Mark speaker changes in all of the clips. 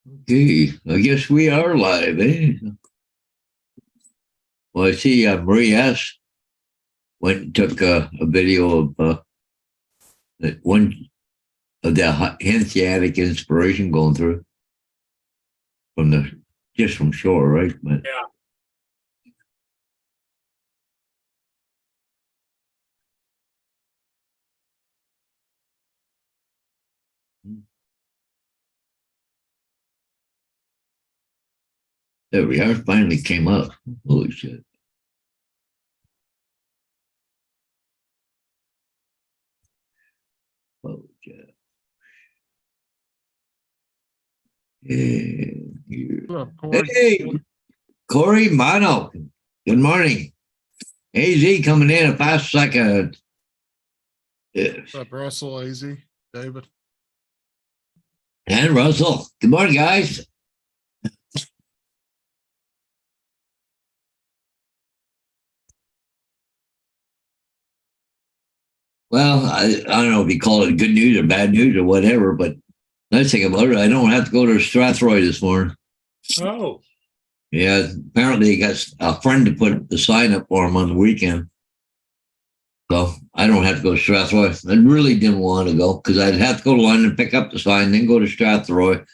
Speaker 1: Okay, I guess we are live, eh? Well, I see Marie S. went and took a video of one of the Hanseatic inspiration going through from the just from shore, right? But
Speaker 2: Yeah.
Speaker 1: there we are. Finally came up. Holy shit! Oh shit! Yeah,
Speaker 3: What's up, Corey?
Speaker 1: hey, Corey Mono. Good morning. AZ coming in a fast second.
Speaker 3: What's up, Russell, AZ, David?
Speaker 1: And Russell. Good morning, guys. Well, I don't know if you call it good news or bad news or whatever, but nice thing about it, I don't have to go to Strathroy this morning.
Speaker 2: Oh,
Speaker 1: Yeah, apparently he got a friend to put the sign up for him on the weekend. So I don't have to go to Strathroy. I really didn't want to go because I'd have to go to London, pick up the sign, then go to Strathroy,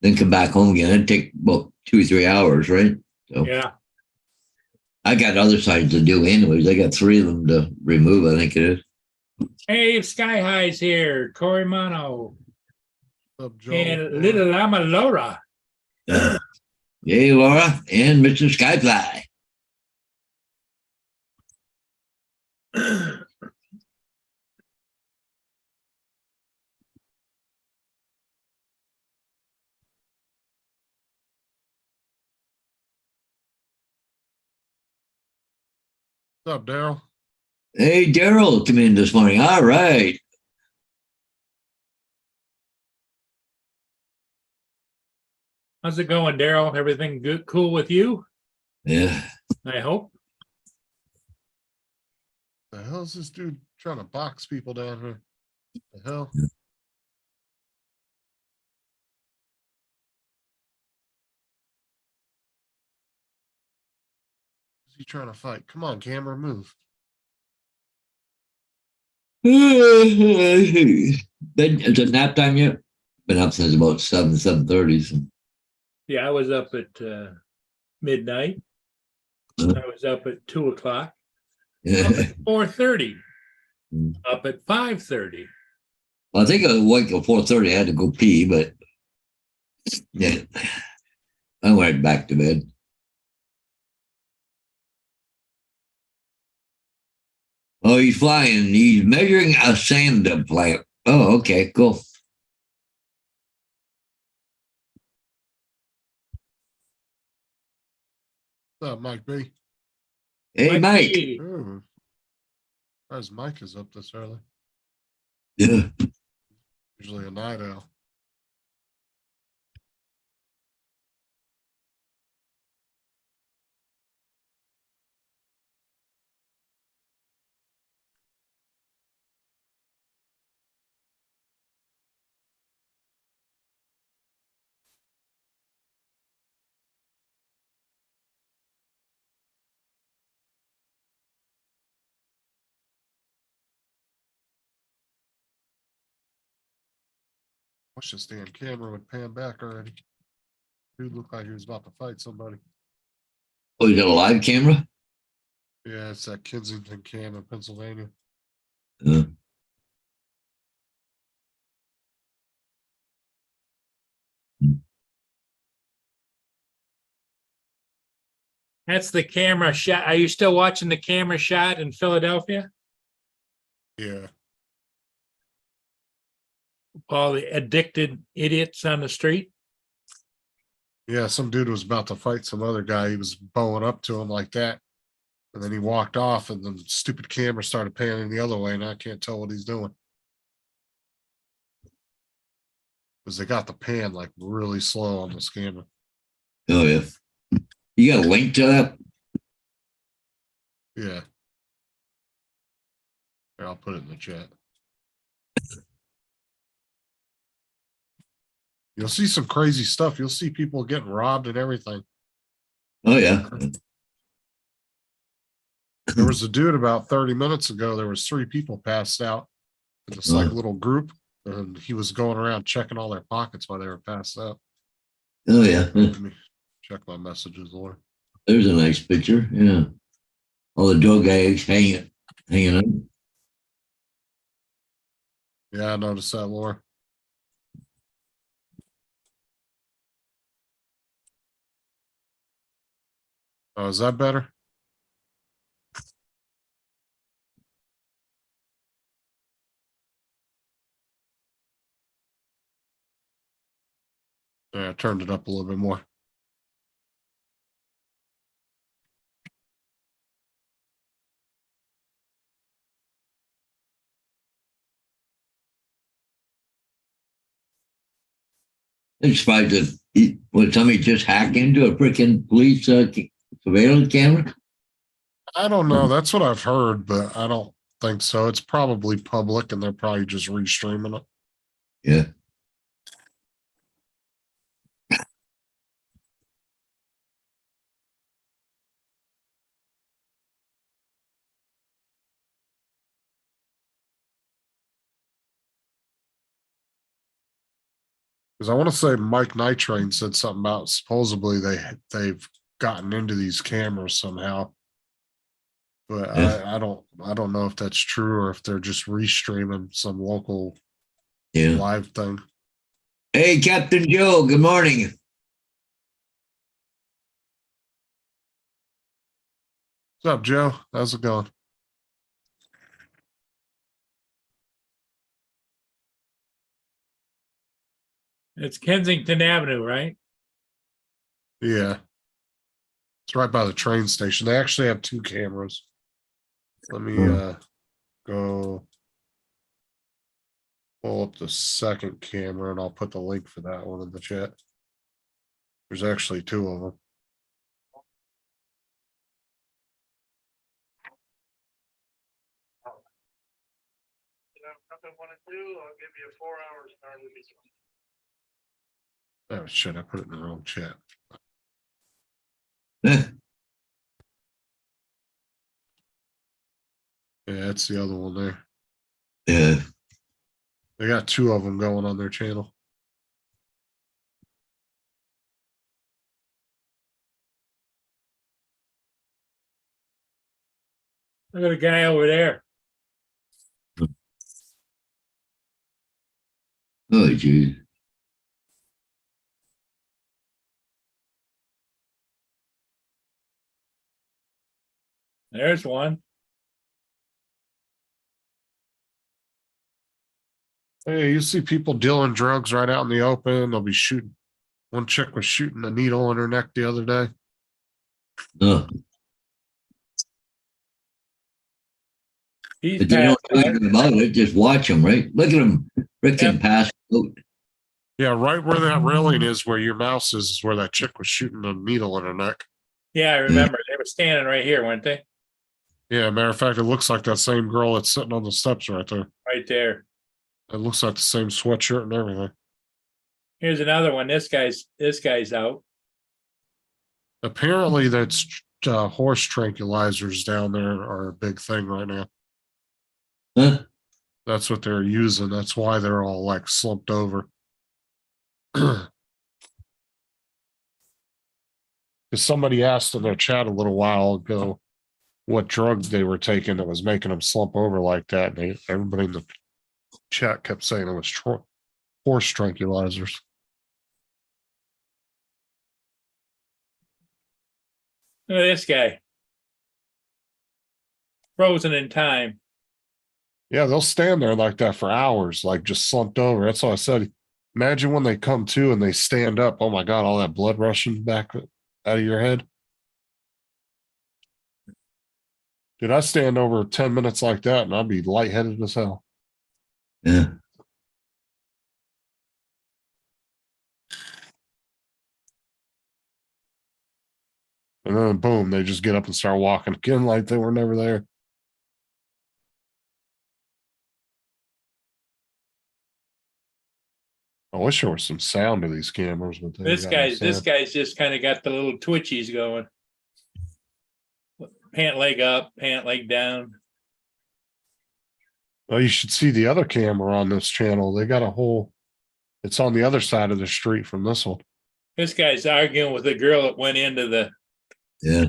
Speaker 1: then come back home again. It'd take about 2 or 3 hours, right? So
Speaker 2: yeah.
Speaker 1: I got other signs to do anyways. I got 3 of them to remove, I think it is.
Speaker 2: Hey, Sky High's here. Corey Mono
Speaker 3: What's up, Joe?
Speaker 2: and Little Llama Laura.
Speaker 1: Yay, Laura and Mr. Skyfly.
Speaker 3: What's up, Daryl?
Speaker 1: Hey, Daryl come in this morning. All right.
Speaker 2: How's it going, Daryl? Everything good, cool with you?
Speaker 1: Yeah.
Speaker 2: I hope.
Speaker 3: The hell is this dude trying to box people down here? The hell? Who's he trying to fight? Come on, camera, move.
Speaker 1: Been, is it nap time yet? Been up since about 7:30. So.
Speaker 2: Yeah, I was up at midnight.
Speaker 1: Uh,
Speaker 2: I was up at 2:00. Up
Speaker 1: yeah.
Speaker 2: at 4:30.
Speaker 1: Mm.
Speaker 2: Up at 5:30.
Speaker 1: Well, I think I woke at 4:30. I had to go pee, but yeah, I went back to bed. Oh, he's flying. He's measuring a sand plant. Oh, okay, cool.
Speaker 3: What's up, Mike B?
Speaker 1: Hey, Mike.
Speaker 2: B.
Speaker 3: Ooh. Surprised Mike is up this early.
Speaker 1: Yeah.
Speaker 3: Usually a night owl. Watch this damn camera would pan back already. Dude looked like he was about to fight somebody.
Speaker 1: Oh, you got a live camera?
Speaker 3: Yeah, it's that Kensington cam in Pennsylvania.
Speaker 1: Uh,
Speaker 2: That's the camera shot. Are you still watching the camera shot in Philadelphia?
Speaker 3: Yeah.
Speaker 2: All the addicted idiots on the street.
Speaker 3: Yeah, some dude was about to fight some other guy. He was bowing up to him like that. And then he walked off, and the stupid camera started panning the other way, and I can't tell what he's doing. Because they got the pan like really slow on this camera.
Speaker 1: oh, yeah. You got a link to that?
Speaker 3: Yeah. Here, I'll put it in the chat. You'll see some crazy stuff. You'll see people getting robbed and everything.
Speaker 1: Oh, yeah.
Speaker 3: There was a dude about 30 minutes ago. There was 3 people passed out in this like little group, and he was going around checking all their pockets while they were passed out.
Speaker 1: Oh, yeah.
Speaker 3: Let me check my messages, Lord.
Speaker 1: There's a nice picture. Yeah. All the dog eggs hanging up.
Speaker 3: Yeah, I noticed that, Laura. Oh, is that better? Yeah, I turned it up a little bit more.
Speaker 1: It's surprised that would somebody just hack into a freaking police surveillance camera?
Speaker 3: I don't know. That's what I've heard, but I don't think so. It's probably public, and they're probably just restreaming it.
Speaker 1: Yeah.
Speaker 3: Because I want to say Mike Nitrain said something about supposedly they've gotten into these cameras somehow. But
Speaker 1: Yeah.
Speaker 3: I don't know if that's true or if they're just restreaming some local
Speaker 1: Yeah.
Speaker 3: live thing.
Speaker 1: Hey, Captain Joe, good morning.
Speaker 3: What's up, Joe? How's it going?
Speaker 2: It's Kensington Avenue, right?
Speaker 3: Yeah. It's right by the train station. They actually have 2 cameras. Let me go pull up the second camera and I'll put the link for that one in the chat. There's actually 2 of them.
Speaker 2: Nothing want to do, I'll give you 4 hours.
Speaker 3: Oh shit, I put it in the wrong chat.
Speaker 1: Eh,
Speaker 3: Yeah, that's the other one there.
Speaker 1: Yeah.
Speaker 3: They got 2 of them going on their channel.
Speaker 2: Look at the guy over there.
Speaker 1: Oh, geez.
Speaker 2: There's one.
Speaker 3: Hey, you see people dealing drugs right out in the open. They'll be shooting. One chick was shooting a needle in her neck the other day.
Speaker 1: Oh.
Speaker 2: He's
Speaker 1: But they don't
Speaker 2: passed
Speaker 1: do
Speaker 2: out.
Speaker 1: anything about it. Just watch them, right? Look at them freaking pass out.
Speaker 3: Yeah, right where that railing is, where your mouse is where that chick was shooting a needle in her neck.
Speaker 2: Yeah, I remember. They were standing right here, weren't they?
Speaker 3: Yeah, matter of fact, it looks like that same girl that's sitting on the steps right there.
Speaker 2: Right there.
Speaker 3: It looks like the same sweatshirt and everything.
Speaker 2: Here's another one. This guy's out.
Speaker 3: Apparently, that's horse tranquilizers down there are a big thing right now.
Speaker 1: Huh?
Speaker 3: That's what they're using. That's why they're all like slumped over. Because somebody asked in their chat a little while ago what drug they were taking that was making them slump over like that. And everybody in the chat kept saying it was horse tranquilizers.
Speaker 2: Look at this guy. Frozen in time.
Speaker 3: Yeah, they'll stand there like that for hours, like just slumped over. That's all I said. Imagine when they come to and they stand up. Oh my God, all that blood rushing back out of your head. Dude, I stand over 10 minutes like that and I'd be lightheaded as hell.
Speaker 1: Yeah.
Speaker 3: And then boom, they just get up and start walking again like they were never there. I wish there was some sound to these cameras, but they ain't got no
Speaker 2: This
Speaker 3: sound.
Speaker 2: guy's just kind of got the little twitchies going. Pant leg up, pant leg down.
Speaker 3: Oh, you should see the other camera on this channel. They got a whole. It's on the other side of the street from this one.
Speaker 2: This guy's arguing with the girl that went into the.
Speaker 1: Yeah.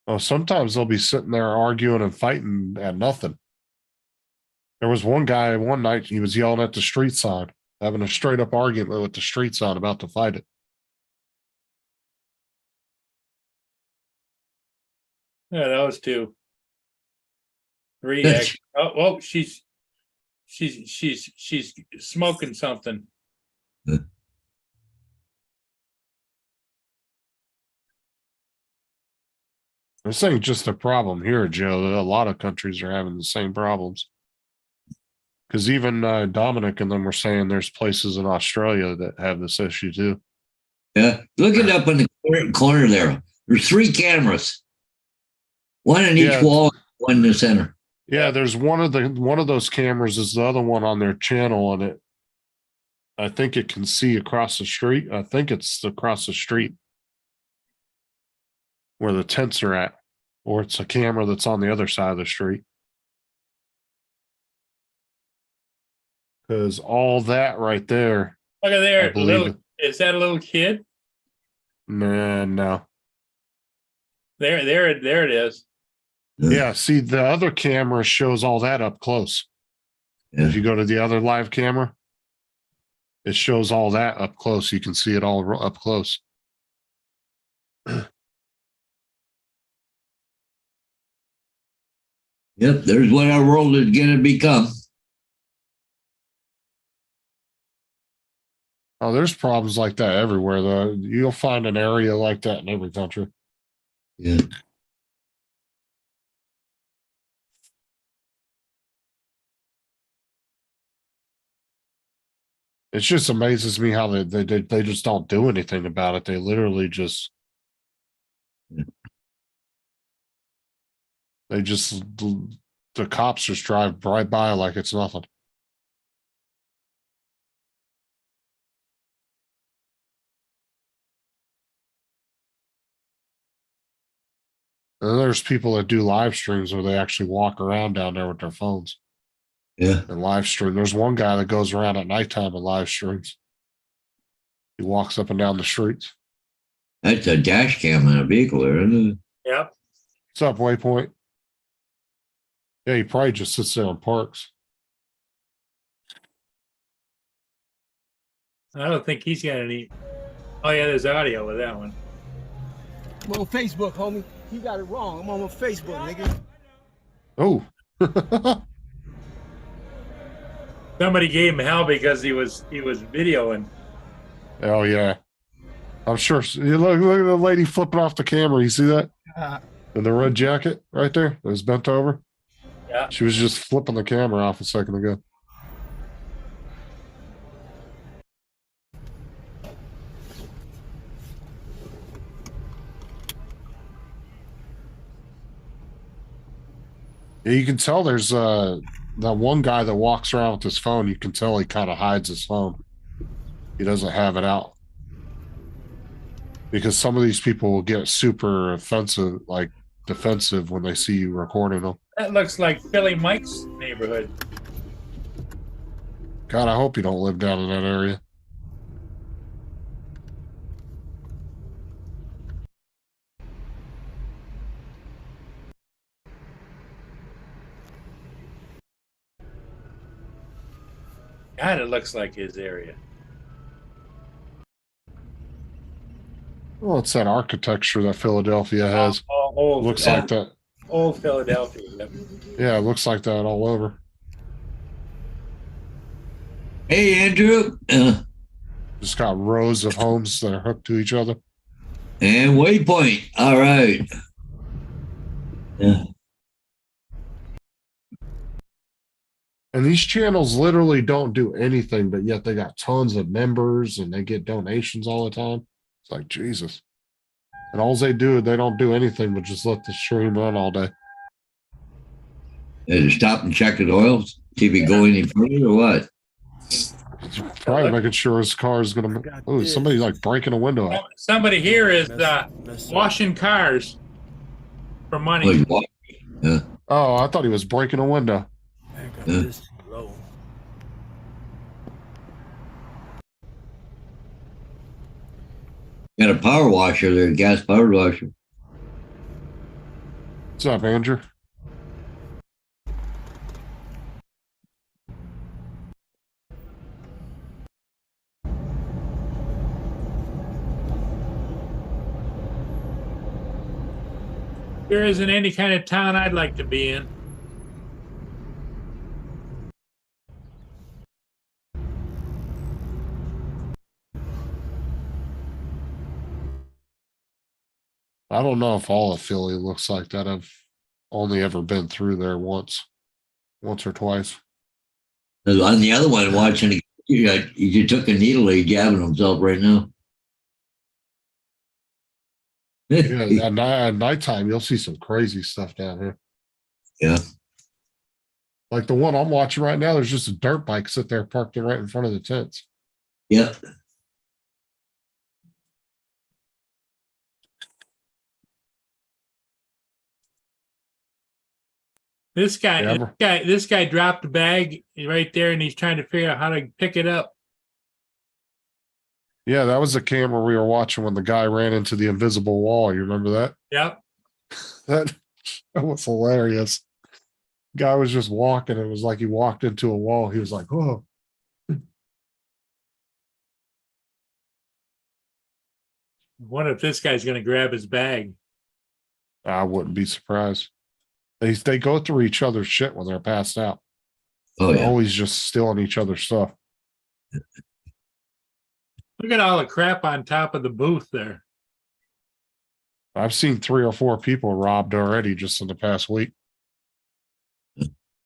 Speaker 3: Oh, sometimes they'll be sitting there arguing and fighting at nothing. There was one guy one night, he was yelling at the street sign, having a straight up argument with the street sign about to fight it.
Speaker 2: Yeah, those two. Three. Actually. Oh, she's smoking something.
Speaker 3: This ain't just a problem here, Joe. A lot of countries are having the same problems. Because even Dominic and them were saying there's places in Australia that have this issue too.
Speaker 1: Yeah. Look it up in the corner there. There's 3 cameras. One in each
Speaker 3: Yeah.
Speaker 1: wall, one in the center.
Speaker 3: Yeah, there's one of those cameras is the other one on their channel, and I think it can see across the street. I think it's across the street where the tents are at, or it's a camera that's on the other side of the street. Because all that right there,
Speaker 2: Look at
Speaker 3: I
Speaker 2: there.
Speaker 3: believe it.
Speaker 2: Is that a little kid?
Speaker 3: Man, no.
Speaker 2: There it is.
Speaker 3: Yeah, see, the other camera shows all that up close.
Speaker 1: Yeah.
Speaker 3: If you go to the other live camera, it shows all that up close. You can see it all up close.
Speaker 1: Yep. There's what our world is going to become.
Speaker 3: Oh, there's problems like that everywhere, though. You'll find an area like that in every country.
Speaker 1: Yeah.
Speaker 3: It just amazes me how they just don't do anything about it. They literally just the cops just drive right by like it's nothing. And then there's people that do live streams where they actually walk around down there with their phones
Speaker 1: Yeah.
Speaker 3: and live stream. There's one guy that goes around at nighttime and live streams. He walks up and down the streets.
Speaker 1: That's a dash cam in a vehicle there, isn't it?
Speaker 2: Yep.
Speaker 3: What's up, Waypoint? Yeah, he probably just sits there and parks.
Speaker 2: I don't think he's got any. Oh yeah, there's audio with that one.
Speaker 4: I'm on Facebook, homie. You got it wrong. I'm on Facebook, nigga.
Speaker 3: Oh.
Speaker 2: Somebody gave him hell because he was videoing.
Speaker 3: Oh yeah. I'm sure. You look at the lady flipping off the camera. You see that? In the red jacket right there. It was bent over.
Speaker 2: Yeah.
Speaker 3: She was just flipping the camera off a second ago. Yeah, you can tell there's that one guy that walks around with his phone. You can tell he kind of hides his phone. He doesn't have it out. Because some of these people will get super offensive, like defensive when they see you recording them.
Speaker 2: That looks like Philly Mike's neighborhood.
Speaker 3: God, I hope you don't live down in that area.
Speaker 2: God, it looks like his area.
Speaker 3: Well, it's that architecture that Philadelphia has.
Speaker 2: Old,
Speaker 3: Looks like that.
Speaker 2: Old Philadelphia. Yep.
Speaker 3: Yeah, it looks like that all over.
Speaker 1: Hey, Andrew.
Speaker 3: Just got rows of homes that are hooked to each other.
Speaker 1: And Waypoint. All right. Yeah.
Speaker 3: And these channels literally don't do anything, but yet they got tons of members and they get donations all the time. It's like, Jesus. And all they do, they don't do anything but just let the stream run all day.
Speaker 1: Stop and check his oil, see if he go any further or what?
Speaker 3: Probably making sure his car is gonna. Oh, somebody like breaking a window out.
Speaker 2: Somebody here is washing cars for
Speaker 1: Oh,
Speaker 2: money.
Speaker 1: he's walking. Yeah.
Speaker 3: Oh, I thought he was breaking a window.
Speaker 1: Yeah. Got a power washer there, gas power washer.
Speaker 3: What's up, Andrew?
Speaker 2: There isn't any kind of town I'd like to be in.
Speaker 3: I don't know if all of Philly looks like that. I've only ever been through there once or twice.
Speaker 1: On the other one, watching, he took a needle, he's jabbing himself right now.
Speaker 3: Yeah, at nighttime, you'll see some crazy stuff down here.
Speaker 1: Yeah.
Speaker 3: Like the one I'm watching right now, there's just a dirt bike sit there parked right in front of the tents.
Speaker 1: Yeah.
Speaker 2: This guy dropped a bag right there, and he's trying to figure out how to pick it up.
Speaker 3: Yeah, that was the camera we were watching when the guy ran into the invisible wall. You remember that?
Speaker 2: Yep.
Speaker 3: That was hilarious. Guy was just walking. It was like he walked into a wall. He was like, "Oh."
Speaker 2: Wonder if this guy's going to grab his bag.
Speaker 3: I wouldn't be surprised. They go through each other's shit when they're passed out.
Speaker 1: Oh,
Speaker 3: They're
Speaker 1: yeah.
Speaker 3: always just stealing each other's stuff.
Speaker 2: Look at all the crap on top of the booth there.
Speaker 3: I've seen 3 or 4 people robbed already just in the past week.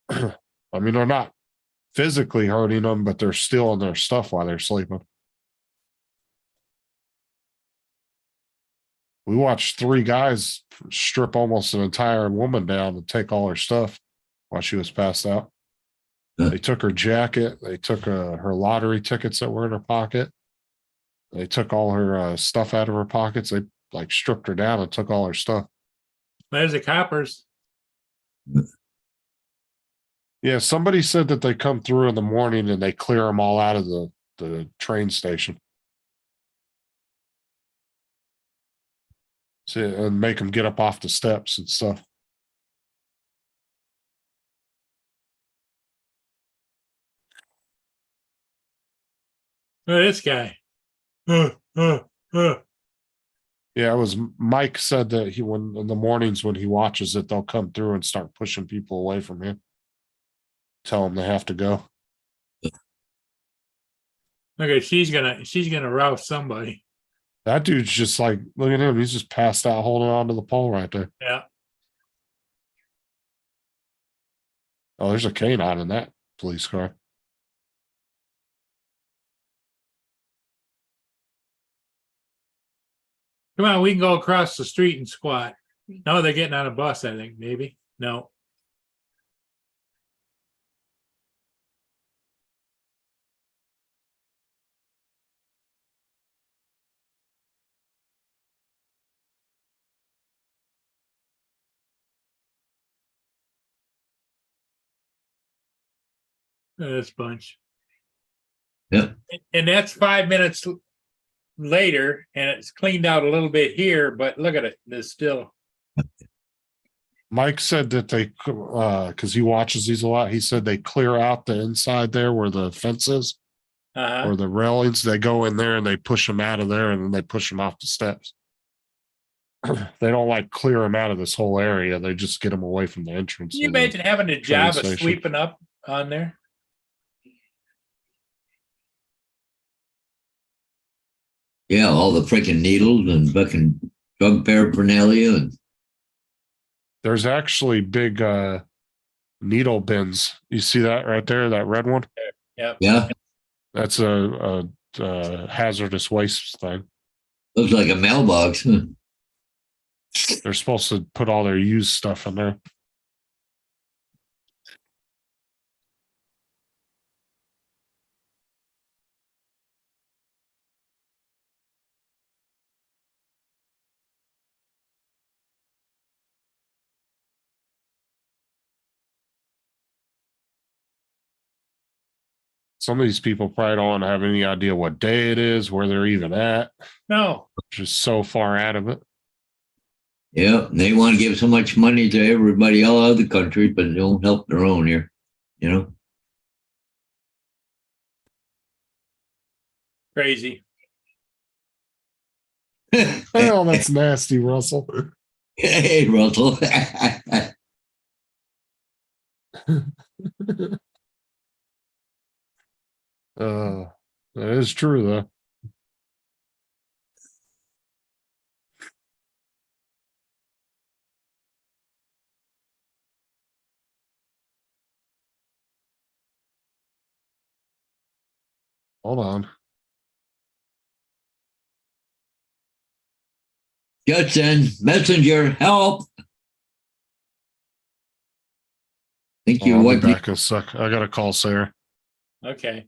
Speaker 3: I mean, they're not physically hurting them, but they're stealing their stuff while they're sleeping. We watched 3 guys strip almost an entire woman down and take all her stuff while she was passed out. They took her jacket. They took her lottery tickets that were in her pocket. They took all her stuff out of her pockets. They like stripped her down and took all her stuff.
Speaker 2: There's the coppers.
Speaker 3: Yeah, somebody said that they come through in the morning and they clear them all out of the train station. So, and make them get up off the steps and stuff.
Speaker 2: Look at this guy.
Speaker 3: Yeah, it was Mike said that when in the mornings when he watches it, they'll come through and start pushing people away from him. Tell them they have to go.
Speaker 2: Look at she's gonna rouse somebody.
Speaker 3: That dude's just like, look at him. He's just passed out holding on to the pole right there.
Speaker 2: Yeah.
Speaker 3: Oh, there's a canine in that police car.
Speaker 2: Come on, we can go across the street and squat. No, they're getting on a bus, I think, maybe. No. This bunch.
Speaker 1: Yep.
Speaker 2: And that's 5 minutes later, and it's cleaned out a little bit here, but look at it. There's still.
Speaker 3: Mike said that they, because he watches these a lot, he said they clear out the inside there where the fence is or the railings. They go in there and they push them out of there and then they push them off the steps. They don't like clear them out of this whole area. They just get them away from the entrance.
Speaker 2: Can you imagine having a job of
Speaker 3: station.
Speaker 2: sweeping up on there?
Speaker 1: Yeah, all the freaking needles and fucking drug paraphernalia. And
Speaker 3: There's actually big needle bins. You see that right there, that red one?
Speaker 1: yeah,
Speaker 3: That's a hazardous waste thing.
Speaker 1: looks like a mailbox.
Speaker 3: They're supposed to put all their used stuff in there. some of these people probably don't have any idea what day it is, where they're even at,
Speaker 2: No,
Speaker 3: just so far out of it.
Speaker 1: Yeah, they want to give so much money to everybody all over the country, but they don't help their own here. You know.
Speaker 2: crazy.
Speaker 3: Oh, that's nasty, Russell.
Speaker 1: Hey, Russell.
Speaker 3: That is true, though. Hold on.
Speaker 1: Judson, messenger, help. Think you
Speaker 3: I'll be
Speaker 1: wiped
Speaker 3: back in a sec. I got to call Sarah.
Speaker 2: Okay.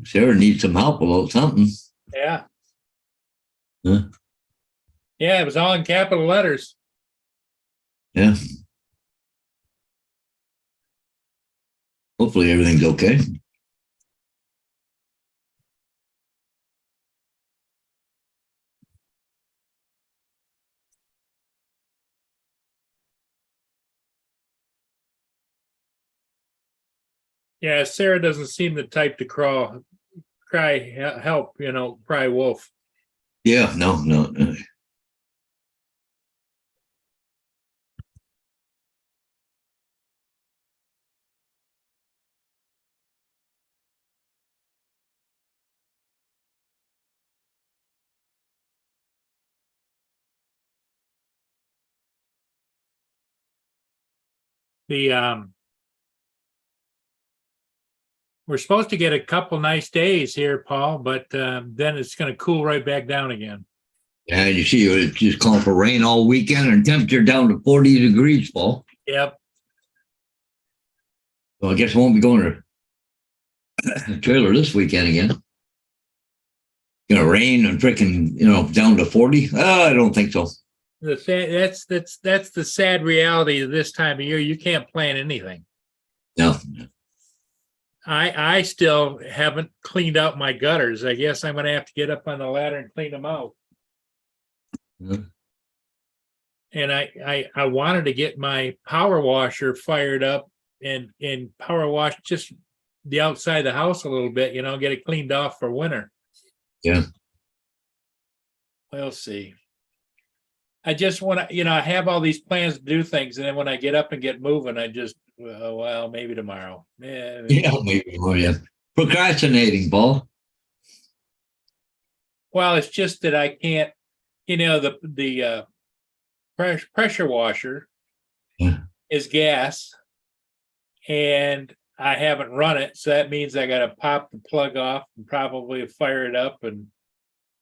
Speaker 1: Sarah needs some help about something.
Speaker 2: Yeah.
Speaker 1: Huh?
Speaker 2: Yeah, it was all in capital letters.
Speaker 1: Yeah. Hopefully everything's okay.
Speaker 2: Yeah, Sarah doesn't seem the type to cry help, cry wolf.
Speaker 1: Yeah, no.
Speaker 2: The we're supposed to get a couple nice days here, Paul, but then it's going to cool right back down again.
Speaker 1: And you see, it's just calling for rain all weekend and temperature down to 40 degrees, Paul.
Speaker 2: Yep.
Speaker 1: So I guess I won't be going to the trailer this weekend again. Gonna rain and freaking, down to 40? I don't think so.
Speaker 2: That's the sad reality of this time of year. You can't plan anything.
Speaker 1: No.
Speaker 2: I still haven't cleaned out my gutters. I guess I'm going to have to get up on the ladder and clean them out.
Speaker 1: Yeah.
Speaker 2: And I wanted to get my power washer fired up and power wash just the outside of the house a little bit, get it cleaned off for winter.
Speaker 1: Yeah.
Speaker 2: We'll see. I just want to, I have all these plans to do things, and then when I get up and get moving, I just, well, maybe tomorrow.
Speaker 1: Yeah, maybe more, yeah. Procrastinating, Paul.
Speaker 2: Well, it's just that I can't, the pressure washer
Speaker 1: Yeah.
Speaker 2: is gas, and I haven't run it, so that means I got to pop the plug off and probably fire it up, and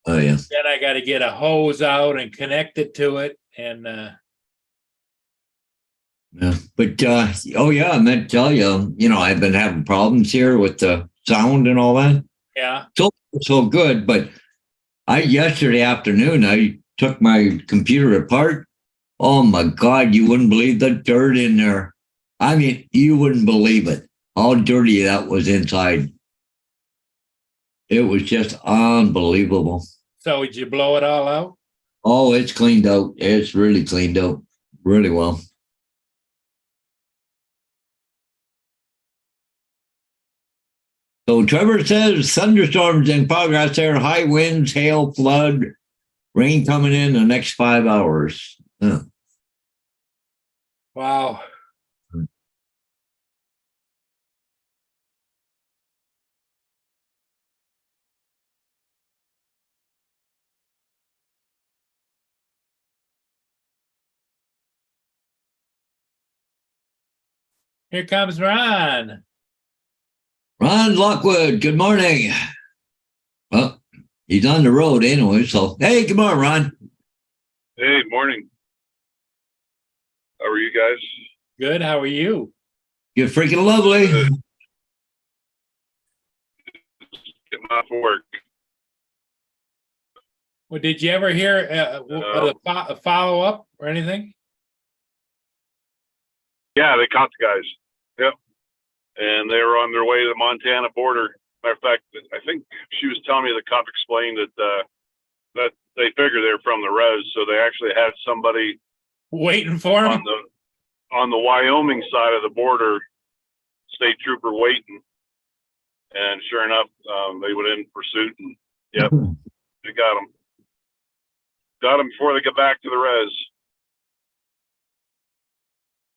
Speaker 1: Oh, yeah.
Speaker 2: then I got to get a hose out and connect it to it, and
Speaker 1: Yeah. But, I meant to tell you, I've been having problems here with the sound and all that.
Speaker 2: yeah,
Speaker 1: So good. But yesterday afternoon, I took my computer apart. Oh, my God, you wouldn't believe the dirt in there. I mean, you wouldn't believe it, how dirty that was inside. It was just unbelievable.
Speaker 2: so did you blow it all out?
Speaker 1: Oh, it's cleaned out. It's really cleaned out really well. So Trevor says thunderstorms in progress there, high winds, hail, flood, rain coming in the next 5 hours. Huh.
Speaker 2: Wow. Here comes Ron.
Speaker 1: Ron Lockwood, good morning. Well, he's on the road anyway, so hey, good morning, Ron.
Speaker 5: Hey, morning. How are you guys?
Speaker 2: Good. How are you?
Speaker 1: You're freaking lovely.
Speaker 5: Getting off work.
Speaker 2: Well, did you ever hear a follow up or anything?
Speaker 5: Yeah, they caught the guys. Yep. And they were on their way to the Montana border. Matter of fact, I think she was telling me the cop explained that they figured they were from the res, so they actually had somebody
Speaker 2: Waiting for him?
Speaker 5: on the Wyoming side of the border, state trooper waiting. And sure enough, they went in pursuit and yep, they got them. Got them before they got back to the res.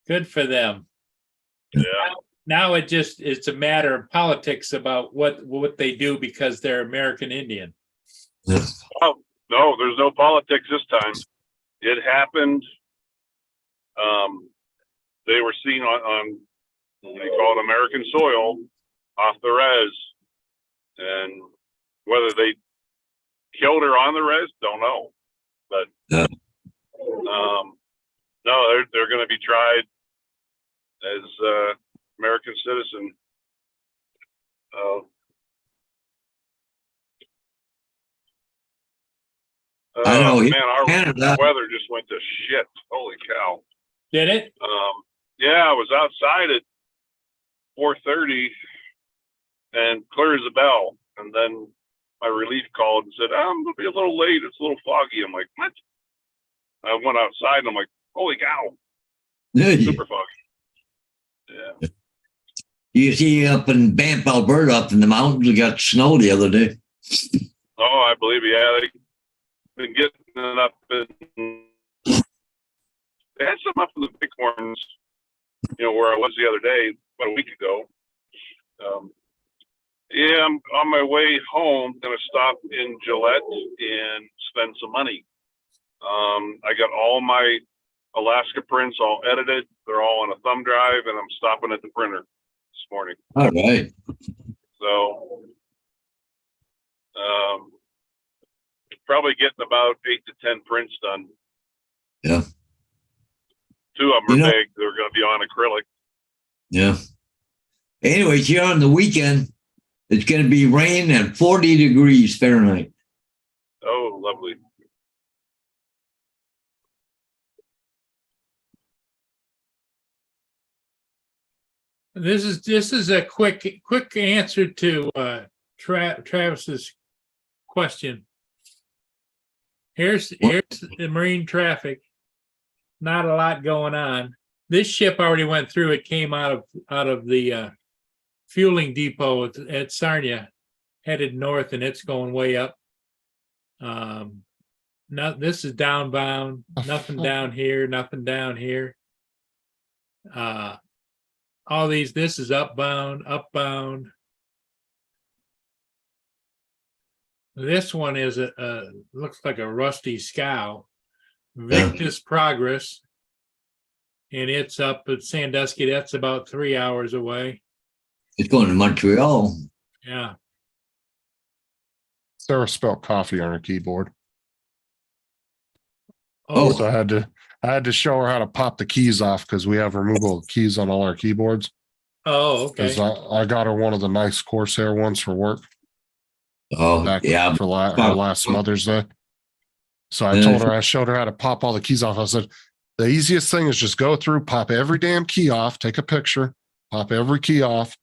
Speaker 2: Good for them.
Speaker 5: Yeah.
Speaker 2: Now it's a matter of politics about what they do because they're American Indian.
Speaker 5: Oh, no, there's no politics this time. It happened. They were seen on they call it American soil off the res. And whether they killed her on the res, don't know. But no, they're going to be tried as American citizen.
Speaker 1: I know.
Speaker 5: Man, our
Speaker 1: Canada.
Speaker 5: weather just went to shit. Holy cow.
Speaker 2: Did it?
Speaker 5: Yeah, I was outside at 4:30 and clear as a bell. And then my relief called and said, I'm going to be a little late. It's a little foggy. I'm like, what? I went outside and I'm like, holy cow. Super foggy. Yeah.
Speaker 1: You see up in Banff, Alberta, up in the mountains, we got snow the other day.
Speaker 5: Oh, I believe it. Yeah, they've been getting it up in. They had some up in the Bighorns, where I was the other day, about a week ago. Yeah, I'm on my way home. Going to stop in Gillette and spend some money. I got all my Alaska prints all edited. They're all on a thumb drive, and I'm stopping at the printer this morning.
Speaker 1: All right.
Speaker 5: So, probably getting about 8 to 10 prints done.
Speaker 1: Yeah.
Speaker 5: 2 of them are big. They're going to be on acrylic.
Speaker 1: Yeah. Anyways, here on the weekend, it's going to be rain and 40 degrees Fahrenheit.
Speaker 5: Oh, lovely.
Speaker 2: This is a quick answer to Travis's question. Here's the marine traffic. Not a lot going on. This ship already went through. It came out of the fueling depot at Sarnia, headed north, and it's going way up. This is downbound. Nothing down here. Nothing down here. All these. This is upbound. This one is looks like a rusty scow. Victus Progress, and it's up at Sandusky. That's about 3 hours away.
Speaker 1: It's going to Montreal.
Speaker 2: Yeah.
Speaker 3: Sarah spelled coffee on her keyboard.
Speaker 1: Oh.
Speaker 3: So I had to show her how to pop the keys off because we have removable keys on all our keyboards.
Speaker 2: Oh, okay.
Speaker 3: Because I got her one of the nice Corsair ones for work.
Speaker 1: Oh, yeah.
Speaker 3: For her last Mother's Day. So I showed her how to pop all the keys off. I said, the easiest thing is just go through, pop every damn key off, take a picture, pop every key off,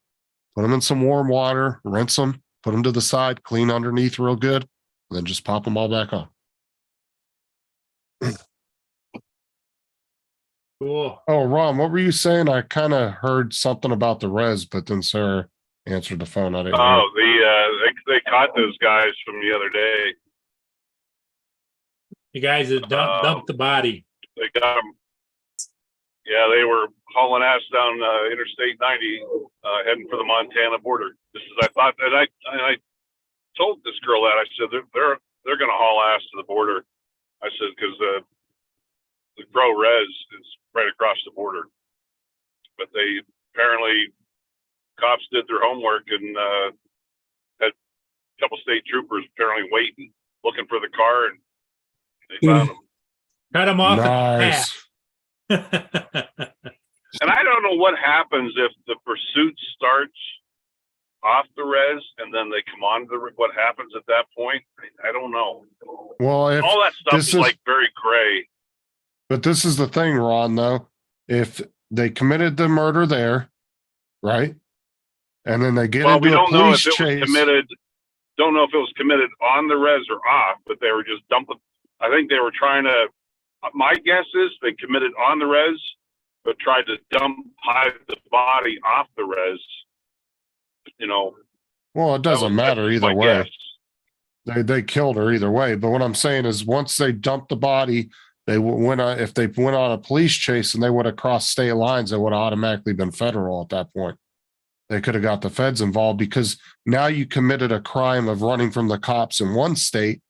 Speaker 3: put them in some warm water, rinse them, put them to the side, clean underneath real good, and then just pop them all back on.
Speaker 2: Cool.
Speaker 3: Oh, Ron, what were you saying? I kind of heard something about the res, but then Sarah answered the phone. I didn't hear.
Speaker 5: They caught those guys from the other day.
Speaker 2: The guys that dumped the body.
Speaker 5: They got them. Yeah, they were hauling ass down Interstate 90, heading for the Montana border. Just as I thought, and I told this girl that I said they're going to haul ass to the border. I said because the Pro Res is right across the border, but they apparently cops did their homework and had a couple state troopers apparently waiting, looking for the car, and they found them.
Speaker 2: Cut them off
Speaker 3: Nice.
Speaker 2: at half.
Speaker 5: And I don't know what happens if the pursuit starts off the res and then they come on to what happens at that point? I don't know.
Speaker 3: Well, if
Speaker 5: All that stuff
Speaker 3: this
Speaker 5: is
Speaker 3: is-
Speaker 5: like very gray.
Speaker 3: but this is the thing, Ron, though. If they committed the murder there, right? And then they get
Speaker 5: Well, we
Speaker 3: into a
Speaker 5: don't know
Speaker 3: police
Speaker 5: if it
Speaker 3: chase.
Speaker 5: was committed. Don't know if it was committed on the res or off, but they were just dumping. I think they were trying to. My guess is they committed on the res, but tried to hide the body off the res. You know,
Speaker 3: Well, it doesn't matter
Speaker 5: that's
Speaker 3: either
Speaker 5: my
Speaker 3: way.
Speaker 5: guess.
Speaker 3: They killed her either way. But what I'm saying is, once they dumped the body, they went on. If they went on a police chase and they would have crossed state lines, it would have automatically been federal at that point. They could have got the feds involved because now you committed a crime of running from the cops in one state.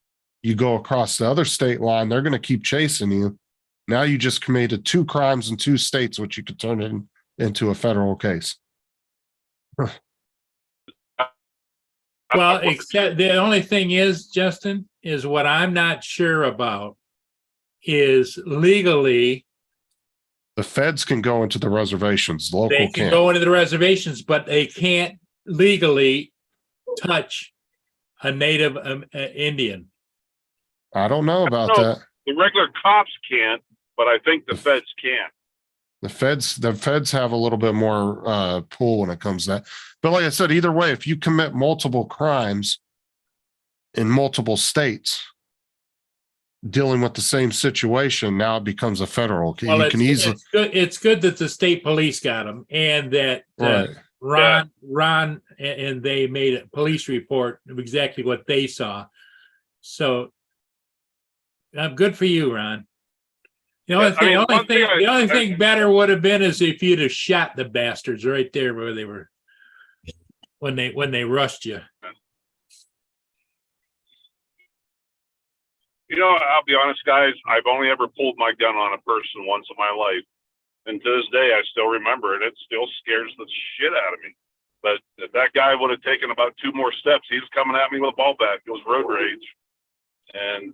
Speaker 3: You go across the other state line, they're going to keep chasing you. Now you just committed 2 crimes in 2 states, which you could turn it into a federal case.
Speaker 2: Well, except the only thing is, Justin, is what I'm not sure about is legally,
Speaker 3: The feds can go into the reservations, the local
Speaker 2: they can
Speaker 3: can't.
Speaker 2: go into the reservations, but they can't legally touch a native Indian.
Speaker 3: I don't know about
Speaker 5: No.
Speaker 3: that.
Speaker 5: The regular cops can't, but I think the feds can.
Speaker 3: The feds have a little bit more pull when it comes to that. But like I said, either way, if you commit multiple crimes in multiple states dealing with the same situation, now it becomes a federal.
Speaker 2: Well,
Speaker 3: You can easily
Speaker 2: it's good. It's good that the state police got them, and that
Speaker 3: right.
Speaker 2: Ron, and they made a police report of exactly what they saw. So, good for you, Ron. The only
Speaker 5: Yeah, I mean, one thing
Speaker 2: the only
Speaker 5: I-
Speaker 2: thing better would have been is if you'd have shot the bastards right there where they were when they rushed you.
Speaker 5: You know, I'll be honest, guys. I've only ever pulled my gun on a person once in my life, and to this day, I still remember it. It still scares the shit out of me. But if that guy would have taken about 2 more steps, he was coming at me with a ball bat. It was road rage, and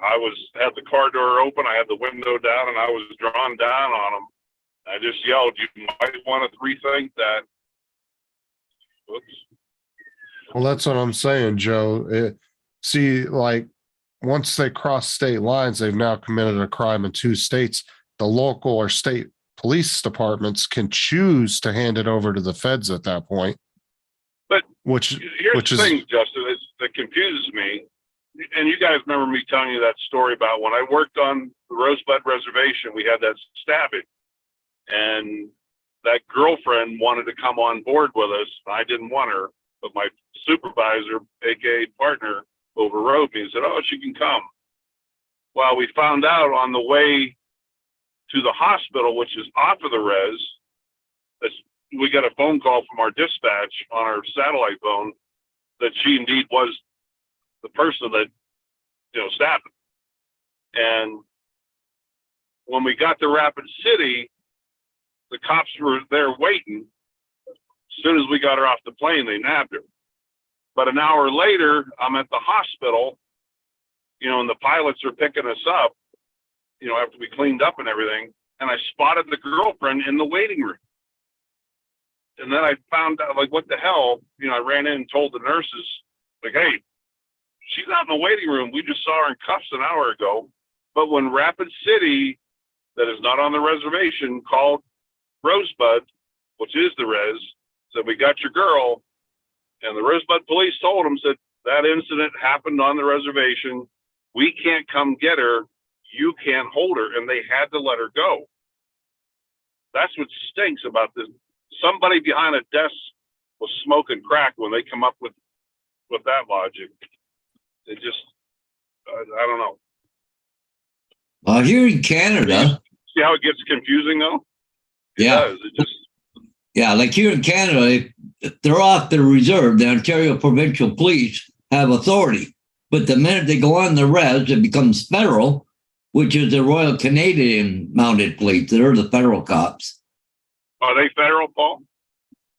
Speaker 5: I had the car door open, I had the window down, and I was drawn down on him. I just yelled, "You might want to rethink that." Oops.
Speaker 3: Well, that's what I'm saying, Joe. See, like once they cross state lines, they've now committed a crime in 2 states. The local or state police departments can choose to hand it over to the feds at that point.
Speaker 5: But
Speaker 3: which
Speaker 5: Here's the thing, Justin, that confuses me. And you guys remember me telling you that story about when I worked on the Rosebud Reservation, we had that stabbing. And that girlfriend wanted to come on board with us. I didn't want her, but my supervisor, aka partner, overrode me and said, "Oh, she can come." Well, we found out on the way to the hospital, which is off of the res, we got a phone call from our dispatch on our satellite phone that she indeed was the person that, stabbed him. And when we got to Rapid City, the cops were there waiting. As soon as we got her off the plane, they nabbed her. But an hour later, I'm at the hospital, and the pilots are picking us up, after we cleaned up and everything. And I spotted the girlfriend in the waiting room. And then I found out, like, what the hell? I ran in and told the nurses, like, "Hey, she's out in the waiting room. We just saw her in cuffs an hour ago." But when Rapid City, that is not on the reservation, called Rosebud, which is the res, said, "We got your girl," and the Rosebud police told them, said, "That incident happened on the reservation. We can't come get her. You can't hold her." And they had to let her go. That's what stinks about this. Somebody behind a desk was smoking crack when they come up with that logic. It just, I don't know.
Speaker 1: Here in Canada,
Speaker 5: See how it gets confusing though? It
Speaker 1: yeah,
Speaker 5: does. It just,
Speaker 1: yeah, like here in Canada, if they're off the reserve, the Ontario Provincial Police have authority. But the minute they go on the res, it becomes federal, which is the Royal Canadian Mounted Police. They're the federal cops.
Speaker 5: are they federal, Paul?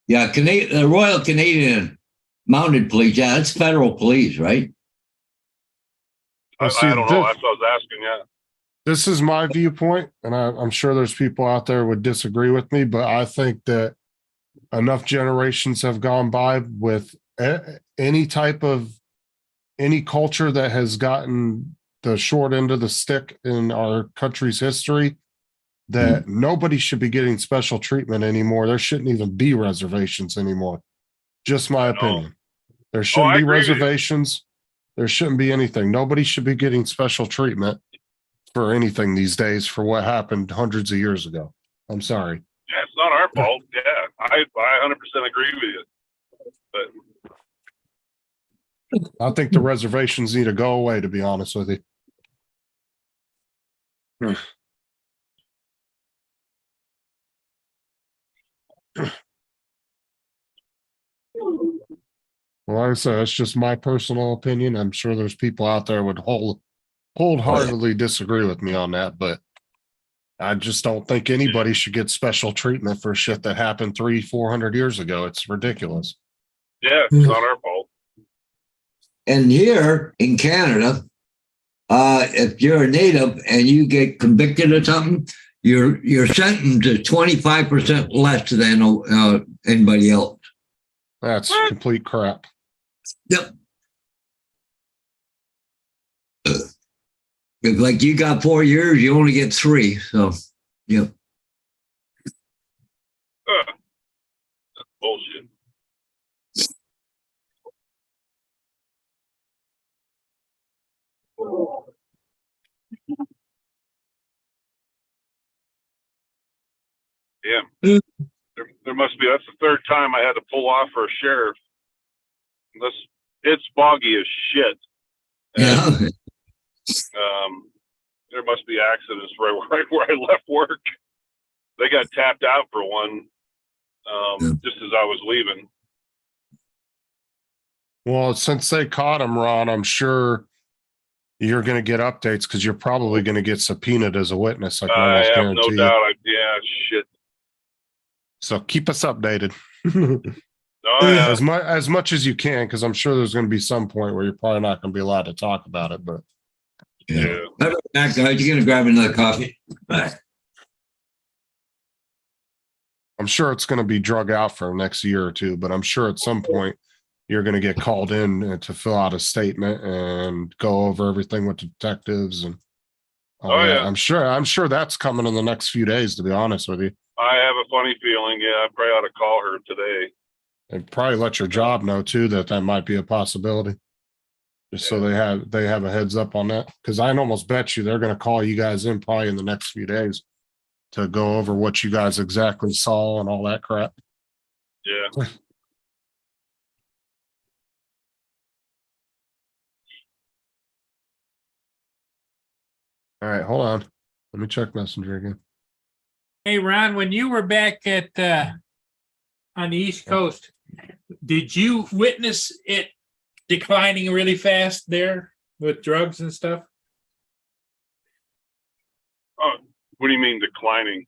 Speaker 1: Yeah, the Royal Canadian Mounted Police. Yeah, that's federal police, right?
Speaker 5: I
Speaker 3: see,
Speaker 5: don't know. That's what I was asking. Yeah.
Speaker 3: this is my viewpoint, and I'm sure there's people out there would disagree with me, but I think that enough generations have gone by with any type of any culture that has gotten the short end of the stick in our country's history that nobody should be getting special treatment anymore. There shouldn't even be reservations anymore. Just my opinion. There shouldn't
Speaker 5: I
Speaker 3: be
Speaker 5: agree with you.
Speaker 3: reservations. There shouldn't be anything. Nobody should be getting special treatment for anything these days for what happened hundreds of years ago. I'm sorry.
Speaker 5: Yeah, it's not our fault. Yeah, I 100% agree with you. But
Speaker 3: I think the reservations need to go away, to be honest with you. Well, like I said, that's just my personal opinion. I'm sure there's people out there would wholeheartedly disagree with me on that, but I just don't think anybody should get special treatment for shit that happened 300-400 years ago. It's ridiculous.
Speaker 5: yeah, it's not our fault.
Speaker 1: And here in Canada, if you're a native and you get convicted of something, your sentence is 25% less than anybody else.
Speaker 3: That's complete crap.
Speaker 1: Yep. If like you got 4 years, you only get 3. So, yep.
Speaker 5: That's bullshit. Yeah. There must be. That's the third time I had to pull off for a sheriff. It's boggy as shit. And,
Speaker 1: Yeah.
Speaker 5: there must be accidents right where I left work. They got tapped out for one, just as I was leaving.
Speaker 3: Well, since they caught him, Ron, I'm sure you're going to get updates because you're probably going to get subpoenaed as a witness. I can
Speaker 5: I
Speaker 3: almost
Speaker 5: have
Speaker 3: guarantee
Speaker 5: no
Speaker 3: you.
Speaker 5: doubt. Shit.
Speaker 3: So keep us updated
Speaker 5: Oh, yeah.
Speaker 3: as much as you can, because I'm sure there's going to be some point where you're probably not going to be allowed to talk about it. But
Speaker 1: Yeah. All right, guys, you're gonna grab another coffee.
Speaker 3: I'm sure it's going to be drug out for the next year or two. But I'm sure at some point you're going to get called in to fill out a statement and go over everything with detectives and all
Speaker 5: Oh,
Speaker 3: that.
Speaker 5: yeah.
Speaker 3: I'm sure that's coming in the next few days. To be honest with you.
Speaker 5: I have a funny feeling. Yeah, I probably ought to call her today.
Speaker 3: And probably let your job know too that might be a possibility, just so they have a heads up on that. Because I'd almost bet you they're going to call you guys in probably in the next few days to go over what you guys exactly saw and all that crap.
Speaker 5: Yeah.
Speaker 3: All right, hold on. Let me check Messenger again.
Speaker 2: Hey, Ron, when you were back at on the East Coast, did you witness it declining really fast there with drugs and stuff?
Speaker 5: Oh, what do you mean declining?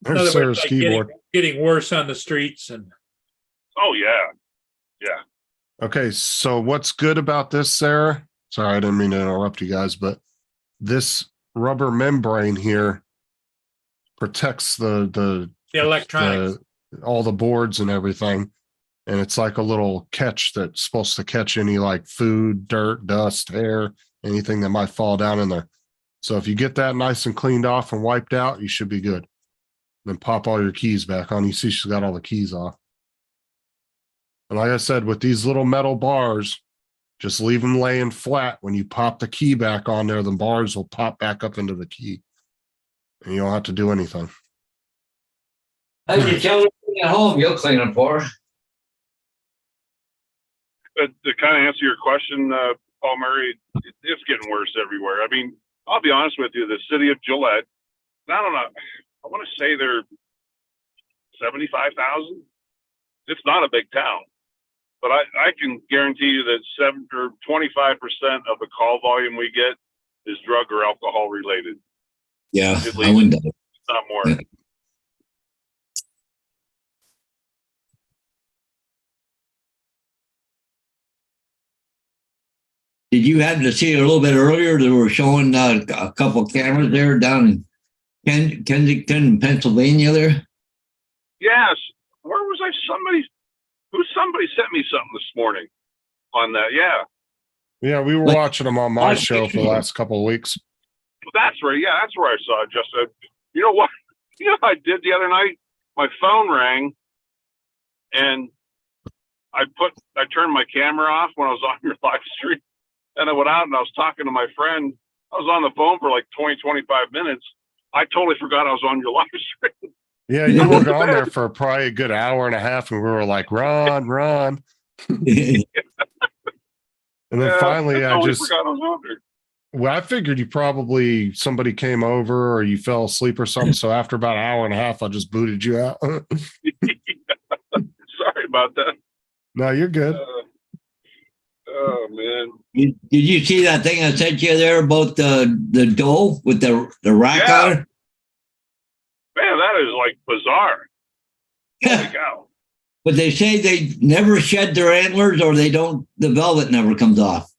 Speaker 2: In
Speaker 3: There's
Speaker 2: other words,
Speaker 3: Sarah's
Speaker 2: like
Speaker 3: keyboard.
Speaker 2: getting worse on the streets and
Speaker 5: Oh, yeah. Yeah.
Speaker 3: Okay, so what's good about this, Sarah? Sorry, I didn't mean to interrupt you guys, but this rubber membrane here protects the
Speaker 2: electronics.
Speaker 3: all the boards and everything. And it's like a little catch that's supposed to catch any like food, dirt, dust, hair, anything that might fall down in there. So if you get that nice and cleaned off and wiped out, you should be good. Then pop all your keys back on. You see she's got all the keys off. And like I said, with these little metal bars, just leave them laying flat. When you pop the key back on there, the bars will pop back up into the key. And you don't have to do anything.
Speaker 1: As you tell her at home, you'll clean them for her.
Speaker 5: But to kind of answer your question, Paul Murray, it's getting worse everywhere. I mean, I'll be honest with you, the city of Gillette, I don't know, I want to say they're 75,000. It's not a big town, but I can guarantee you that 25% of the call volume we get is drug or alcohol related.
Speaker 1: Yeah,
Speaker 5: At
Speaker 1: I wouldn't doubt it.
Speaker 5: It's not more.
Speaker 1: Yeah. Did you happen to see it a little bit earlier? They were showing a couple of cameras there down in Kensington, Pennsylvania there.
Speaker 5: Yes. Where was was like, somebody sent me something this morning on that. Yeah,
Speaker 3: Yeah, we were
Speaker 1: Like-
Speaker 3: watching them on my show for the last couple of weeks.
Speaker 5: that's right. Yeah, that's where I saw it. Just said, you know what? You know what I did the other night? My phone rang, and I turned my camera off when I was on your live stream, and I went out and I was talking to my friend. I was on the phone for like 20, 25 minutes. I totally forgot I was on your live stream.
Speaker 3: Yeah, you were on there for probably a good hour and a half, and we were like, run, run. And then finally,
Speaker 5: I totally forgot I was on there.
Speaker 3: well, I figured somebody came over or you fell asleep or something. So after about an hour and a half, I just booted you out.
Speaker 5: Sorry about that.
Speaker 3: No, you're good.
Speaker 5: Oh man.
Speaker 1: Did you see that thing I sent you there about the doe with the rack
Speaker 5: Yeah.
Speaker 1: on it?
Speaker 5: Man, that is like bizarre. Holy cow.
Speaker 1: But they say they never shed their antlers, or the velvet never comes off.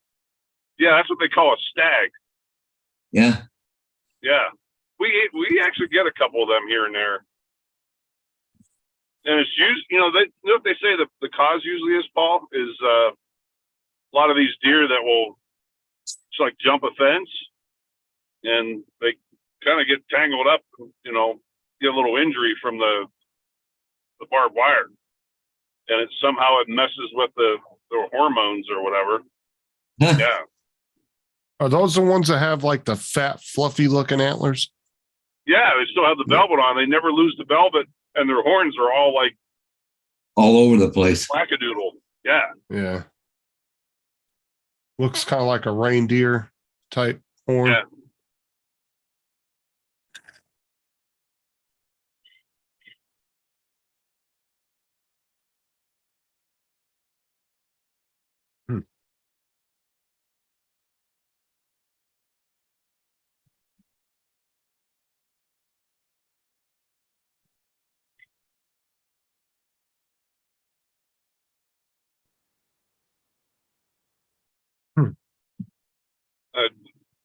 Speaker 5: Yeah, that's what they call a stag.
Speaker 1: Yeah.
Speaker 5: Yeah. We actually get a couple of them here and there. And it's usually, you know what they say the cause usually is, Paul, is a lot of these deer that will just like jump a fence and they kind of get tangled up, you know, get a little injury from the barbed wire. And somehow it messes with the hormones or whatever. Yeah.
Speaker 3: Are those the ones that have like the fat, fluffy looking antlers?
Speaker 5: Yeah, they still have the velvet on. They never lose the velvet, and their horns are all like
Speaker 1: All over the place.
Speaker 5: wackadoodle. Yeah.
Speaker 3: Yeah. Looks kind of like a reindeer type horn.
Speaker 5: Yeah.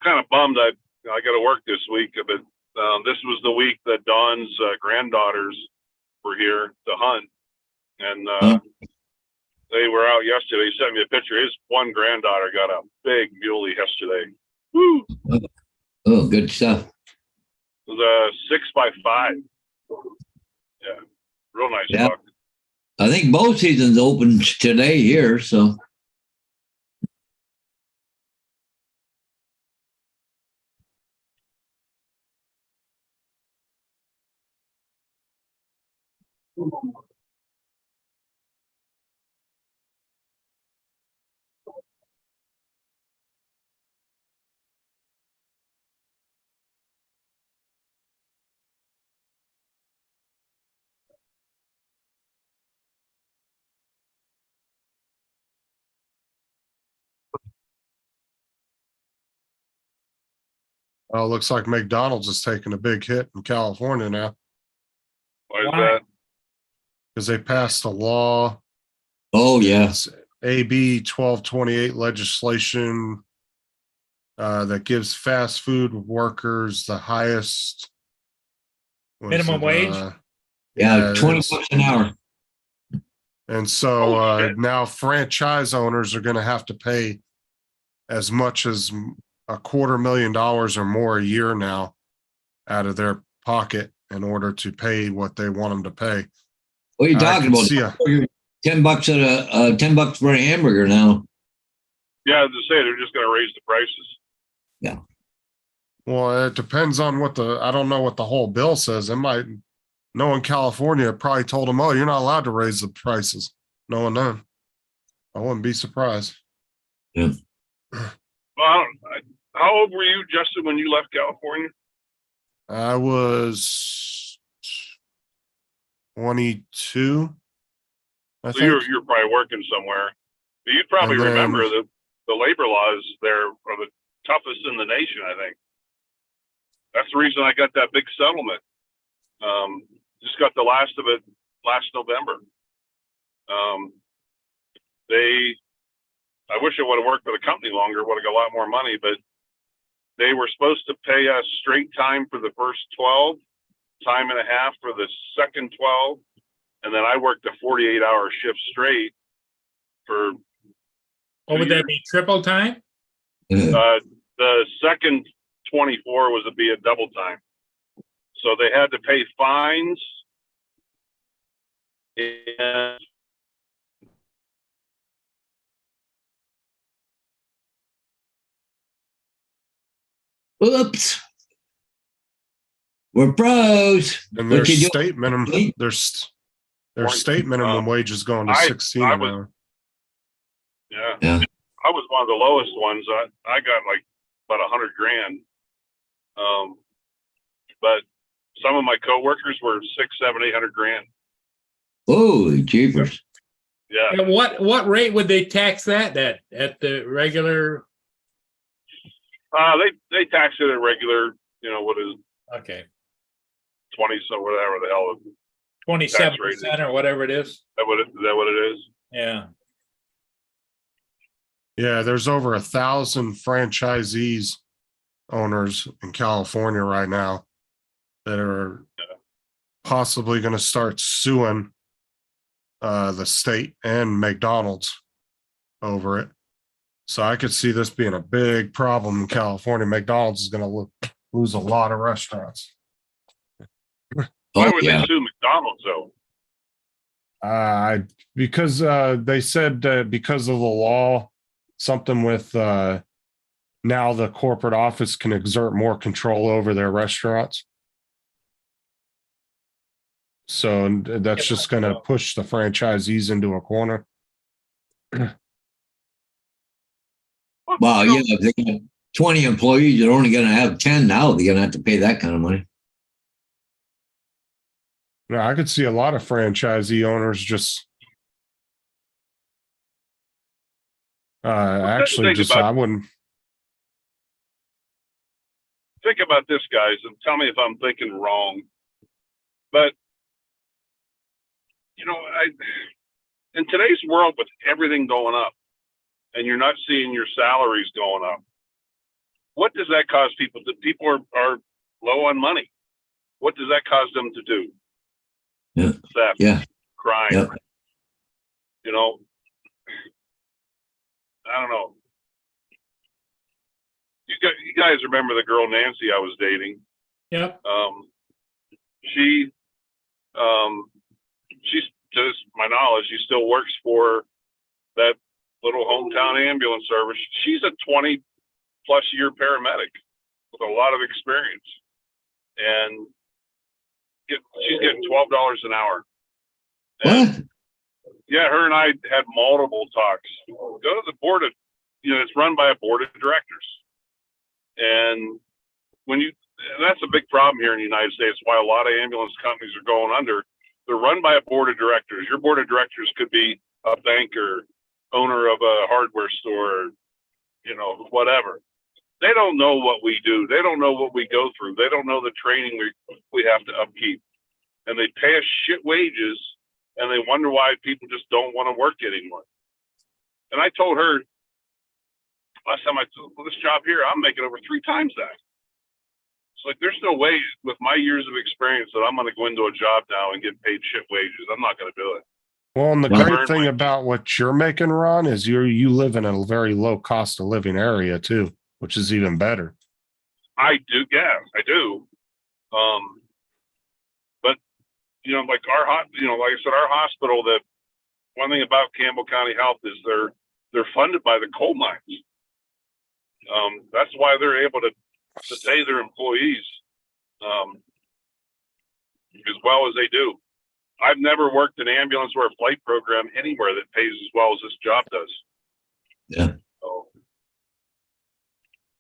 Speaker 5: Kind of bummed I got to work this week, but this was the week that Dawn's granddaughters were here to hunt, and they were out yesterday. He sent me a picture. His one granddaughter got a big muley yesterday. Woo!
Speaker 1: Oh, good stuff.
Speaker 5: It was a 6x5. Yeah, real nice
Speaker 1: Yeah.
Speaker 5: buck.
Speaker 1: I think bow season's open today here, so.
Speaker 3: Oh, it looks like McDonald's is taking a big hit in California now
Speaker 5: Why is
Speaker 2: Why?
Speaker 5: that?
Speaker 3: because they passed a law.
Speaker 1: Oh, yeah.
Speaker 3: It's AB 1228 legislation that gives fast food workers the highest what is
Speaker 2: Minimum
Speaker 3: it,
Speaker 2: wage?
Speaker 1: Yeah,
Speaker 3: it
Speaker 1: 20
Speaker 3: is.
Speaker 1: bucks an hour.
Speaker 3: And so
Speaker 5: Oh, shit.
Speaker 3: now franchise owners are going to have to pay as much as $250,000 or more a year now out of their pocket in order to pay what they want them to pay.
Speaker 1: What are you
Speaker 3: I
Speaker 1: talking
Speaker 3: can
Speaker 1: about?
Speaker 3: see a-
Speaker 1: $10 at $10 for a hamburger now.
Speaker 5: Yeah, as I say, they're just going to raise the prices.
Speaker 3: Well, it depends on I don't know what the whole bill says. It might, no in California probably told them, oh, you're not allowed to raise the prices. No one knows. I wouldn't be surprised.
Speaker 5: Well, how old were you, Justin, when you left California?
Speaker 3: I was 22. I
Speaker 5: So
Speaker 3: think.
Speaker 5: you're probably working somewhere. But you'd probably
Speaker 3: And then-
Speaker 5: remember that the labor laws there are the toughest in the nation, I think. That's the reason I got that big settlement. Just got the last of it last November. I wish I would have worked for the company longer, would have got a lot more money, but they were supposed to pay us straight time for the first 12, time and a half for the second 12, and then I worked a 48-hour shift straight for.
Speaker 2: What would that be? Triple time?
Speaker 5: The second 24 was to be a double time, so they had to pay fines and
Speaker 1: Oops. We're pros.
Speaker 3: And
Speaker 1: What
Speaker 3: their
Speaker 1: you do?
Speaker 3: state minimum, their state minimum wage is going to
Speaker 5: I-
Speaker 3: 16
Speaker 5: I
Speaker 3: an
Speaker 5: was-
Speaker 3: hour.
Speaker 5: yeah. I was one of the lowest ones. I got like about $100,000. But some of my coworkers were 6, 7, 800,000.
Speaker 1: Holy jeepers.
Speaker 5: Yeah.
Speaker 2: And what rate would they tax that at the regular?
Speaker 5: They tax it at regular, what is
Speaker 2: Okay,
Speaker 5: 20, so whatever the hell.
Speaker 2: 27% or whatever it is.
Speaker 5: Is that what it is?
Speaker 2: Yeah.
Speaker 3: Yeah, there's over 1,000 franchisees owners in California right now that are possibly going to start suing the state and McDonald's over it. So I could see this being a big problem in California. McDonald's is going to lose a lot of restaurants.
Speaker 5: Why
Speaker 1: Oh,
Speaker 5: would
Speaker 1: yeah.
Speaker 5: they sue McDonald's though?
Speaker 3: Because they said because of the law, something with now the corporate office can exert more control over their restaurants. So that's just going to push the franchisees into a corner.
Speaker 1: Well, yeah, if they got 20 employees, you're only going to have 10 now. They're going to have to pay that kind of money.
Speaker 3: Now, I could see a lot of franchisee owners just actually
Speaker 5: think
Speaker 3: just
Speaker 5: about-
Speaker 3: I wouldn't.
Speaker 5: Think about this, guys, and tell me if I'm thinking wrong. But in today's world, with everything going up, and you're not seeing your salaries going up, what does that cause people? That people are low on money. What does that cause them to do?
Speaker 1: Yeah.
Speaker 5: Theft,
Speaker 1: Yeah.
Speaker 5: crime.
Speaker 1: Yeah.
Speaker 5: I don't know. You guys remember the girl Nancy I was dating?
Speaker 2: Yep.
Speaker 5: She's, to my knowledge, she still works for that little hometown ambulance service. She's a 20+ year paramedic with a lot of experience, and she's getting $12 an hour. And,
Speaker 1: What?
Speaker 5: yeah, her and I had multiple talks. Go to the board of, it's run by a board of directors, and that's a big problem here in the United States. Why a lot of ambulance companies are going under. They're run by a board of directors. Your board of directors could be a banker, owner of a hardware store, whatever. They don't know what we do. They don't know what we go through. They don't know the training we have to upkeep. And they pay us shit wages, and they wonder why people just don't want to work anymore. And I told her last time I took this job here, I'm making over 3 times that. It's like, there's no way with my years of experience that I'm going to go into a job now and get paid shit wages. I'm not going to do it.
Speaker 3: Well, and the
Speaker 1: Well,
Speaker 3: great thing about what you're making, Ron, is you live in a very low cost of living area too, which is even better.
Speaker 5: I do. Yeah, I do. But, like like I said, our hospital, that one thing about Campbell County Health is they're funded by the coal mines. That's why they're able to pay their employees as well as they do. I've never worked an ambulance or a flight program anywhere that pays as well as this job does.
Speaker 1: Yeah.
Speaker 5: So,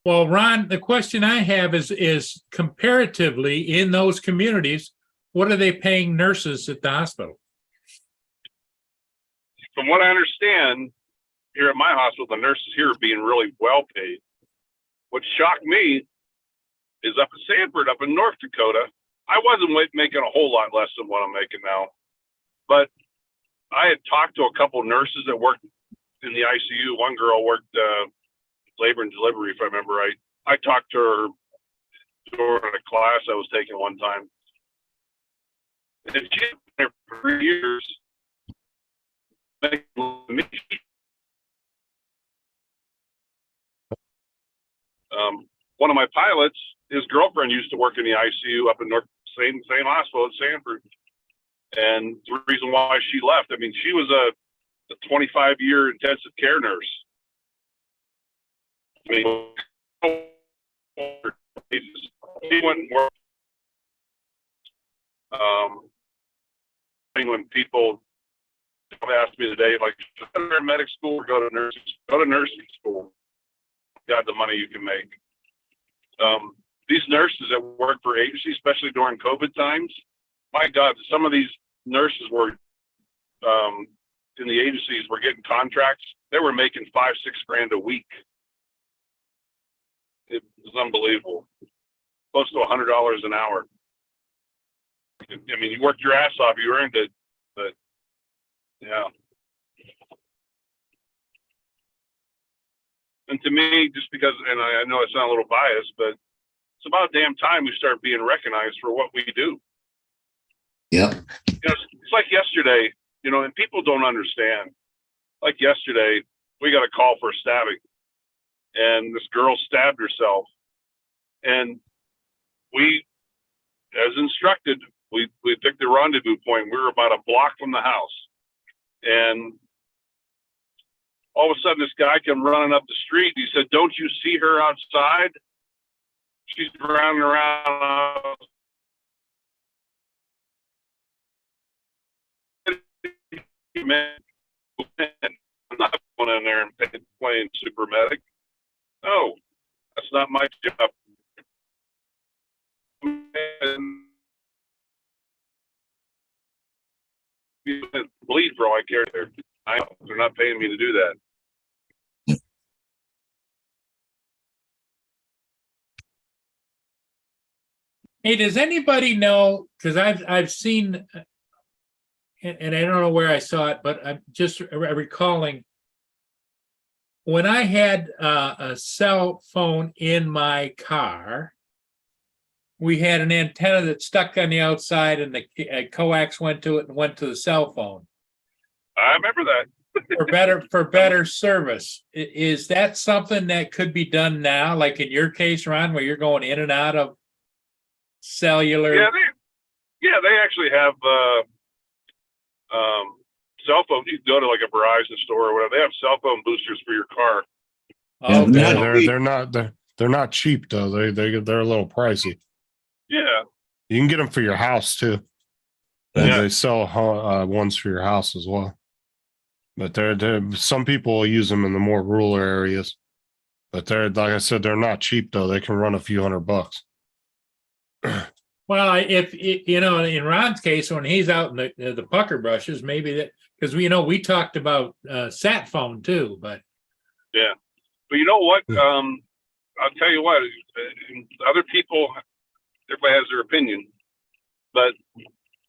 Speaker 2: Well, Ron, the question I have is comparatively in those communities, what are they paying nurses at the hospital?
Speaker 5: from what I understand, here at my hospital, the nurses here are being really well paid. What shocked me is up in Sanford, up in North Dakota, I wasn't making a whole lot less than what I'm making now. But I had talked to a couple of nurses that worked in the ICU. One girl worked labor and delivery, if I remember right. I talked to her during a class I was taking one time. And she's been there for 3 years. One of my pilots, his girlfriend used to work in the ICU up in same hospital at Sanford. And the reason why she left, I mean, she was a 25-year intensive care nurse. I mean, she went and worked. When people asked me today, like, should I go to medic school or go to nursing school? God, the money you can make. These nurses that work for agencies, especially during COVID times, my God, some of these nurses were in the agencies were getting contracts. They were making $5-6 grand a week. It was unbelievable. Close to $100 an hour. I mean, you worked your ass off, you earned it, but yeah. And to me, just because, and I know I sound a little biased, but it's about damn time we start being recognized for what we do.
Speaker 1: Yep.
Speaker 5: You know, it's like yesterday, you know, and people don't understand. Like yesterday, we got a call for a stabbing, and this girl stabbed herself. And we, as instructed, we picked the rendezvous point. We were about a block from the house. And all of a sudden, this guy came running up the street. He said, "Don't you see her outside? She's running around." I'm not going in there and playing super medic. No, that's not my job. Bleed for all I care. They're not paying me to do that.
Speaker 2: Hey, does anybody know, because I've seen, and I don't know where I saw it, but I'm just recalling when I had a cell phone in my car, we had an antenna that stuck on the outside and the coax went to it and went to the cell phone.
Speaker 5: I remember that.
Speaker 2: For better service. Is that something that could be done now, like in your case, Ron, where you're going in and out of cellular?
Speaker 5: Yeah, they actually have cell phone. You can go to like a Verizon store or whatever. They have cell phone boosters for your car.
Speaker 2: Okay.
Speaker 3: They're not cheap though. They're a little pricey.
Speaker 5: Yeah.
Speaker 3: You can get them for your house too.
Speaker 5: Yeah.
Speaker 3: They sell ones for your house as well. But they're some people will use them in the more rural areas. But they're, like I said, they're not cheap though. They can run a few $100.
Speaker 2: Well, if you know, in Ron's case, when he's out in the pucker brushes, maybe that, because we talked about sat phone too, but
Speaker 5: yeah. But you know what? I'll tell you what. Other people, everybody has their opinion, but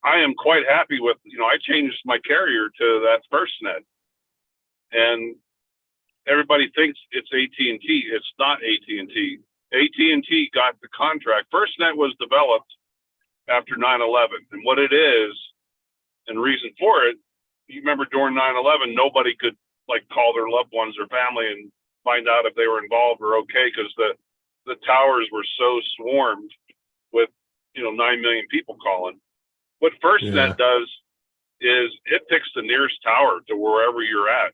Speaker 5: I am quite happy with. I changed my carrier to that FirstNet, and everybody thinks it's AT&T. It's not AT&T. AT&T got the contract. FirstNet was developed after 9/11, and what it is, and reason for it, you remember during 9/11, nobody could call their loved ones or family and find out if they were involved or okay, because the towers were so swarmed with 9 million people calling. What FirstNet does is it picks the nearest tower to wherever you're at,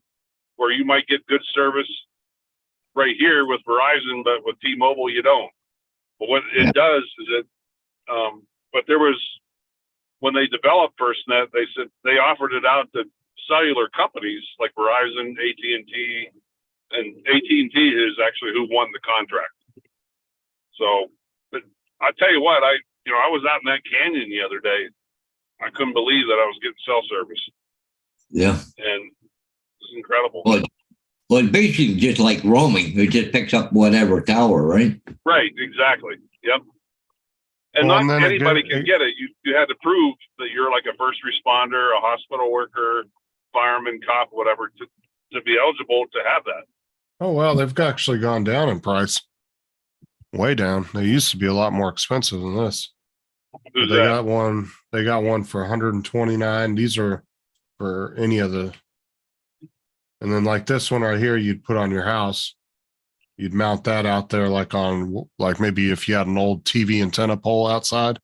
Speaker 5: where you might get good service right here with Verizon, but with T-Mobile you don't. But what it does is it but there was, when they developed FirstNet, they said they offered it out to cellular companies like Verizon, AT&T, and AT&T is actually who won the contract. So, but I tell you what, I was out in that canyon the other day. I couldn't believe that I was getting cell service.
Speaker 1: Yeah.
Speaker 5: And it's incredible.
Speaker 1: Well, basically just like roaming. It just picks up whatever tower, right?
Speaker 5: Right, exactly. Yep. And
Speaker 3: Well,
Speaker 5: not
Speaker 3: and then
Speaker 5: anybody can get it. You had to prove that you're like a first responder, a hospital worker, fireman, cop, whatever, to be eligible to have that.
Speaker 3: Oh, well, they've actually gone down in price. Way down. They used to be a lot more expensive than this.
Speaker 5: Who's
Speaker 3: They
Speaker 5: that?
Speaker 3: got one. They got one for 129. These are for any of the. And then like this one right here, you'd put on your house. You'd mount that out there, like maybe if you had an old TV antenna pole outside.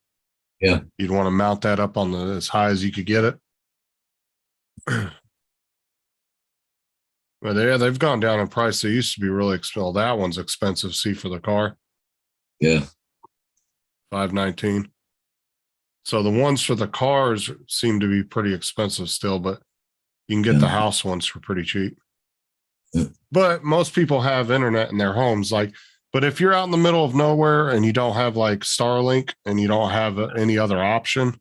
Speaker 1: Yeah.
Speaker 3: You'd want to mount that up on the as high as you could get it. But yeah, they've gone down in price. They used to be really expensive. That one's expensive. See for the car,
Speaker 1: Yeah.
Speaker 3: $519. So the ones for the cars seem to be pretty expensive still, but you can get
Speaker 1: Yeah.
Speaker 3: the house ones for pretty cheap.
Speaker 1: Yeah.
Speaker 3: But most people have internet in their homes. But if you're out in the middle of nowhere and you don't have like Starlink and you don't have any other option,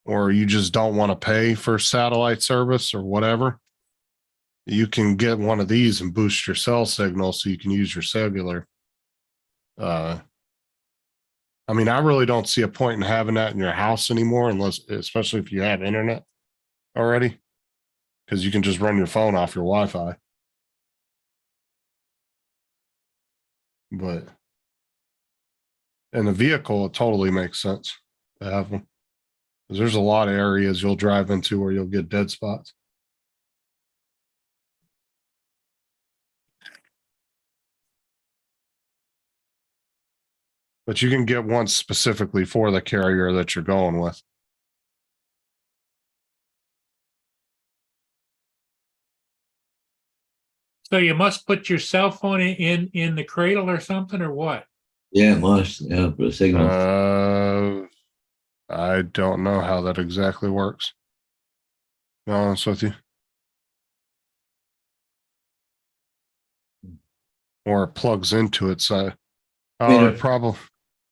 Speaker 3: or you just don't want to pay for satellite service or whatever, you can get one of these and boost your cell signal so you can use your cellular. I mean, I really don't see a point in having that in your house anymore, especially if you have internet already, because you can just run your phone off your Wi-Fi. But in a vehicle, it totally makes sense to have them. Because there's a lot of areas you'll drive into where you'll get dead spots. But you can get one specifically for the carrier that you're going with.
Speaker 2: So you must put your cell phone in the cradle or something, or what?
Speaker 1: Yeah, it must. Yeah, for the signal.
Speaker 3: I don't know how that exactly works. To be honest with you. Or it plugs into it. So, it probably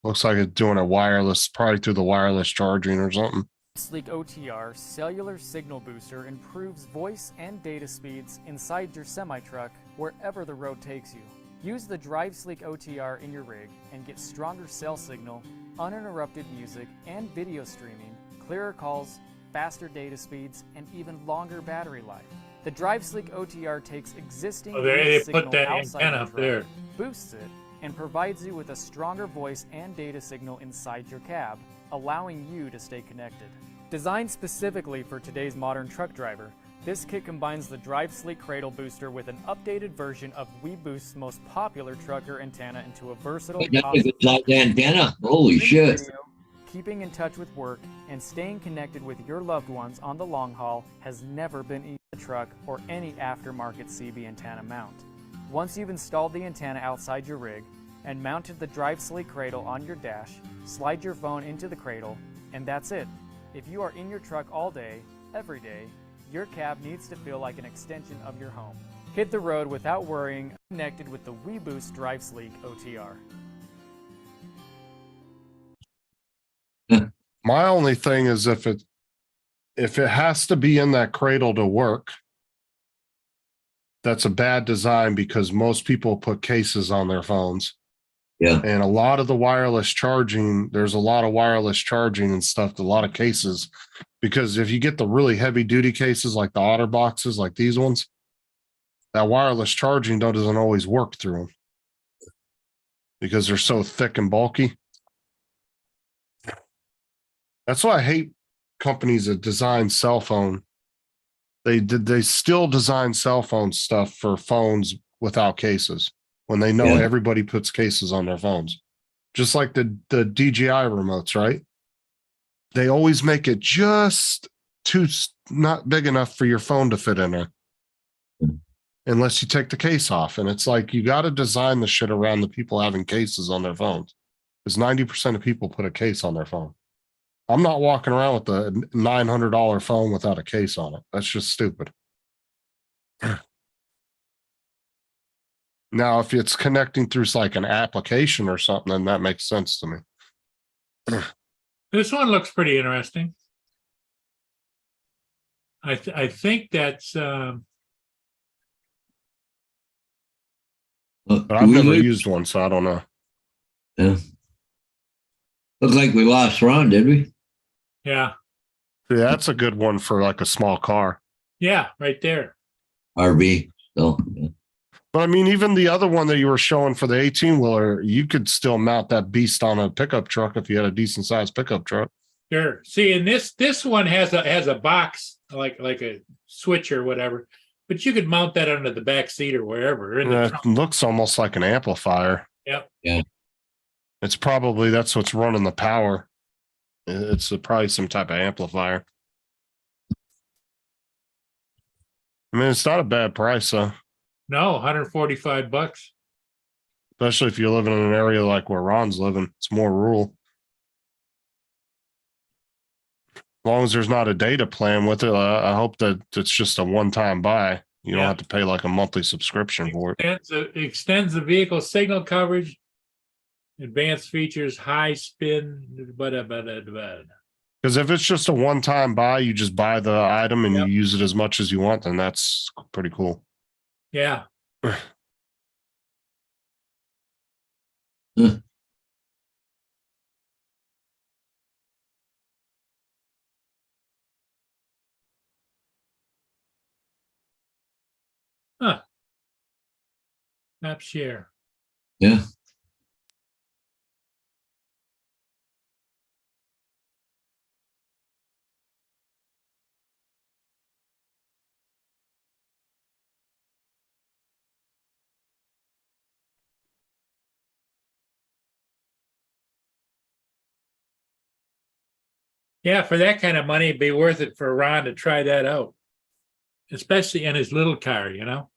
Speaker 3: looks like it's doing a wireless, probably through the wireless charging or something.
Speaker 6: Sleek OTR cellular signal booster improves voice and data speeds inside your semi-truck wherever the road takes you. Use the Drive Sleek OTR in your rig and get stronger cell signal, uninterrupted music and video streaming, clearer calls, faster data speeds, and even longer battery life. The Drive Sleek OTR takes existing
Speaker 2: They
Speaker 6: signal
Speaker 2: put that
Speaker 6: outside
Speaker 2: antenna
Speaker 6: the
Speaker 2: up
Speaker 6: truck,
Speaker 2: there.
Speaker 6: boosts it, and provides you with a stronger voice and data signal inside your cab, allowing you to stay connected. Designed specifically for today's modern truck driver, this kit combines the Drive Sleek Cradle Booster with an updated version of WeBoost's most popular trucker antenna into a versatile,
Speaker 1: That's a good size antenna. Holy
Speaker 6: streaming
Speaker 1: shit.
Speaker 6: video, keeping in touch with work, and staying connected with your loved ones on the long haul has never been easier in a truck or any aftermarket CB antenna mount. Once you've installed the antenna outside your rig and mounted the Drive Sleek Cradle on your dash, slide your phone into the cradle, and that's it. If you are in your truck all day, every day, your cab needs to feel like an extension of your home. Hit the road without worrying, connected with the WeBoost Drive Sleek OTR.
Speaker 3: My only thing is if it has to be in that cradle to work, that's a bad design because most people put cases on their phones.
Speaker 1: Yeah.
Speaker 3: And a lot of the wireless charging, there's a lot of wireless charging and stuff, a lot of cases, because if you get the really heavy duty cases like the OtterBoxes, like these ones, that wireless charging doesn't always work through them because they're so thick and bulky. That's why I hate companies that design cell phone. They still design cell phone stuff for phones without cases when they know
Speaker 1: Yeah.
Speaker 3: everybody puts cases on their phones. Just like the DJI remotes, right? They always make it just not big enough for your phone to fit in there. Unless you take the case off. And it's like you got to design the shit around the people having cases on their phones. Because 90% of people put a case on their phone. I'm not walking around with a $900 phone without a case on it. That's just stupid. Now, if it's connecting through like an application or something, then that makes sense to me.
Speaker 2: This one looks pretty interesting. I think that's
Speaker 3: But I've never used one, so I don't know.
Speaker 1: Yeah. Looked like we lost Ron, did we?
Speaker 2: yeah.
Speaker 3: Yeah, that's a good one for like a small car.
Speaker 2: Yeah, right there.
Speaker 1: RV. So yeah.
Speaker 3: But I mean, even the other one that you were showing for the 18-wheeler, you could still mount that beast on a pickup truck if you had a decent sized pickup truck.
Speaker 2: Sure. See, and this one has a box like a switch or whatever, but you could mount that under the back seat or wherever. In the
Speaker 3: It
Speaker 2: trunk.
Speaker 3: looks almost like an amplifier.
Speaker 2: Yep.
Speaker 1: Yeah.
Speaker 3: It's probably that's what's running the power. It's probably some type of amplifier. I mean, it's not a bad price, though.
Speaker 2: No, $145.
Speaker 3: Especially if you're living in an area like where Ron's living. It's more rural. As long as there's not a data plan with it, I hope that it's just a one-time buy. You don't
Speaker 2: Yeah.
Speaker 3: have to pay like a monthly subscription for it.
Speaker 2: Extends the vehicle signal coverage, advanced features, high spin,
Speaker 3: Because if it's just a one-time buy, you just buy the item and
Speaker 2: Yep.
Speaker 3: you use it as much as you want, then that's pretty cool.
Speaker 2: Yeah. Huh. Map share.
Speaker 1: Yeah.
Speaker 2: Yeah, for that kind of money, it'd be worth it for Ron to try that out. Especially in his little car, you know?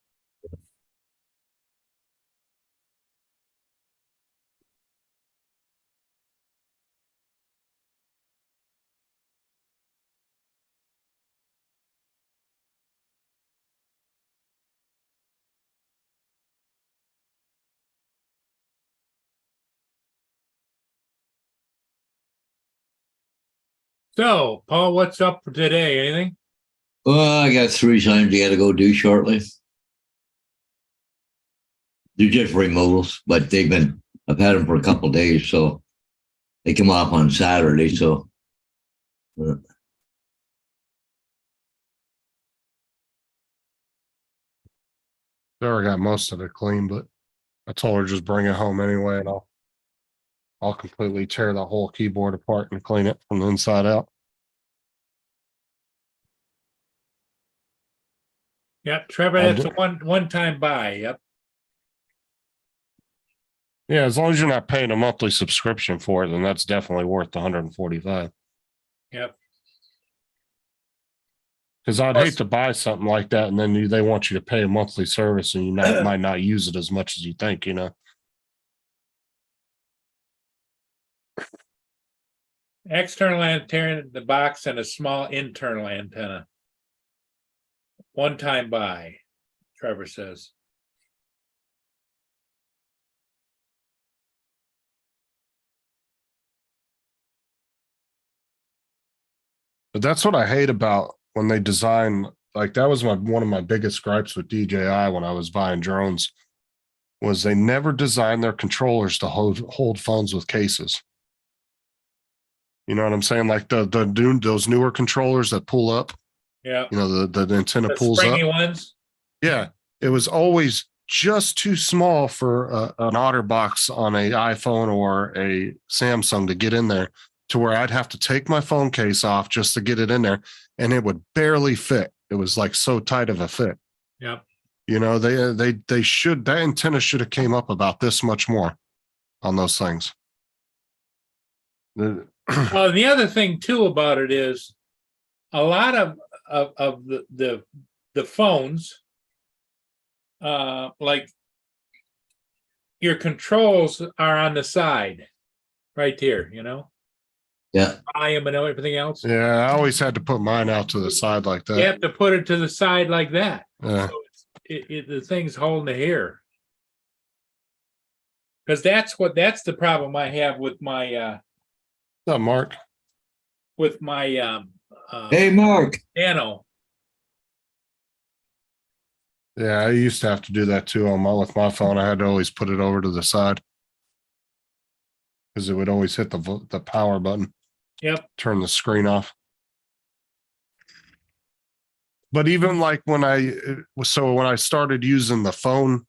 Speaker 2: So, Paul, what's up for today? Anything?
Speaker 1: Well, I got 3 signs you got to go do shortly. They're just removals, but I've had them for a couple of days, so they come off on Saturday. So
Speaker 3: Sarah got most of it clean, but I told her just bring it home anyway, and I'll completely tear the whole keyboard apart and clean it from the inside out.
Speaker 2: Yep, Trevor,
Speaker 3: I
Speaker 2: that's
Speaker 3: do-
Speaker 2: a one-time buy. Yep.
Speaker 3: Yeah, as long as you're not paying a monthly subscription for it, then that's definitely worth the 145.
Speaker 2: Yep.
Speaker 3: Because I'd
Speaker 2: Plus-
Speaker 3: hate to buy something like that, and then they want you to pay a monthly service, and you might not use it as much as you think. You know.
Speaker 2: External antenna, the box, and a small internal antenna. One-time buy, Trevor says.
Speaker 3: But that's what I hate about when they design, like that was one of my biggest gripes with DJI when I was buying drones, was they never designed their controllers to hold phones with cases. You know what I'm saying? Like those newer controllers that pull up,
Speaker 2: Yeah.
Speaker 3: you know, the antenna
Speaker 2: The
Speaker 3: pulls up.
Speaker 2: springy ones.
Speaker 3: Yeah, it was always just too small for an OtterBox on an iPhone or a Samsung to get in there, to where I'd have to take my phone case off just to get it in there, and it would barely fit. It was like so tight of a fit.
Speaker 2: Yep.
Speaker 3: You know, that antenna should have came up about this much more on those things.
Speaker 2: Well, the other thing too about it is a lot of the phones, like your controls are on the side, right here. You know,
Speaker 1: yeah,
Speaker 2: volume and everything else.
Speaker 3: Yeah, I always had to put mine out to the side like that.
Speaker 2: You have to put it to the side like that.
Speaker 3: Yeah.
Speaker 2: So the thing's holding the hair. Because that's the problem I have with my
Speaker 3: What's up, Mark?
Speaker 1: hey, Mark.
Speaker 2: Nano.
Speaker 3: Yeah, I used to have to do that too with my phone. I had to always put it over to the side because it would always hit the power button.
Speaker 2: Yep.
Speaker 3: Turn the screen off. But even like when I started using the phone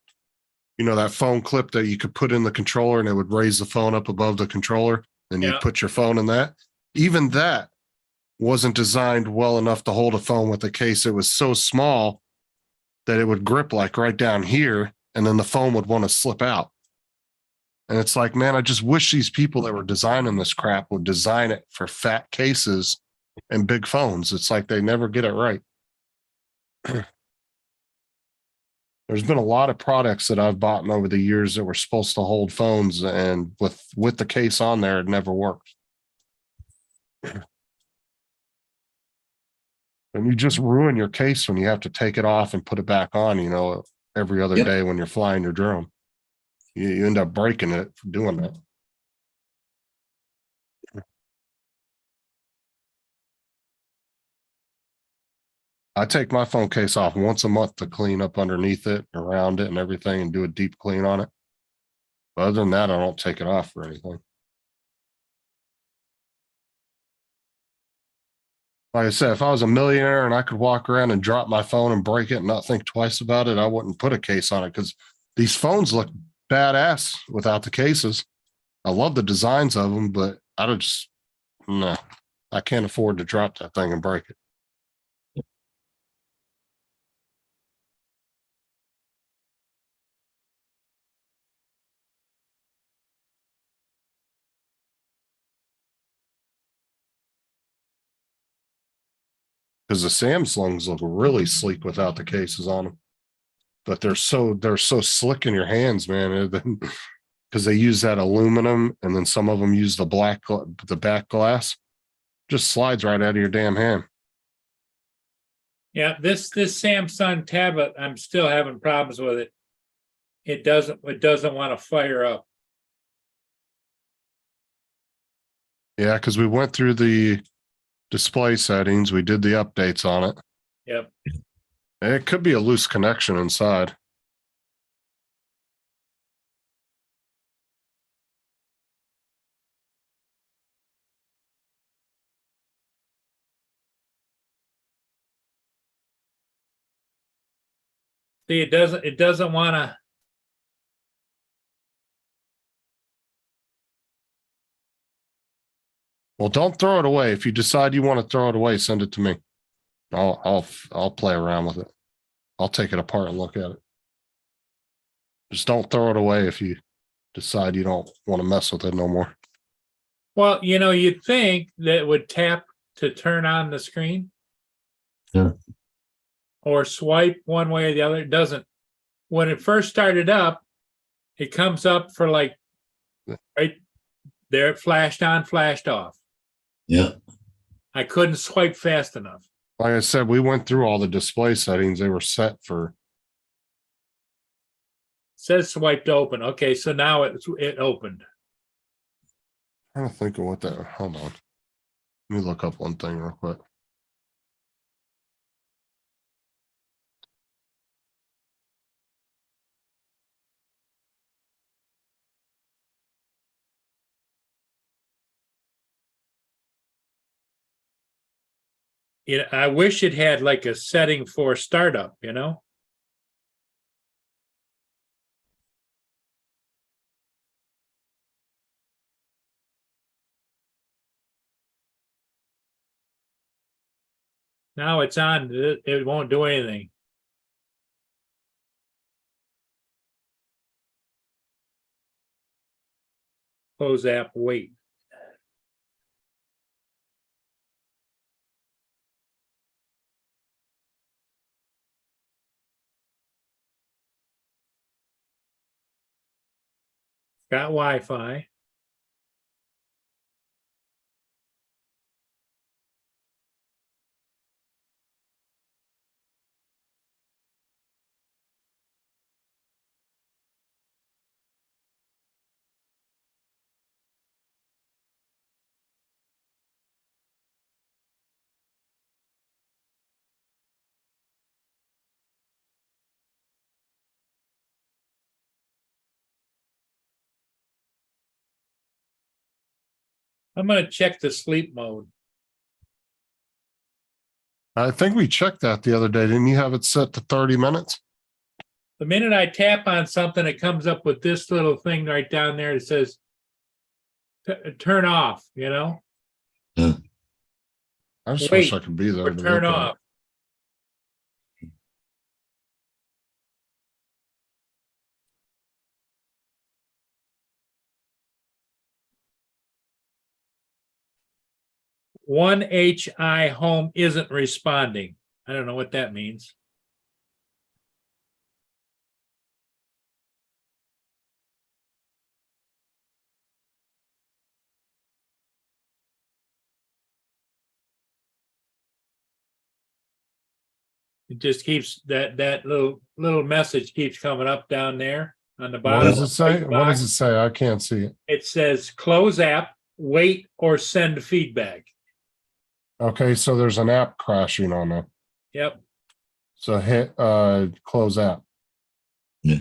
Speaker 3: you know, that phone clip that you could put in the controller and it would raise the phone up above the controller and
Speaker 2: Yeah.
Speaker 3: you'd put your phone in that. Even that wasn't designed well enough to hold a phone with a case. It was so small that it would grip like right down here, and then the phone would want to slip out. And it's like, man, I just wish these people that were designing this crap would design it for fat cases and big phones. It's like they never get it right. There's been a lot of products that I've bought over the years that were supposed to hold phones, and with the case on there, it never worked. And you just ruin your case when you have to take it off and put it back on, you know, every other
Speaker 1: Yep.
Speaker 3: day when you're flying your drone. You end up breaking it for doing that. I take my phone case off once a month to clean up underneath it, around it and everything, and do a deep clean on it. But other than that, I don't take it off for anything. Like I said, if I was a millionaire and I could walk around and drop my phone and break it and not think twice about it, I wouldn't put a case on it, because these phones look badass without the cases. I love the designs of them, but I don't just, no, I can't afford to drop that thing and break it. Because the Samsungs look really sleek without the cases on them, but they're so slick in your hands, man. Because they use that aluminum, and then some of them use the back glass. Just slides right out of your damn hand.
Speaker 2: Yeah, this Samsung tablet, I'm still having problems with it. It doesn't want to fire up.
Speaker 3: Yeah, because we went through the display settings, we did the updates on it.
Speaker 2: Yep.
Speaker 3: It could be a loose connection inside.
Speaker 2: See, it doesn't want to.
Speaker 3: Well, don't throw it away. If you decide you want to throw it away, send it to me. I'll play around with it. I'll take it apart and look at it. Just don't throw it away if you decide you don't want to mess with it no more.
Speaker 2: Well, you know, you'd think that it would tap to turn on the screen.
Speaker 1: Yeah.
Speaker 2: Or swipe one way or the other. It doesn't. When it first started up, it comes up for like right there. It flashed on, flashed off.
Speaker 1: Yeah.
Speaker 2: I couldn't swipe fast enough.
Speaker 3: Like I said, we went through all the display settings. They were set for.
Speaker 2: It says swiped open. Okay, so now it opened.
Speaker 3: I don't think of what that. Hold on. Let me look up one thing real quick.
Speaker 2: I wish it had like a setting for startup, you know? Now it's on, it won't do anything. Close app, wait. Got Wi-Fi. I'm gonna check the sleep mode.
Speaker 3: I think we checked that the other day. Didn't you have it set to 30 minutes?
Speaker 2: The minute I tap on something, it comes up with this little thing right down there that says turn off, you know,
Speaker 3: I just
Speaker 2: Wait,
Speaker 3: wish I could be there
Speaker 2: or
Speaker 3: to
Speaker 2: turn
Speaker 3: look at
Speaker 2: off.
Speaker 3: it.
Speaker 2: One HI home isn't responding. I don't know what that means. It just keeps that little message keeps coming up down there on the
Speaker 3: What
Speaker 2: bottom.
Speaker 3: does
Speaker 2: of
Speaker 3: it
Speaker 2: the
Speaker 3: say?
Speaker 2: white
Speaker 3: What does
Speaker 2: box.
Speaker 3: it say? I can't see it.
Speaker 2: It says close app, wait, or send feedback.
Speaker 3: Okay, so there's an app crashing on it.
Speaker 2: Yep.
Speaker 3: So hit close app.
Speaker 1: Yeah.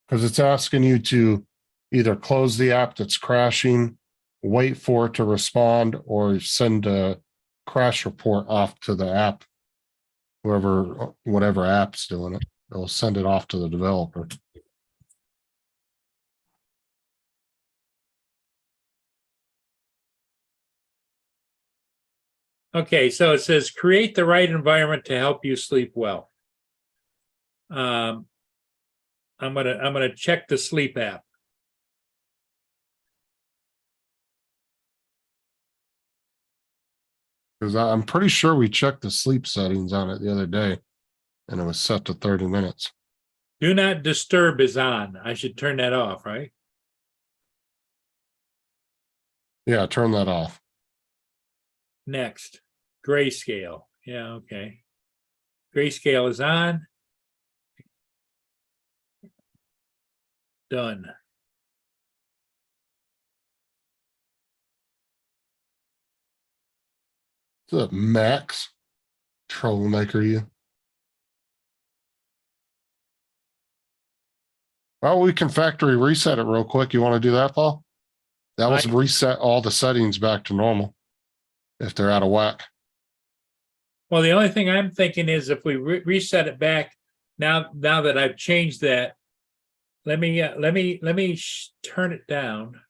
Speaker 3: Because it's asking you to either close the app that's crashing, wait for it to respond, or send a crash report off to the app, whatever app's doing it. They'll send it off to the developer.
Speaker 2: Okay, so it says create the right environment to help you sleep well. I'm gonna check the sleep app.
Speaker 3: Because I'm pretty sure we checked the sleep settings on it the other day, and it was set to 30 minutes.
Speaker 2: Do not disturb is on. I should turn that off, right?
Speaker 3: Yeah, turn that off.
Speaker 2: Next, grayscale. Yeah, okay. Grayscale is on. Done.
Speaker 3: What's up, Max? Troublemaker, you. Well, we can factory reset it real quick. You want to do that, Paul? That was reset all the settings back to normal if they're out of whack.
Speaker 2: Well, the only thing I'm thinking is if we reset it back now that I've changed that, let me turn it down.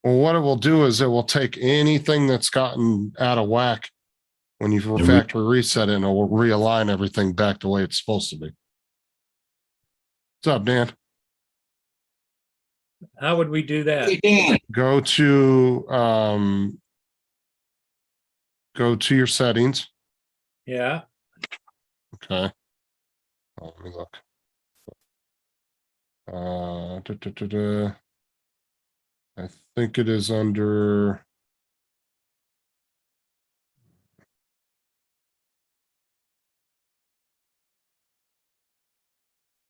Speaker 3: Well, what it will do is it will take anything that's gotten out of whack when you factory reset it, and it will realign everything back the way it's supposed to be. What's up, Dan?
Speaker 2: How would we do that?
Speaker 1: Hey, Dan,
Speaker 3: Go to your settings.
Speaker 2: Yeah.
Speaker 3: Okay. Oh, let me look. I think it is under.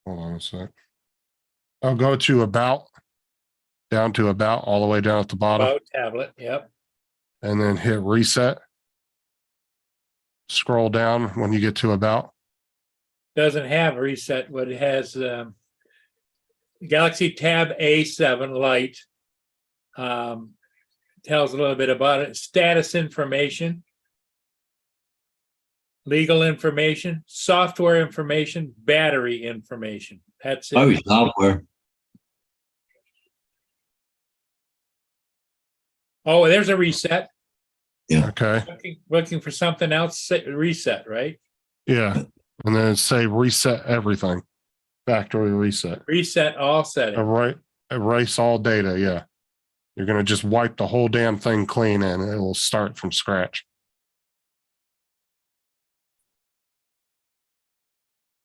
Speaker 3: Hold on a sec. I'll go to about, down to about, all the way down at the bottom,
Speaker 2: About tablet. Yep.
Speaker 3: and then hit reset. Scroll down when you get to about.
Speaker 2: Doesn't have reset, but it has Galaxy Tab A7 Lite. Tells a little bit about it. Status information, legal information, software information, battery information. That's it.
Speaker 1: oh, software.
Speaker 2: Oh, there's a reset.
Speaker 3: Okay.
Speaker 2: Looking for something else. Reset, right?
Speaker 3: Yeah. And then say reset everything. Factory reset.
Speaker 2: Reset all settings.
Speaker 3: Erase all data. Yeah. You're going to just wipe the whole damn thing clean and it will start from scratch.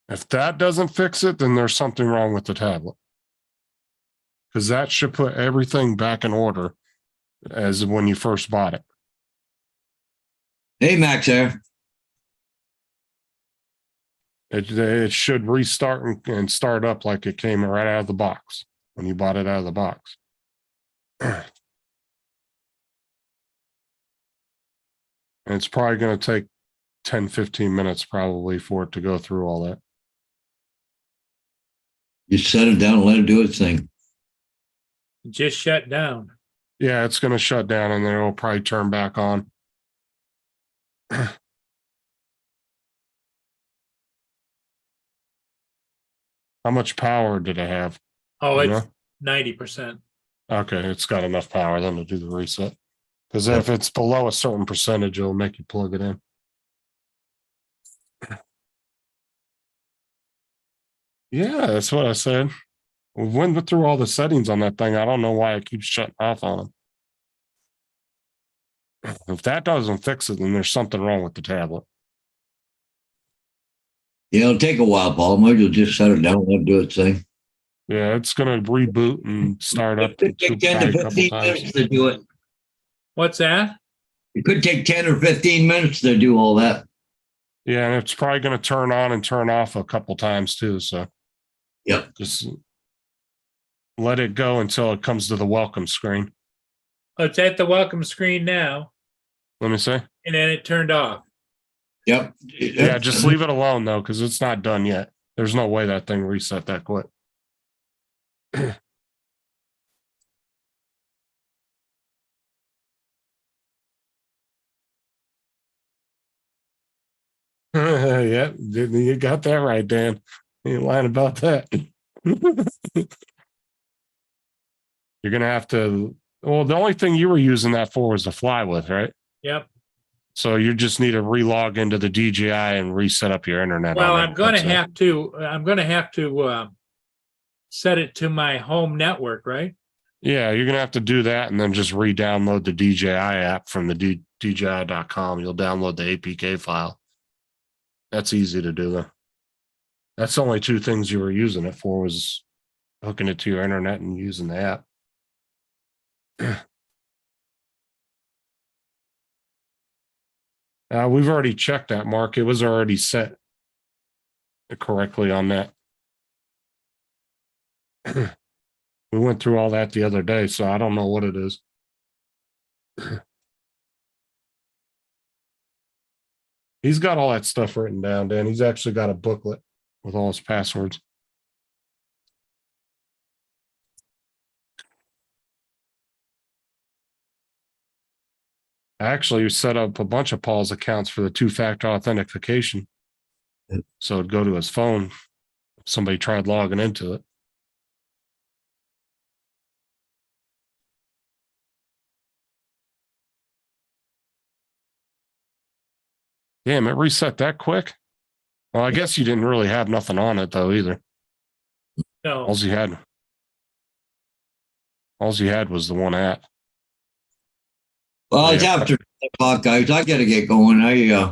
Speaker 3: If that doesn't fix it, then there's something wrong with the tablet. Because that should put everything back in order as when you first bought it.
Speaker 1: Hey, Max there.
Speaker 3: It should restart and start up like it came right out of the box when you bought it out of the box. And it's probably going to take 10, 15 minutes probably for it to go through all that.
Speaker 1: You set it down and let it do its thing.
Speaker 2: Just shut down.
Speaker 3: Yeah, it's going to shut down and then it'll probably turn back on. How much power did it have?
Speaker 2: Oh,
Speaker 3: You
Speaker 2: it's
Speaker 3: know?
Speaker 2: 90%.
Speaker 3: Okay, it's got enough power then to do the reset. Because if it's below a certain percentage, it'll make you plug it in. Yeah, that's what I said. We went through all the settings on that thing. I don't know why it keeps shutting off on them. If that doesn't fix it, then there's something wrong with the tablet.
Speaker 1: Yeah, it'll take a while, Paul. Maybe you'll just shut it down and let it do its thing.
Speaker 3: Yeah, it's going to reboot and start up
Speaker 1: It could take 10
Speaker 3: back
Speaker 1: to
Speaker 3: a couple
Speaker 1: 15
Speaker 3: times.
Speaker 1: minutes to do it.
Speaker 2: What's that?
Speaker 1: It could take 10 or 15 minutes to do all that.
Speaker 3: Yeah, and it's probably going to turn on and turn off a couple times too. So
Speaker 1: Yep.
Speaker 3: just let it go until it comes to the welcome screen.
Speaker 2: Oh, it's at the welcome screen now,
Speaker 3: Let me see.
Speaker 2: and then it turned off.
Speaker 1: Yep.
Speaker 3: Yeah, just leave it alone though, because it's not done yet. There's no way that thing reset that quick. Yeah, you got that right, Dan. You ain't lying about that. You're gonna have to. Well, the only thing you were using that for was to fly with, right?
Speaker 2: Yep.
Speaker 3: So you just need to relog into the DJI and reset up your internet.
Speaker 2: Well,
Speaker 3: on it.
Speaker 2: I'm going to
Speaker 3: That's it.
Speaker 2: have to. I'm going to have to set it to my home network, right?
Speaker 3: Yeah, you're gonna have to do that and then just re-download the DJI app from the DJI.com. You'll download the APK file. That's easy to do though. That's the only two things you were using it for was hooking it to your internet and using the app. We've already checked that, Mark. It was already set correctly on that. We went through all that the other day, so I don't know what it is. He's got all that stuff written down, Dan. He's actually got a booklet with all his passwords. I actually set up a bunch of Paul's accounts for the two-factor authentication. So it'd go to his phone. Somebody tried logging into it. Damn, it reset that quick? Well, I guess you didn't really have nothing on it though either.
Speaker 2: No.
Speaker 3: All you had was the one app.
Speaker 1: Well, it's
Speaker 3: Yeah.
Speaker 1: after 10 o'clock, guys. I got to get going. I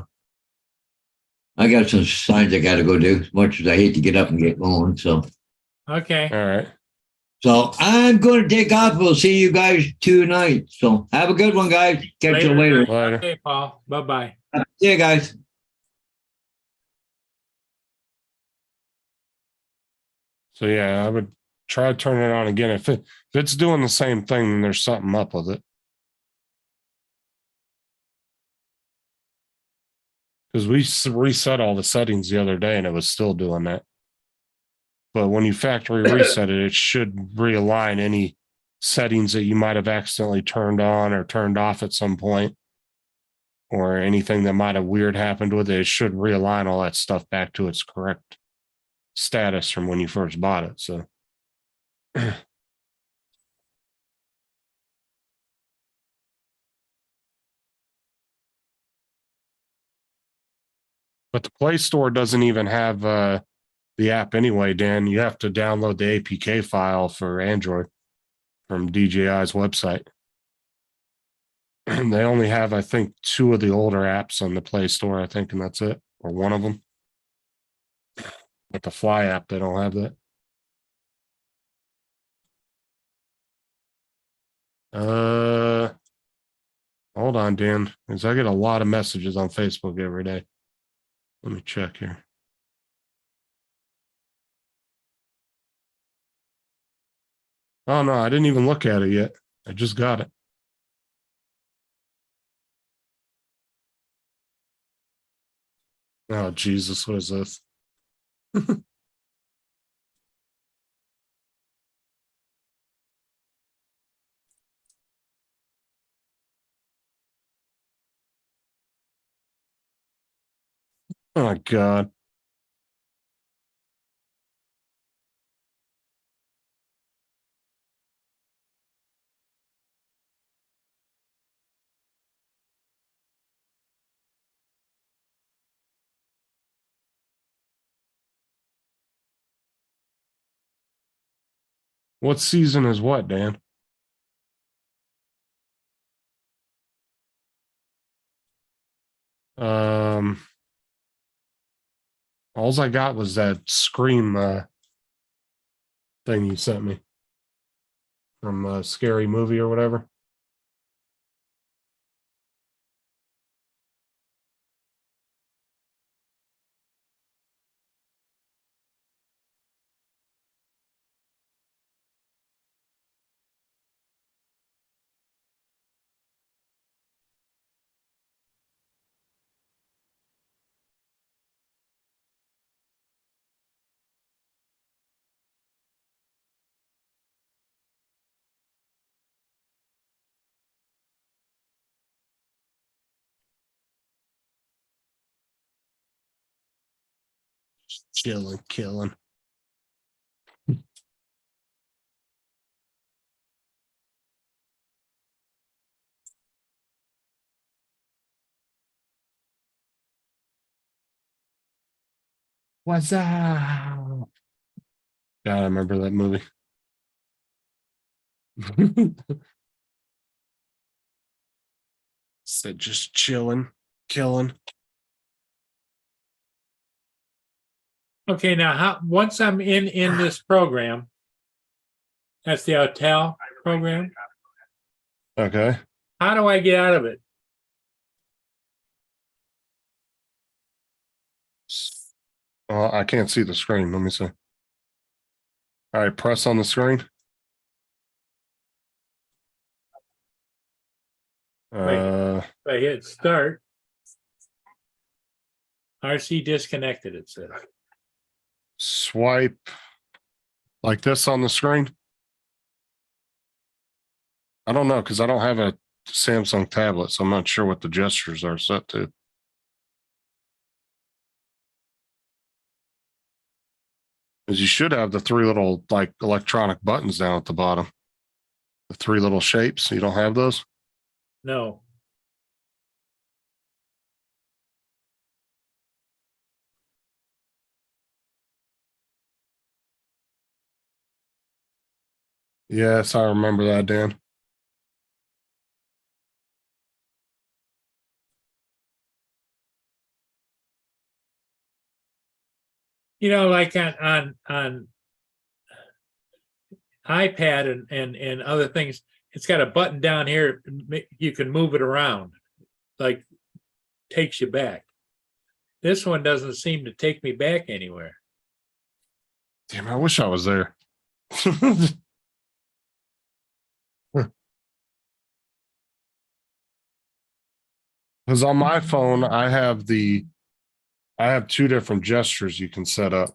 Speaker 1: got some signs I got to go do, as much as I hate to get up and get going. So
Speaker 2: Okay.
Speaker 3: All right.
Speaker 1: I'm going to take off. We'll see you guys tonight. So have a good one, guys. Catch you later.
Speaker 3: Later.
Speaker 2: Okay, Paul. Bye-bye.
Speaker 1: See you guys.
Speaker 3: So yeah, I would try turning it on again. If it's doing the same thing, then there's something up with it. Because we reset all the settings the other day and it was still doing that. But when you factory reset it, it should realign any settings that you might have accidentally turned on or turned off at some point, or anything that might have weird happened with it. It should realign all that stuff back to its correct status from when you first bought it. So but the Play Store doesn't even have the app anyway, Dan. You have to download the APK file for Android from DJI's website. They only have, I think, 2 of the older apps on the Play Store, I think, and that's it, or one of them. But the Fly app, they don't have that. Hold on, Dan, because I get a lot of messages on Facebook every day. Let me check here. Oh no, I didn't even look at it yet. I just got it. Oh Jesus, what is this? Oh my God. What season is what, Dan? Alls I got was that Scream thing you sent me from Scary Movie or whatever. Chilling, killing. What's up? God, I remember that movie. Said just chilling, killing.
Speaker 2: Okay, now once I'm in this program, that's the hotel program.
Speaker 3: Okay.
Speaker 2: How do I get out of it?
Speaker 3: I can't see the screen. Let me see. All right, press on the screen.
Speaker 2: If I hit start, RC disconnected, it says.
Speaker 3: Swipe like this on the screen. I don't know because I don't have a Samsung tablet, so I'm not sure what the gestures are set to. Because you should have the three little like electronic buttons down at the bottom. The three little shapes. You don't have those?
Speaker 2: No.
Speaker 3: Yes, I remember that, Dan.
Speaker 2: You know, like on iPad and other things, it's got a button down here. You can move it around, like takes you back. This one doesn't seem to take me back anywhere.
Speaker 3: Damn, I wish I was there. Because on my phone, I have two different gestures you can set up.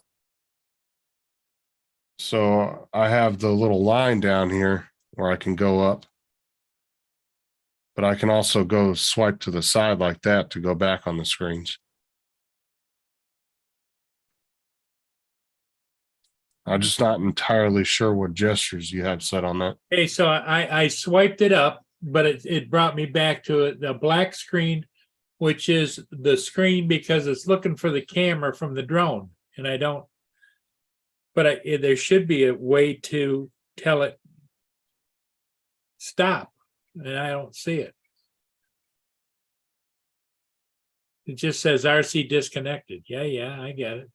Speaker 3: So I have the little line down here where I can go up. But I can also go swipe to the side like that to go back on the screens. I'm just not entirely sure what gestures you have set on that.
Speaker 2: Okay, so I swiped it up, but it brought me back to the black screen, which is the screen because it's looking for the camera from the drone, and I don't. But there should be a way to tell it stop, and I don't see it. It just says RC disconnected. Yeah, I get it.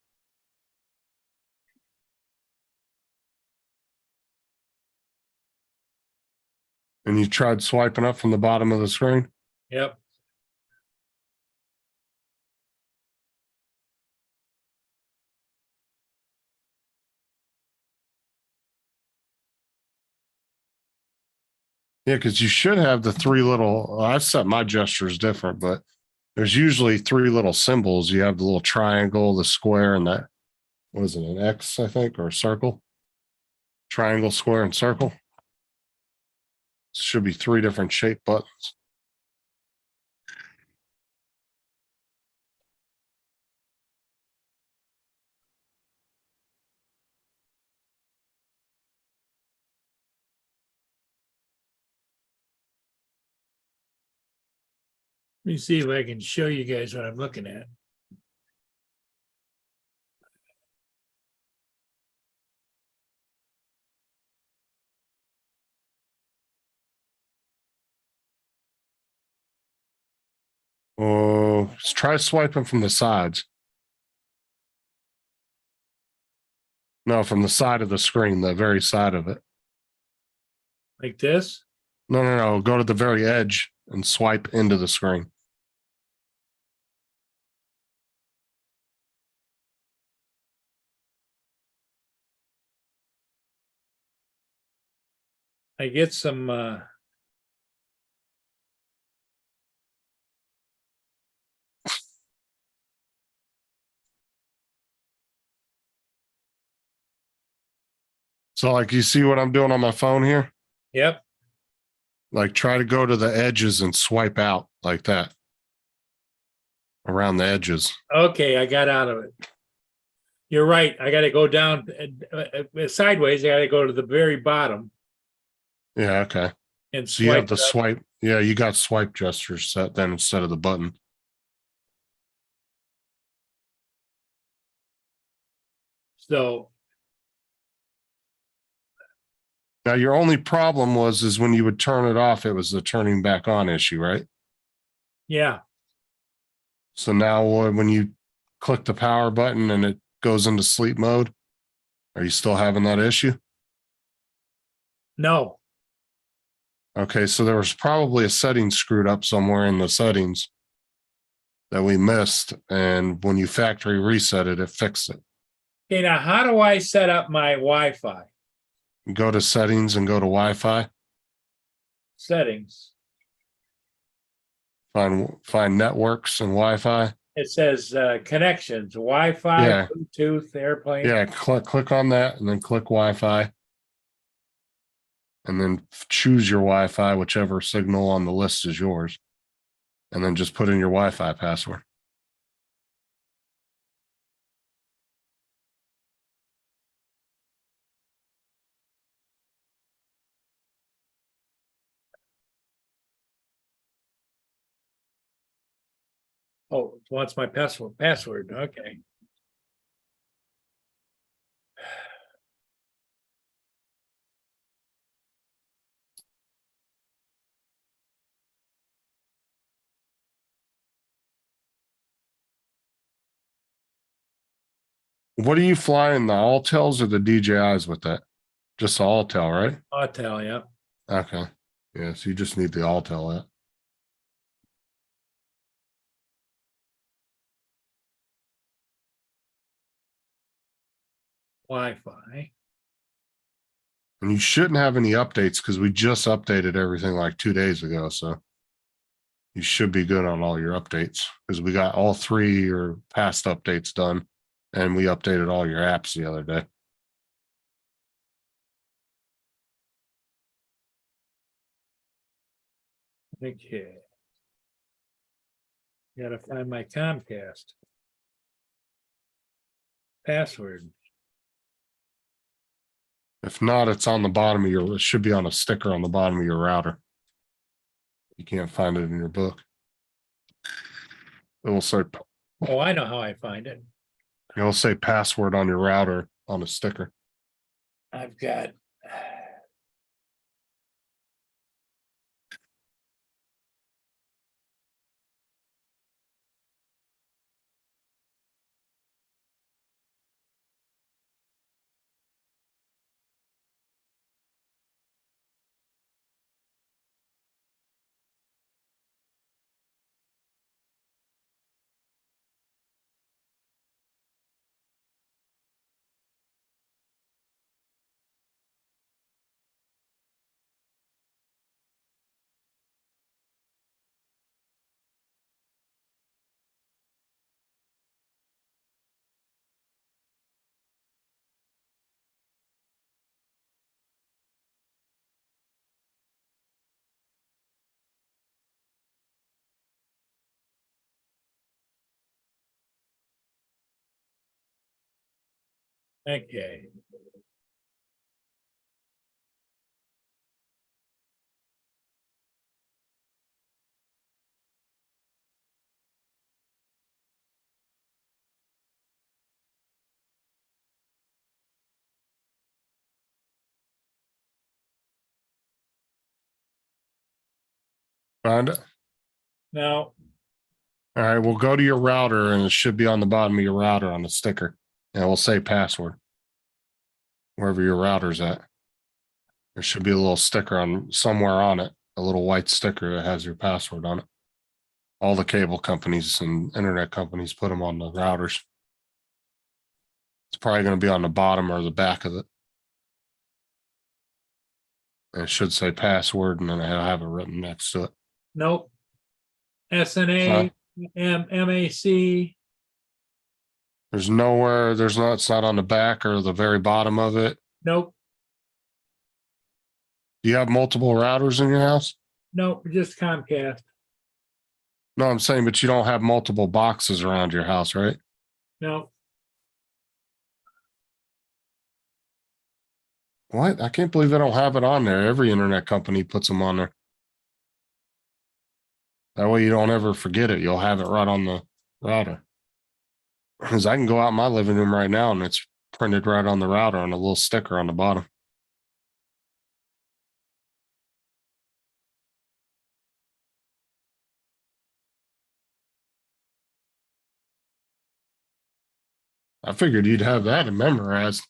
Speaker 3: And you tried swiping up from the bottom of the screen?
Speaker 2: Yep.
Speaker 3: Yeah, because you should have the three little, I've set my gestures different, but there's usually three little symbols. You have the little triangle, the square, and that, what is it, an X, I think, or a circle? Triangle, square, and circle. Should be three different shape buttons.
Speaker 2: Let me see if I can show you guys what I'm looking at.
Speaker 3: Oh, try swiping from the sides. No, from the side of the screen, the very side of it.
Speaker 2: Like this?
Speaker 3: No, no, no. Go to the very edge and swipe into the screen.
Speaker 2: I get some,
Speaker 3: So, like, you see what I'm doing on my phone here?
Speaker 2: yep,
Speaker 3: Like, try to go to the edges and swipe out like that around the edges.
Speaker 2: okay, I got out of it. You're right, I gotta go down sideways, I gotta go to the very bottom
Speaker 3: Yeah, okay.
Speaker 2: and
Speaker 3: So you have
Speaker 2: swipe
Speaker 3: the
Speaker 2: it up.
Speaker 3: swipe. Yeah, you got swipe gestures set then instead of the button.
Speaker 2: So,
Speaker 3: Now your only problem is when you would turn it off, it was the turning back on issue, right?
Speaker 2: yeah,
Speaker 3: So now when you click the power button and it goes into sleep mode, are you still having that issue?
Speaker 2: no,
Speaker 3: Okay, so there was probably a setting screwed up somewhere in the settings that we missed. And when you factory reset it, it fixed it.
Speaker 2: okay, now how do I set up my Wi-Fi
Speaker 3: Go to settings and go to Wi-Fi.
Speaker 2: settings?
Speaker 3: Find networks and Wi-Fi.
Speaker 2: It says connections, Wi-Fi,
Speaker 3: Yeah.
Speaker 2: Bluetooth, airplane.
Speaker 3: Yeah, click on that and then click Wi-Fi. And then choose your Wi-Fi, whichever signal on the list is yours. And then just put in your Wi-Fi password.
Speaker 2: Oh, it wants my password, okay.
Speaker 3: What are you flying, the Altels or the DJIs with that? Just the Altel, right?
Speaker 2: I'll tell you.
Speaker 3: Okay. Yeah, so you just need the Altel app.
Speaker 2: Wi-Fi.
Speaker 3: And you shouldn't have any updates because we just updated everything like 2 days ago. So you should be good on all your updates because we got all 3 or past updates done and we updated all your apps the other day.
Speaker 2: Okay. Gotta find my Comcast. Password.
Speaker 3: If not, it's on the bottom of your, it should be on a sticker on the bottom of your router. You can't find it in your book. It will say,
Speaker 2: Oh, I know how I find it.
Speaker 3: it'll say password on your router on a sticker.
Speaker 2: I've got. Okay.
Speaker 3: Find it.
Speaker 2: Now,
Speaker 3: All right, we'll go to your router and it should be on the bottom of your router on the sticker. And it will say password. Wherever your router's at. There should be a little sticker on somewhere on it, a little white sticker that has your password on it. All the cable companies and internet companies put them on the routers. It's probably going to be on the bottom or the back of it. And it should say password and then I'll have it written next to it.
Speaker 2: Nope.
Speaker 3: Huh?
Speaker 2: SNA, MAC,
Speaker 3: There's nowhere, it's not on the back or the very bottom of it.
Speaker 2: nope,
Speaker 3: Do you have multiple routers in your house?
Speaker 2: nope, just Comcast.
Speaker 3: No, I'm saying, but you don't have multiple boxes around your house, right?
Speaker 2: No,
Speaker 3: What? I can't believe they don't have it on there. Every internet company puts them on there. That way you don't ever forget it. You'll have it right on the router. Because I can go out in my living room right now and it's printed right on the router on a little sticker on the bottom. I figured you'd have that and memorized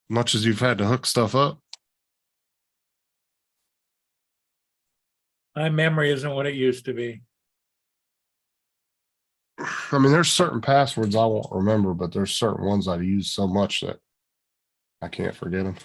Speaker 3: much as you've had to hook stuff up.
Speaker 2: my memory isn't what it used to be.
Speaker 3: I mean, there's certain passwords I won't remember, but there's certain ones I use so much that I can't forget them.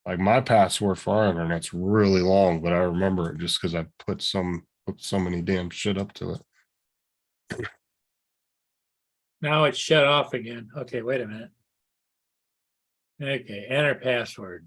Speaker 3: Like my password for our internet's really long, but I remember it just because I put so many damn shit up to it.
Speaker 2: Now it's shut off again. Okay, wait a minute. Okay, enter password.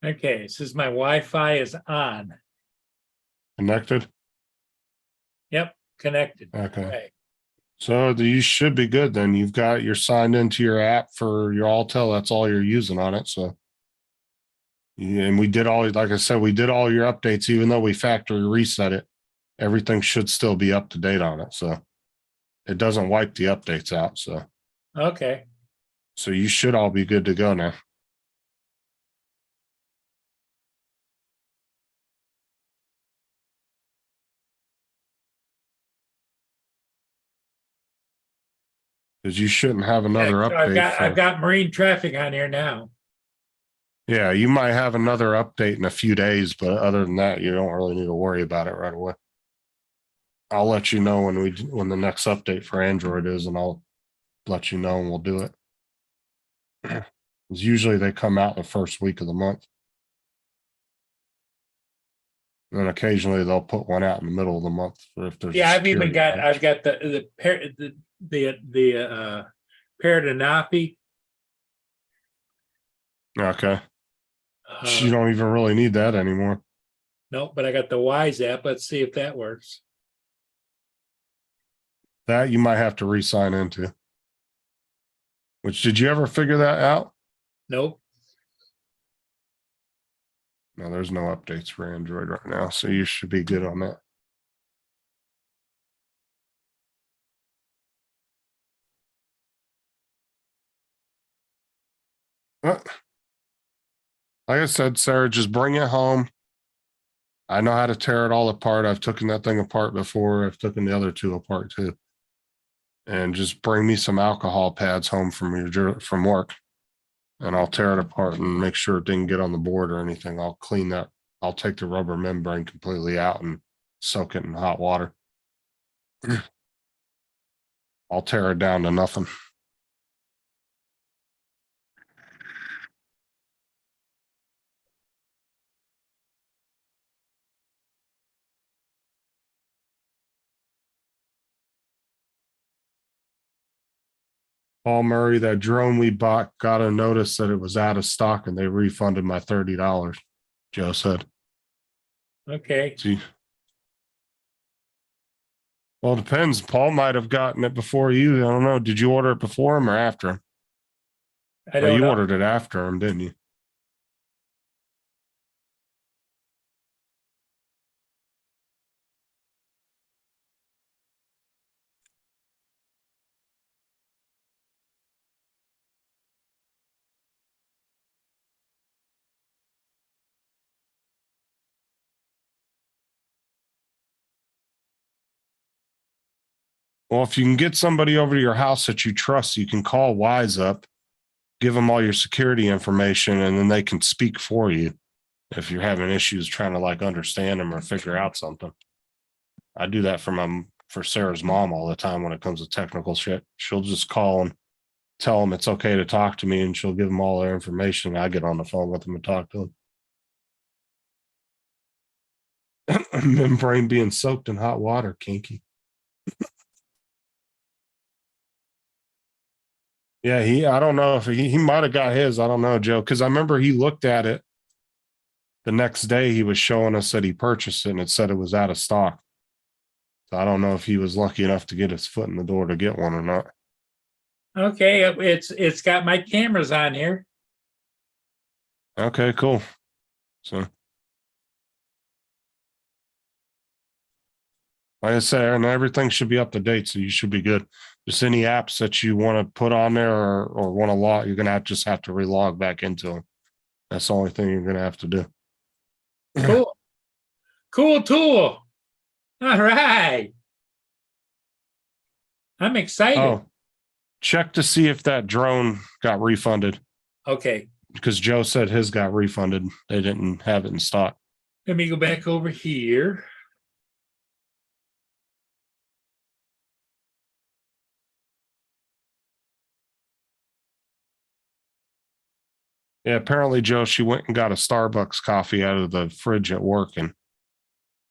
Speaker 2: Okay, it says my Wi-Fi is on.
Speaker 3: Connected.
Speaker 2: Yep, connected.
Speaker 3: Okay.
Speaker 2: Okay.
Speaker 3: So you should be good then. You're signed into your app for your Altel. That's all you're using on it. So, yeah, and we did all, like I said, we did all your updates, even though we factory reset it. Everything should still be up to date on it. So it doesn't wipe the updates out.
Speaker 2: Okay,
Speaker 3: So you should all be good to go now. Because you shouldn't have another
Speaker 2: yeah, so I've
Speaker 3: update.
Speaker 2: got I've got marine traffic on here now.
Speaker 3: Yeah, you might have another update in a few days, but other than that, you don't really need to worry about it right away. I'll let you know when the next update for Android is, and I'll let you know and we'll do it. 'Cause usually they come out the first week of the month. And then occasionally they'll put one out in the middle of the month for if there's a
Speaker 2: Yeah, I've even
Speaker 3: security
Speaker 2: got
Speaker 3: patch.
Speaker 2: I've got the Paradenopi.
Speaker 3: Okay. You don't even really need that anymore.
Speaker 2: No, but I got the Wise app. Let's see if that works.
Speaker 3: That you might have to re-sign into. Which did you ever figure that out?
Speaker 2: Nope.
Speaker 3: No, there's no updates for Android right now, so you should be good on that. But, like I said, Sarah, just bring it home. I know how to tear it all apart. I've taken that thing apart before. I've taken the other two apart too. And just bring me some alcohol pads home from work, and I'll tear it apart and make sure it didn't get on the board or anything. I'll clean that. I'll take the rubber membrane completely out and soak it in hot water. I'll tear it down to nothing. Paul Murray, that drone we bought got a notice that it was out of stock and they refunded my $30. Joe said.
Speaker 2: Okay.
Speaker 3: See. Well, it depends. Paul might have gotten it before you. I don't know. Did you order it before him or after him?
Speaker 2: I
Speaker 3: Well,
Speaker 2: don't
Speaker 3: you
Speaker 2: know.
Speaker 3: ordered it after him, didn't you? Well, if you can get somebody over to your house that you trust, you can call Wise up, give them all your security information, and then they can speak for you if you're having issues trying to like understand them or figure out something. I do that for Sarah's mom all the time when it comes to technical shit. She'll just call and tell them it's okay to talk to me, and she'll give them all their information. I get on the phone with them and talk to them. Membrane being soaked in hot water, kinky. Yeah, I don't know if he might have got his. I don't know, Joe, because I remember he looked at it the next day. He was showing us that he purchased it and it said it was out of stock. So I don't know if he was lucky enough to get his foot in the door to get one or not.
Speaker 2: Okay, it's got my cameras on here.
Speaker 3: Okay, cool. So, like I said, and everything should be up to date, so you should be good. Just any apps that you want to put on there or want to log, you're gonna just have to relog back into them. That's the only thing you're gonna have to do.
Speaker 2: Cool. Cool tool. All right. I'm excited.
Speaker 3: Oh, check to see if that drone got refunded,
Speaker 2: Okay.
Speaker 3: because Joe said his got refunded. They didn't have it in stock.
Speaker 2: Let me go back over here.
Speaker 3: Yeah, apparently, Joe, she went and got a Starbucks coffee out of the fridge at work, and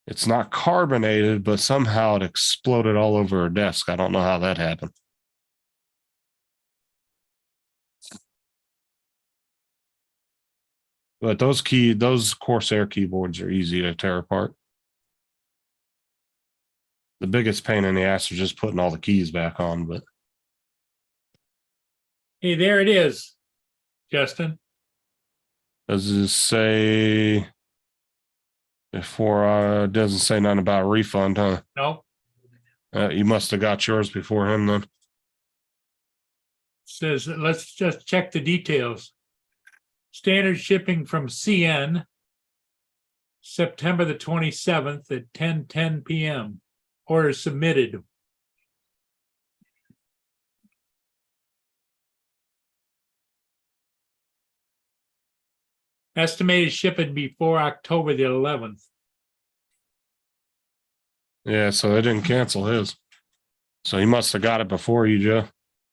Speaker 3: it's not carbonated, but somehow it exploded all over her desk. I don't know how that happened. But those Corsair keyboards are easy to tear apart. The biggest pain in the ass is just putting all the keys back on, but
Speaker 2: Hey, there it is, Justin.
Speaker 3: does it say before? Doesn't say nothing about refund, huh?
Speaker 2: No,
Speaker 3: You must have got yours before him then.
Speaker 2: says let's just check the details. Standard shipping from CN, September the 27th at 10:10 p.m. Order submitted. Estimated shipping before October the 11th.
Speaker 3: Yeah, so they didn't cancel his. So he must have got it before you, Joe.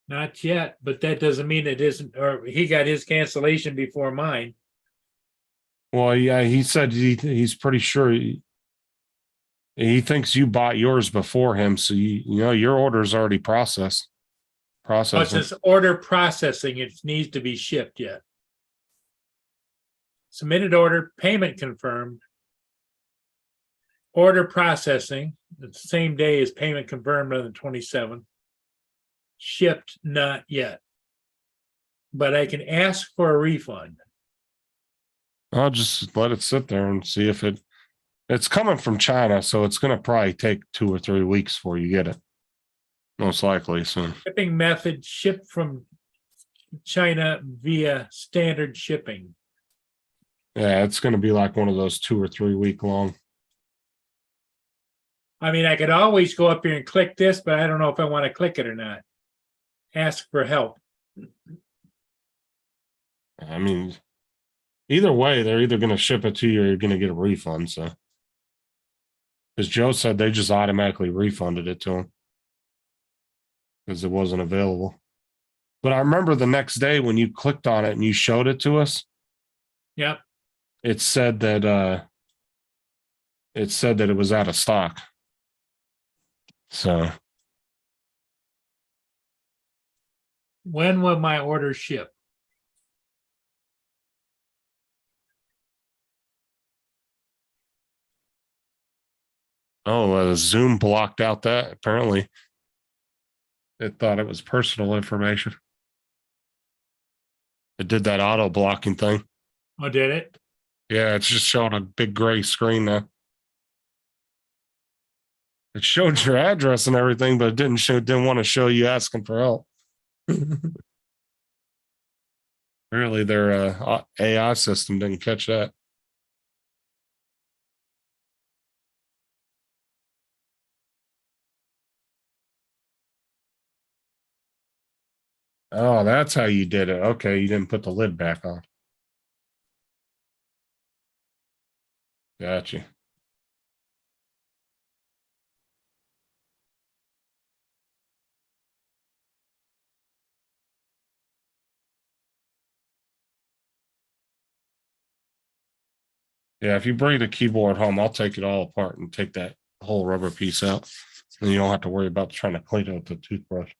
Speaker 2: Not yet, but that doesn't mean it isn't, or he got his cancellation before mine.
Speaker 3: Well, yeah, he said he's pretty sure he thinks you bought yours before him, so you know your order's already processed.
Speaker 2: Oh, it says order processing. It needs to be shipped yet. Submitted order, payment confirmed. Order processing, the same day as payment confirmed on the 27th. Shipped, not yet. But I can ask for a refund.
Speaker 3: I'll just let it sit there and see if it's coming from China, so it's going to probably take 2 or 3 weeks before you get it. Most likely soon.
Speaker 2: Shipping method shipped from China via standard shipping.
Speaker 3: Yeah, it's going to be like one of those 2 or 3 week long.
Speaker 2: I mean, I could always go up here and click this, but I don't know if I want to click it or not. Ask for help.
Speaker 3: I mean, either way, they're either going to ship it to you or you're going to get a refund. So, because Joe said they just automatically refunded it to him because it wasn't available. But I remember the next day when you clicked on it and you showed it to us.
Speaker 2: Yep.
Speaker 3: It said that it was out of stock. So
Speaker 2: When will my order ship?
Speaker 3: Oh, Zoom blocked out that apparently. It thought it was personal information. It did that auto blocking thing.
Speaker 2: Oh, did it?
Speaker 3: Yeah, it's just showing a big gray screen now. It showed your address and everything, but it didn't want to show you asking for help. Apparently their AI system didn't catch that. Oh, that's how you did it. Okay, you didn't put the lid back on. Gotcha. Yeah, if you bring the keyboard home, I'll take it all apart and take that whole rubber piece out. And you don't have to worry about trying to clean it with the toothbrush.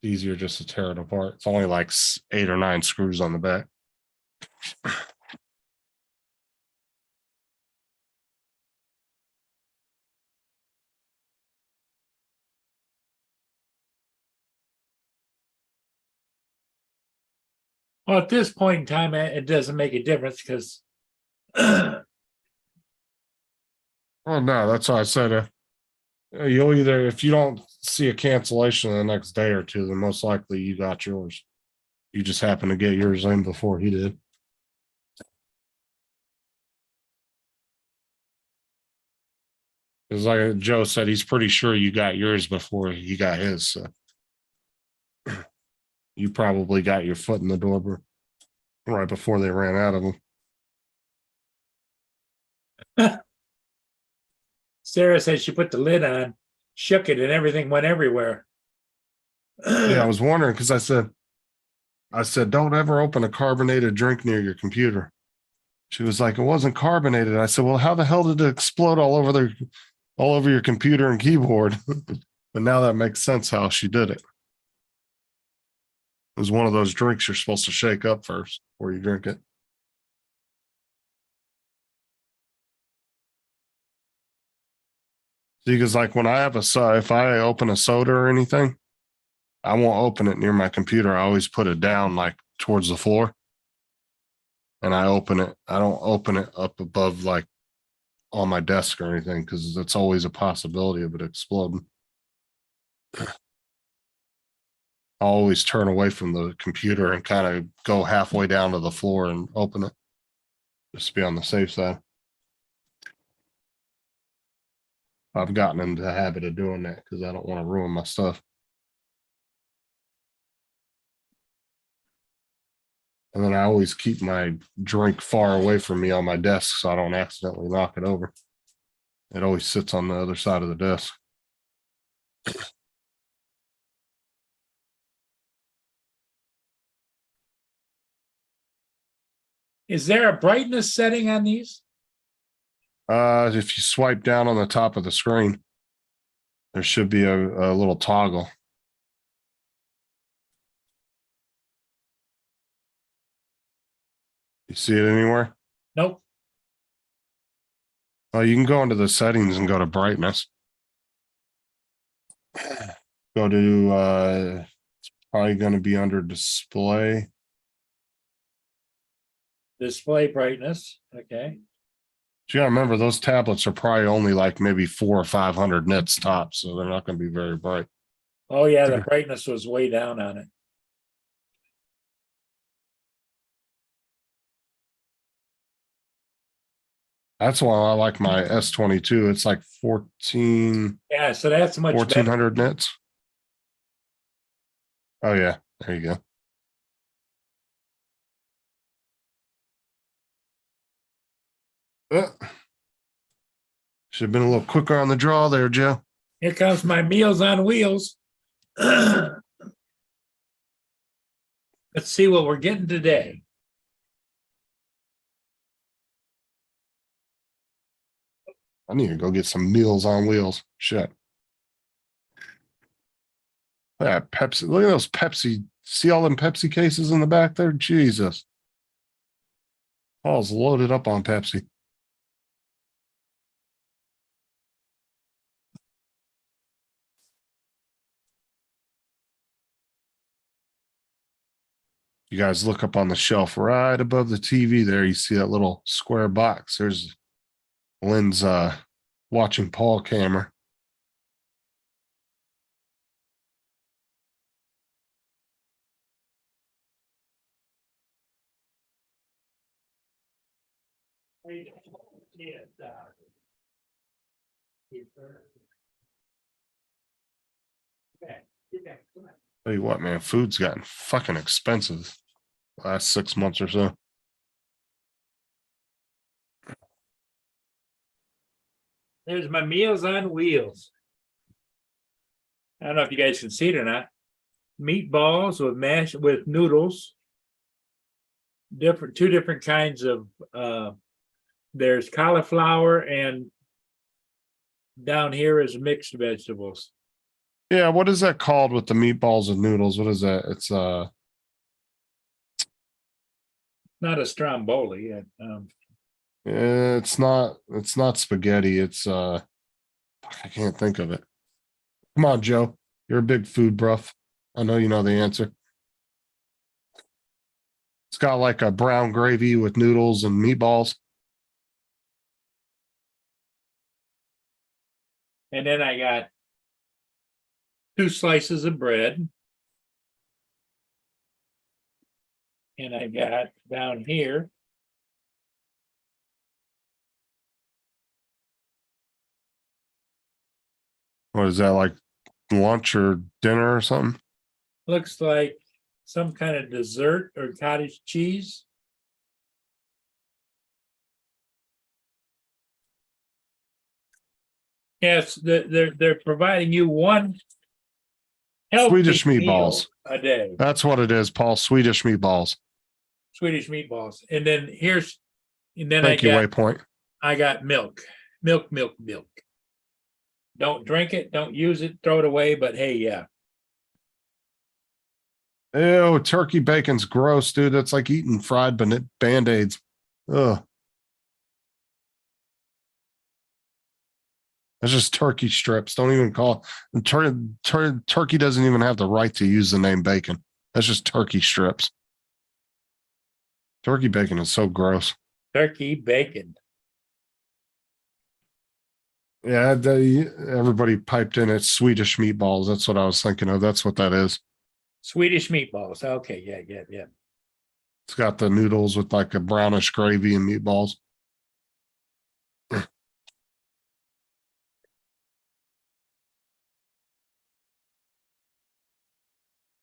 Speaker 3: It's easier just to tear it apart. It's only like 8 or 9 screws on the back.
Speaker 2: Well, at this point in time, it doesn't make a difference because
Speaker 3: Oh no, that's why I said you'll either, if you don't see a cancellation in the next day or two, then most likely you got yours. You just happen to get yours in before he did. Because like Joe said, he's pretty sure you got yours before he got his. So you probably got your foot in the door right before they ran out of them.
Speaker 2: Sarah said she put the lid on, shook it, and everything went everywhere.
Speaker 3: Yeah, I was wondering because I said, don't ever open a carbonated drink near your computer. She was like, it wasn't carbonated. I said, well, how the hell did it explode all over your computer and keyboard? But now that makes sense how she did it. It was one of those drinks you're supposed to shake up first before you drink it. Because like when I have if I open a soda or anything, I won't open it near my computer. I always put it down like towards the floor. And I open it. I don't open it up above like on my desk or anything because that's always a possibility of it exploding. I'll always turn away from the computer and kind of go halfway down to the floor and open it. Just to be on the safe side. I've gotten into the habit of doing that because I don't want to ruin my stuff. And then I always keep my drink far away from me on my desk so I don't accidentally knock it over. It always sits on the other side of the desk.
Speaker 2: Is there a brightness setting on these?
Speaker 3: If you swipe down on the top of the screen, there should be a little toggle. You see it anywhere?
Speaker 2: Nope.
Speaker 3: Oh, you can go into the settings and go to brightness. Go to it's probably going to be under display.
Speaker 2: Display brightness. Okay.
Speaker 3: You gotta remember those tablets are probably only like maybe 400 or 500 nits top, so they're not going to be very bright.
Speaker 2: Oh yeah, the brightness was way down on it.
Speaker 3: That's why I like my S22. It's like 14,
Speaker 2: Yeah, so that's much better.
Speaker 3: 1400 nits. Oh yeah, there you go. Should have been a little quicker on the draw there, Joe.
Speaker 2: Here comes my Meals on Wheels. Let's see what we're getting today.
Speaker 3: I need to go get some Meals on Wheels. Shit. Yeah, Pepsi. Look at those Pepsi. See all them Pepsi cases in the back there? Jesus. Paul's loaded up on Pepsi. You guys look up on the shelf right above the TV there. You see that little square box. There's Lynn's watching Paul camera. Tell you what, man, food's gotten fucking expensive last 6 months or so.
Speaker 2: There's my Meals on Wheels. I don't know if you guys can see it or not. Meatballs with mash with noodles. Two different kinds of there's cauliflower and down here is mixed vegetables.
Speaker 3: Yeah, what is that called with the meatballs and noodles? What is that? It's
Speaker 2: Not a stromboli.
Speaker 3: it's not spaghetti. It's I can't think of it. Come on, Joe. You're a big food buff. I know you know the answer. It's got like a brown gravy with noodles and meatballs.
Speaker 2: And then I got 2 slices of bread. And I got down here
Speaker 3: What is that, like lunch or dinner or something?
Speaker 2: looks like some kind of dessert or cottage cheese. Yes, they're providing you one healthy
Speaker 3: Swedish meatballs.
Speaker 2: meal a day.
Speaker 3: That's what it is, Paul. Swedish meatballs.
Speaker 2: Swedish meatballs. And then
Speaker 3: Thank you, Waypoint.
Speaker 2: I got milk. Milk. Don't drink it, don't use it, throw it away, but hey, yeah.
Speaker 3: Ew, turkey bacon's gross, dude. That's like eating fried Band-Aids. Ugh. That's just turkey strips. Don't even call turkey doesn't even have the right to use the name bacon. That's just turkey strips. Turkey bacon is so gross.
Speaker 2: Turkey bacon.
Speaker 3: Yeah, everybody piped in it's Swedish meatballs. That's what I was thinking of. That's what that is.
Speaker 2: Swedish meatballs. Okay, yeah.
Speaker 3: It's got the noodles with like a brownish gravy and meatballs.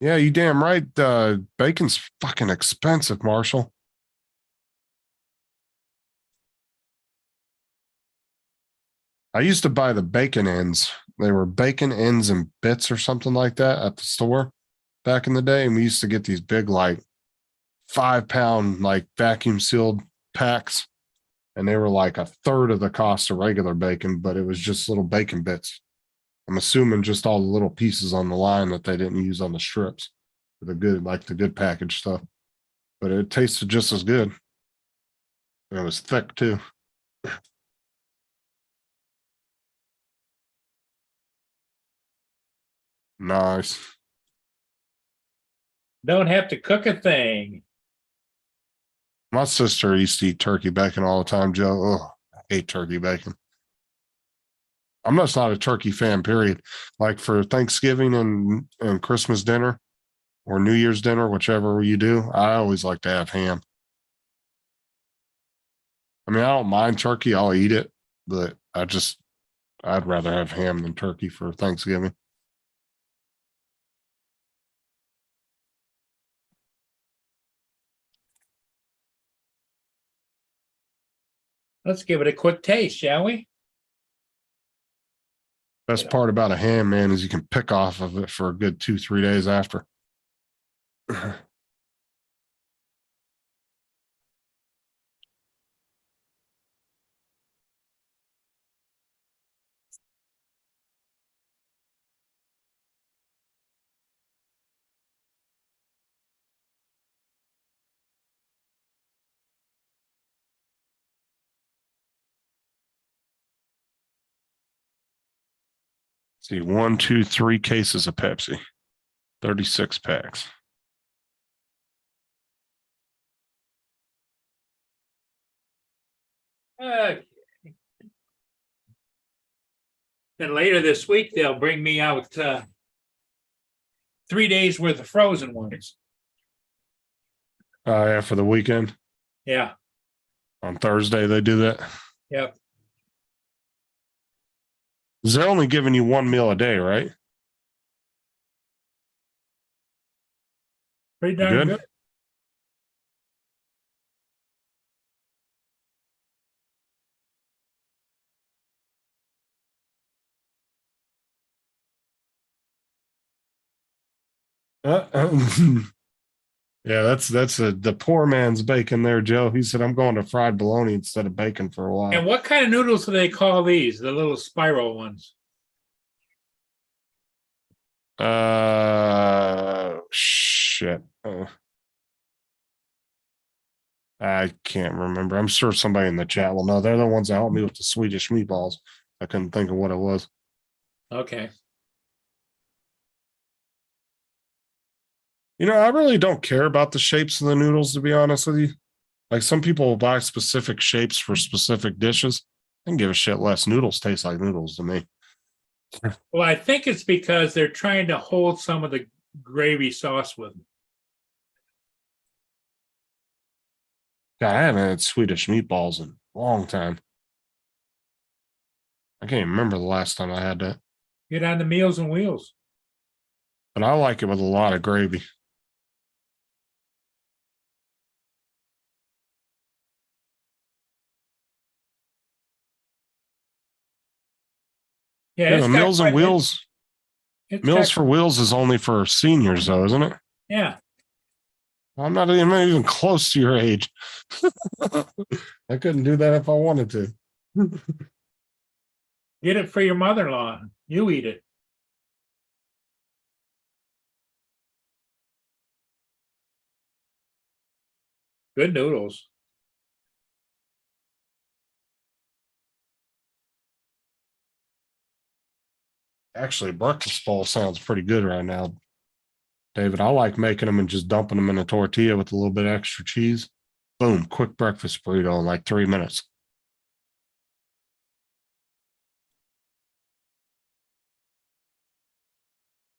Speaker 3: Yeah, you damn right. Bacon's fucking expensive, Marshall. I used to buy the bacon ends. They were bacon ends and bits or something like that at the store back in the day. And we used to get these big, like 5-pound, like vacuum sealed packs. And they were like a third of the cost of regular bacon, but it was just little bacon bits. I'm assuming just all the little pieces on the line that they didn't use on the strips for the good, like the good package stuff. But it tasted just as good. And it was thick too. Nice.
Speaker 2: Don't have to cook a thing.
Speaker 3: My sister used to eat turkey bacon all the time, Joe. Ugh, I hate turkey bacon. I'm just not a turkey fan, period. Like for Thanksgiving and Christmas dinner or New Year's dinner, whichever you do, I always like to have ham. I mean, I don't mind turkey. I'll eat it, but I'd rather have ham than turkey for Thanksgiving.
Speaker 2: Let's give it a quick taste, shall we?
Speaker 3: Best part about a ham, man, is you can pick off of it for a good 2-3 days after. See, 1, 2, 3 cases of Pepsi, 36 packs.
Speaker 2: Uh, Then later this week, they'll bring me out 3 days worth of frozen ones.
Speaker 3: Yeah, for the weekend.
Speaker 2: Yeah,
Speaker 3: On Thursday, they do that.
Speaker 2: yep.
Speaker 3: They're only giving you one meal a day, right?
Speaker 2: Pretty darn good.
Speaker 3: Uh, yeah, that's the poor man's bacon there, Joe. He said, I'm going to fried bologna instead of bacon for a while.
Speaker 2: And what kind of noodles do they call these? The little spiral ones?
Speaker 3: Shit. I can't remember. I'm sure somebody in the chat will know. They're the ones that helped me with the Swedish meatballs. I couldn't think of what it was.
Speaker 2: Okay.
Speaker 3: You know, I really don't care about the shapes of the noodles, to be honest with you. Like some people will buy specific shapes for specific dishes. I can give a shit less. Noodles taste like noodles to me.
Speaker 2: Well, I think it's because they're trying to hold some of the gravy sauce with them.
Speaker 3: God, I haven't had Swedish meatballs in a long time. I can't even remember the last time I had that.
Speaker 2: Get on the Meals on Wheels.
Speaker 3: But I like it with a lot of gravy.
Speaker 2: Yeah,
Speaker 3: Yeah,
Speaker 2: it's got
Speaker 3: Meals
Speaker 2: quite
Speaker 3: and
Speaker 2: a bit-
Speaker 3: Wheels.
Speaker 2: it's
Speaker 3: Meals
Speaker 2: got-
Speaker 3: for Wheels is only for seniors, though, isn't it?
Speaker 2: Yeah,
Speaker 3: I'm not even close to your age. I couldn't do that if I wanted to.
Speaker 2: get it for your mother-in-law. You eat it. Good noodles.
Speaker 3: Actually, breakfast bowl sounds pretty good right now, David. I like making them and just dumping them in a tortilla with a little bit of extra cheese. Boom, quick breakfast burrito in like 3 minutes.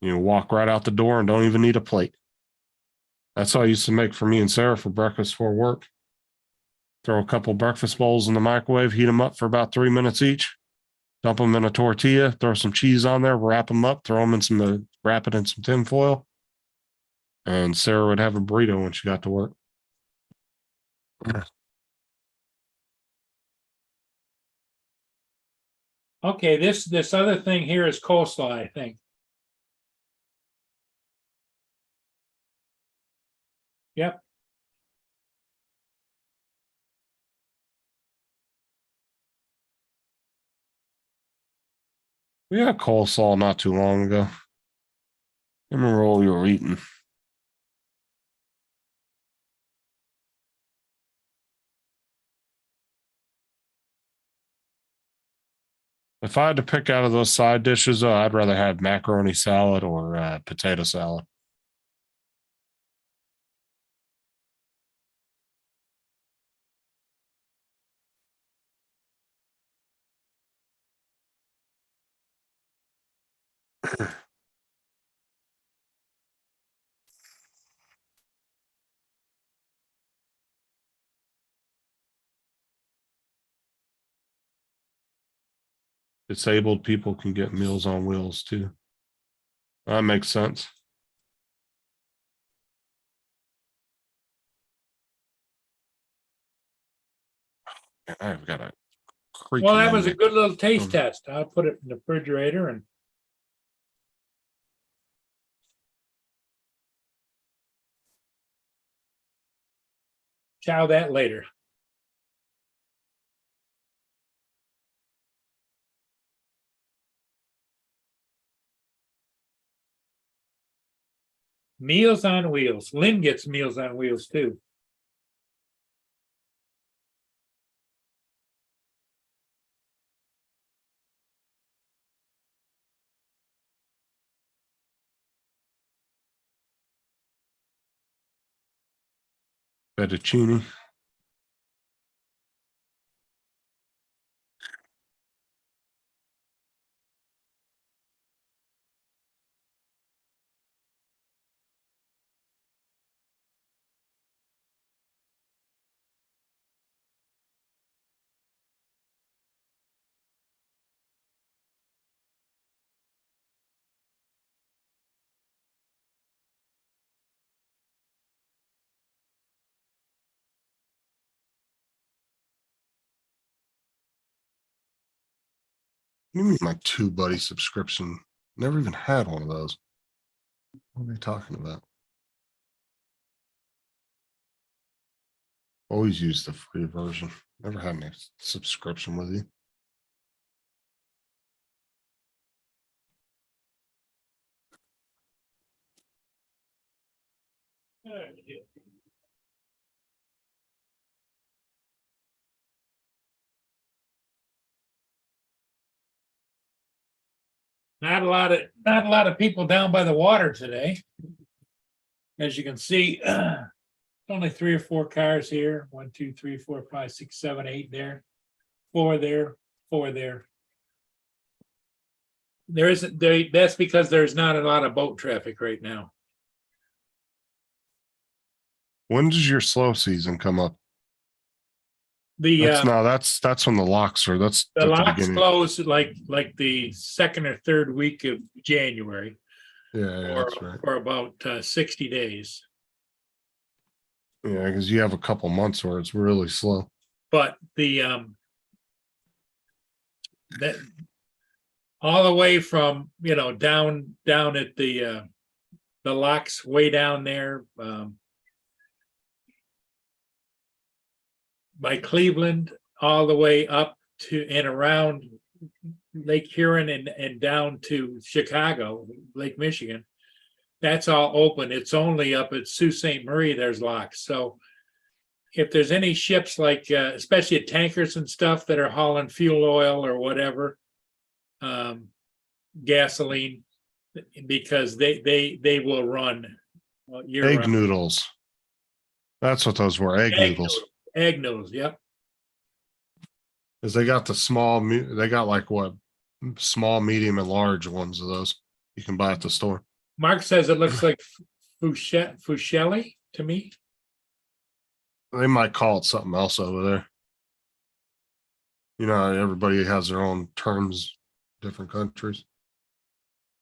Speaker 3: You walk right out the door and don't even need a plate. That's how I used to make for me and Sarah for breakfast for work. Throw a couple breakfast bowls in the microwave, heat them up for about 3 minutes each. Dump them in a tortilla, throw some cheese on there, wrap them up, throw them in wrap it in some tin foil. And Sarah would have a burrito when she got to work.
Speaker 2: Okay, this other thing here is coleslaw, I think. Yep.
Speaker 3: We had coleslaw not too long ago. I remember what we were eating. If I had to pick out of those side dishes, I'd rather have macaroni salad or potato salad. Disabled people can get Meals on Wheels too. That makes sense. Man, I've got a creaking.
Speaker 2: Well, that was a
Speaker 3: neck.
Speaker 2: good little taste test. I'll put it in the refrigerator and chow that later. Meals on Wheels. Lynn gets Meals on Wheels too.
Speaker 3: Fettuccine. What do you mean my TubeBuddy subscription? Never even had one of those. What are they talking about? Always use the free version. Never had any subscription with you.
Speaker 2: Not a lot of people down by the water today. As you can see, only 3 or 4 cars here. 1, 2, 3, 4, 5, 6, 7, 8 there. 4 there, 4 there. There isn't there. That's because there's not a lot of boat traffic right now.
Speaker 3: When does your slow season come up?
Speaker 2: The
Speaker 3: That's when the locks are. That's
Speaker 2: the
Speaker 3: at
Speaker 2: locks
Speaker 3: beginning.
Speaker 2: close like the 2nd or 3rd week of January,
Speaker 3: Yeah, that's right.
Speaker 2: for about 60 days.
Speaker 3: Yeah, because you have a couple months where it's really slow.
Speaker 2: But the that all the way from down at the locks way down there by Cleveland, all the way up to and around Lake Huron and down to Chicago, Lake Michigan. That's all open. It's only up at Sault Ste. Marie there's locks. So if there's any ships like especially tankers and stuff that are hauling fuel oil or whatever, gasoline, because they will run year
Speaker 3: Egg
Speaker 2: round.
Speaker 3: noodles. That's what those were. Egg noodles.
Speaker 2: Egg noodles, yep.
Speaker 3: Because they got the small. They got like what? Small, medium, and large ones of those you can buy at the store.
Speaker 2: Mark says it looks like fusilli to me.
Speaker 3: They might call it something else over there. You know, everybody has their own terms, different countries.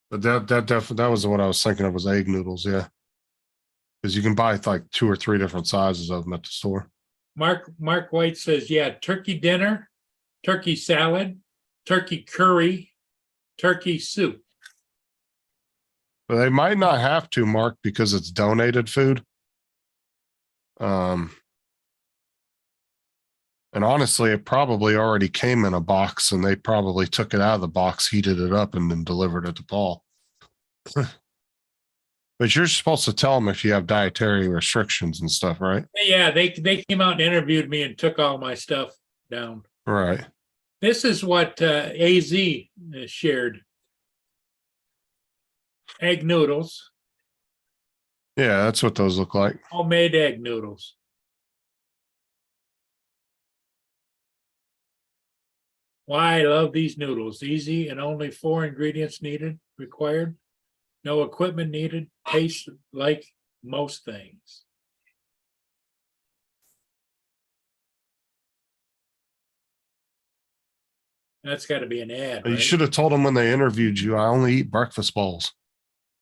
Speaker 3: But that was what I was thinking of was egg noodles, yeah. Because you can buy like 2 or 3 different sizes of them at the store.
Speaker 2: Mark White says, yeah, turkey dinner, turkey salad, turkey curry, turkey soup.
Speaker 3: But they might not have to, Mark, because it's donated food. And honestly, it probably already came in a box and they probably took it out of the box, heated it up, and then delivered it to Paul. But you're supposed to tell them if you have dietary restrictions and stuff, right?
Speaker 2: Yeah, they came out and interviewed me and took all my stuff down.
Speaker 3: Right.
Speaker 2: This is what AZ shared. Egg noodles,
Speaker 3: Yeah, that's what those look like.
Speaker 2: homemade egg noodles. Why I love these noodles. Easy and only 4 ingredients required. No equipment needed. Taste like most things. That's got to be an ad.
Speaker 3: You
Speaker 2: Right?
Speaker 3: should have told them when they interviewed you, I only eat breakfast bowls.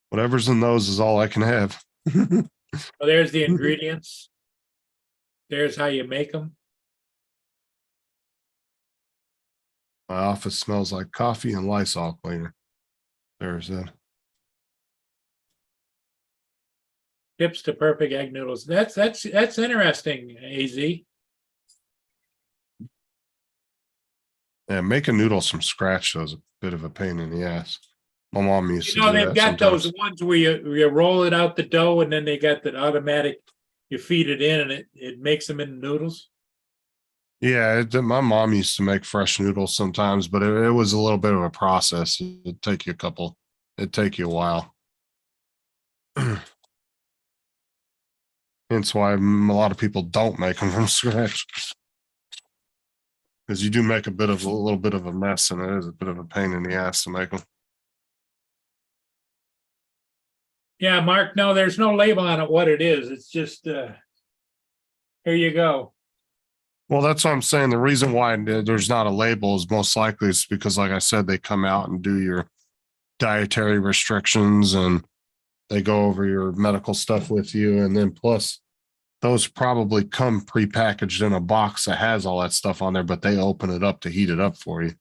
Speaker 3: Whatever's in those is all I can have.
Speaker 2: Well, there's the ingredients. There's how you make them.
Speaker 3: My office smells like coffee and Lysol cleaner. There's that.
Speaker 2: Tips to perfect egg noodles. That's interesting, AZ.
Speaker 3: Yeah, making noodles from scratch though is a bit of a pain in the ass. My mom used to do
Speaker 2: They've
Speaker 3: that
Speaker 2: got
Speaker 3: sometimes.
Speaker 2: those ones where you roll it out the dough and then they got that automatic, you feed it in and it makes them into noodles.
Speaker 3: Yeah, my mom used to make fresh noodles sometimes, but it was a little bit of a process. It'd take you a while. Hence why a lot of people don't make them from scratch. Because you do make a little bit of a mess, and it is a bit of a pain in the ass to make them.
Speaker 2: Yeah, Mark, no, there's no label on it what it is. It's just, here you go.
Speaker 3: Well, that's what I'm saying. The reason why there's not a label is most likely it's because, like I said, they come out and do your dietary restrictions and they go over your medical stuff with you. And then plus those probably come prepackaged in a box that has all that stuff on there, but they open it up to heat it up for you.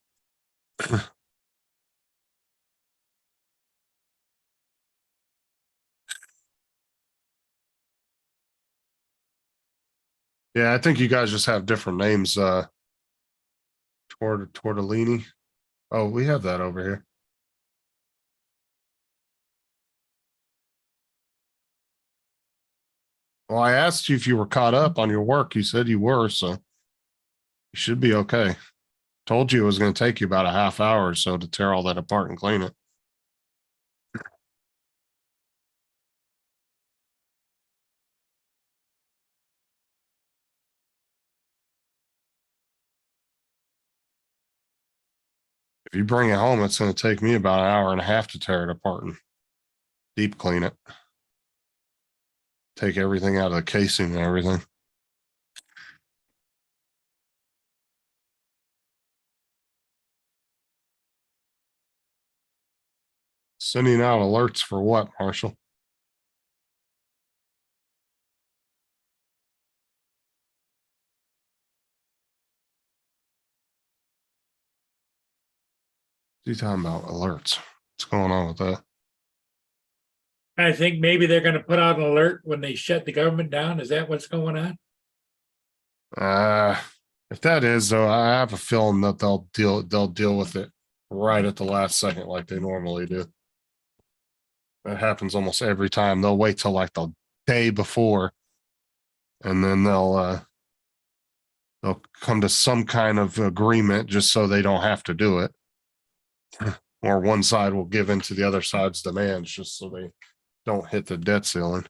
Speaker 3: Yeah, I think you guys just have different names. Tortellini. Oh, we have that over here. Well, I asked you if you were caught up on your work. You said you were, so you should be okay. Told you it was going to take you about a half hour or so to tear all that apart and clean it. If you bring it home, it's going to take me about an hour and a half to tear it apart and deep clean it. Take everything out of the casing and everything. Sending out alerts for what, Marshall? What are you talking about? Alerts. What's going on with that?
Speaker 2: I think maybe they're gonna put out an alert when they shut the government down. Is that what's going on?
Speaker 3: If that is, though, I have a feeling that they'll deal with it right at the last second like they normally do. That happens almost every time. They'll wait till like the day before, and then they'll come to some kind of agreement just so they don't have to do it. Or one side will give in to the other side's demands just so they don't hit the debt ceiling.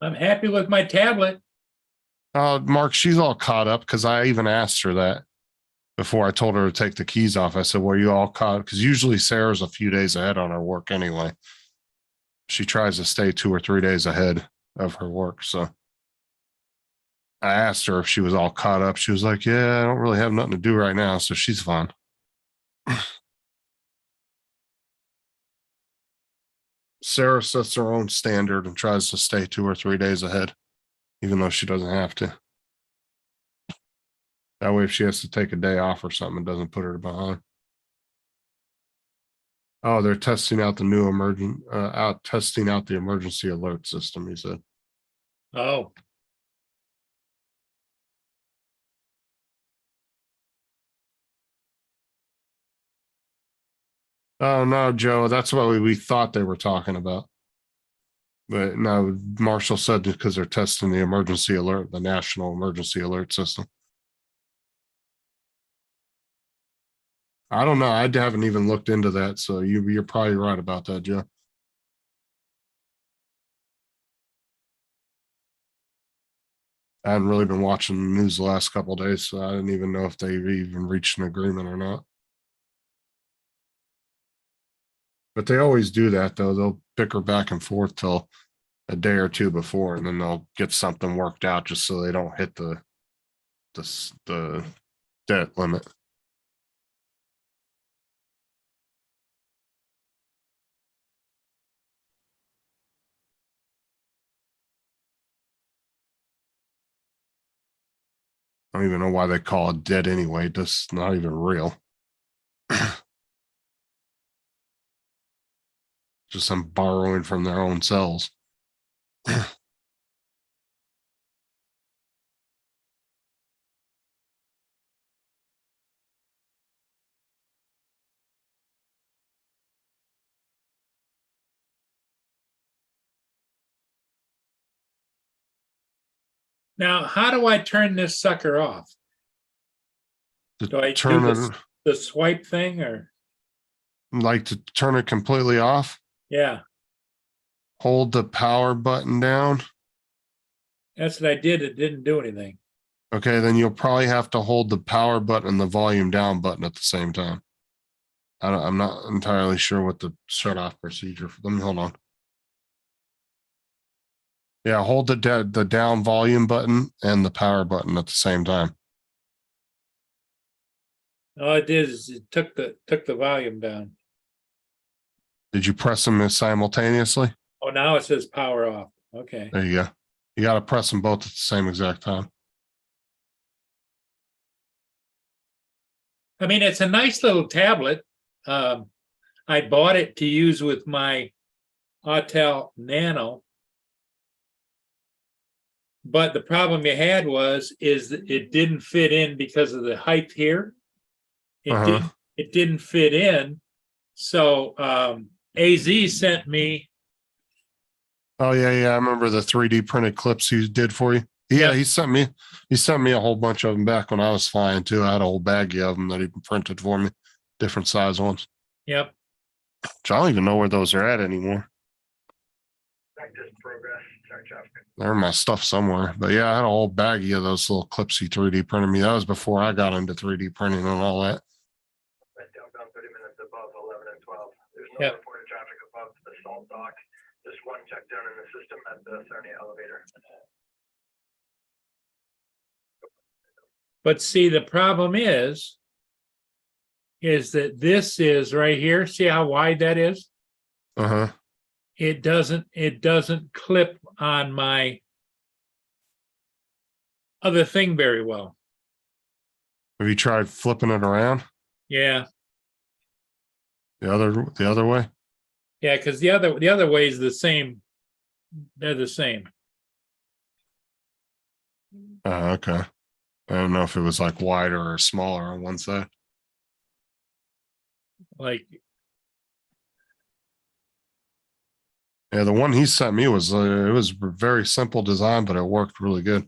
Speaker 2: I'm happy with my tablet.
Speaker 3: Mark, she's all caught up because I even asked her that before I told her to take the keys off. I said, "Were you all caught?" Because usually Sarah's a few days ahead on her work anyway. She tries to stay 2 or 3 days ahead of her work. So I asked her if she was all caught up. She was like, "Yeah, I don't really have nothing to do right now." So she's fine. Sarah sets her own standard and tries to stay 2 or 3 days ahead, even though she doesn't have to. That way, if she has to take a day off or something, it doesn't put her behind. Oh, they're testing out the new testing out the emergency alert system, he said.
Speaker 2: Oh,
Speaker 3: Oh, no, Joe, that's what we thought they were talking about. But no, Marshall said because they're testing the emergency alert, the national emergency alert system. I don't know. I haven't even looked into that. So you're probably right about that, Joe. I hadn't really been watching the news the last couple of days, so I didn't even know if they've even reached an agreement or not. But they always do that, though. They'll bicker back and forth till a day or two before, and then they'll get something worked out just so they don't hit the debt limit. I don't even know why they call it debt anyway. It's not even real. Just some borrowing from their own selves.
Speaker 2: now how do I turn this sucker off?
Speaker 3: To
Speaker 2: Do I
Speaker 3: turn
Speaker 2: do
Speaker 3: it,
Speaker 2: this, the swipe thing or,
Speaker 3: Like to turn it completely off,
Speaker 2: yeah,
Speaker 3: hold the power button down.
Speaker 2: that's what I did. It didn't do anything.
Speaker 3: Okay, then you'll probably have to hold the power button and the volume down button at the same time. I'm not entirely sure what the shut off procedure for them. Hold on. Yeah, hold the down volume button and the power button at the same time.
Speaker 2: All it did is it took the volume down.
Speaker 3: Did you press them simultaneously?
Speaker 2: Oh, now it says power off. Okay.
Speaker 3: There you go. You got to press them both at the same exact time.
Speaker 2: I mean, it's a nice little tablet. I bought it to use with my Autel Nano. But the problem you had is that it didn't fit in because of the height here. It didn't fit in. So AZ sent me.
Speaker 3: Oh yeah. I remember the 3D printed clips he did for you. Yeah, he sent me a whole bunch of them back when I was flying too. I had a whole baggie of them that he printed for me, different size ones.
Speaker 2: Yep.
Speaker 3: Which I don't even know where those are at anymore. They're in my stuff somewhere. But yeah, I had a whole baggie of those little clips he 3D printed me. That was before I got into 3D printing and all that.
Speaker 7: Downbound 30 minutes above 11 and 12. There's no reported traffic above the salt dock. Just one check down in the system at the Sarnia elevator.
Speaker 2: But see, the problem is that this is right here. See how wide that is?
Speaker 3: Uh-huh.
Speaker 2: It doesn't clip on my other thing very well.
Speaker 3: Have you tried flipping it around
Speaker 2: Yeah.
Speaker 3: the other way?
Speaker 2: Yeah, because the other way is the same. They're the same.
Speaker 3: Okay. I don't know if it was like wider or smaller on one side.
Speaker 2: Like,
Speaker 3: Yeah, the one he sent me was it was very simple design, but it worked really good.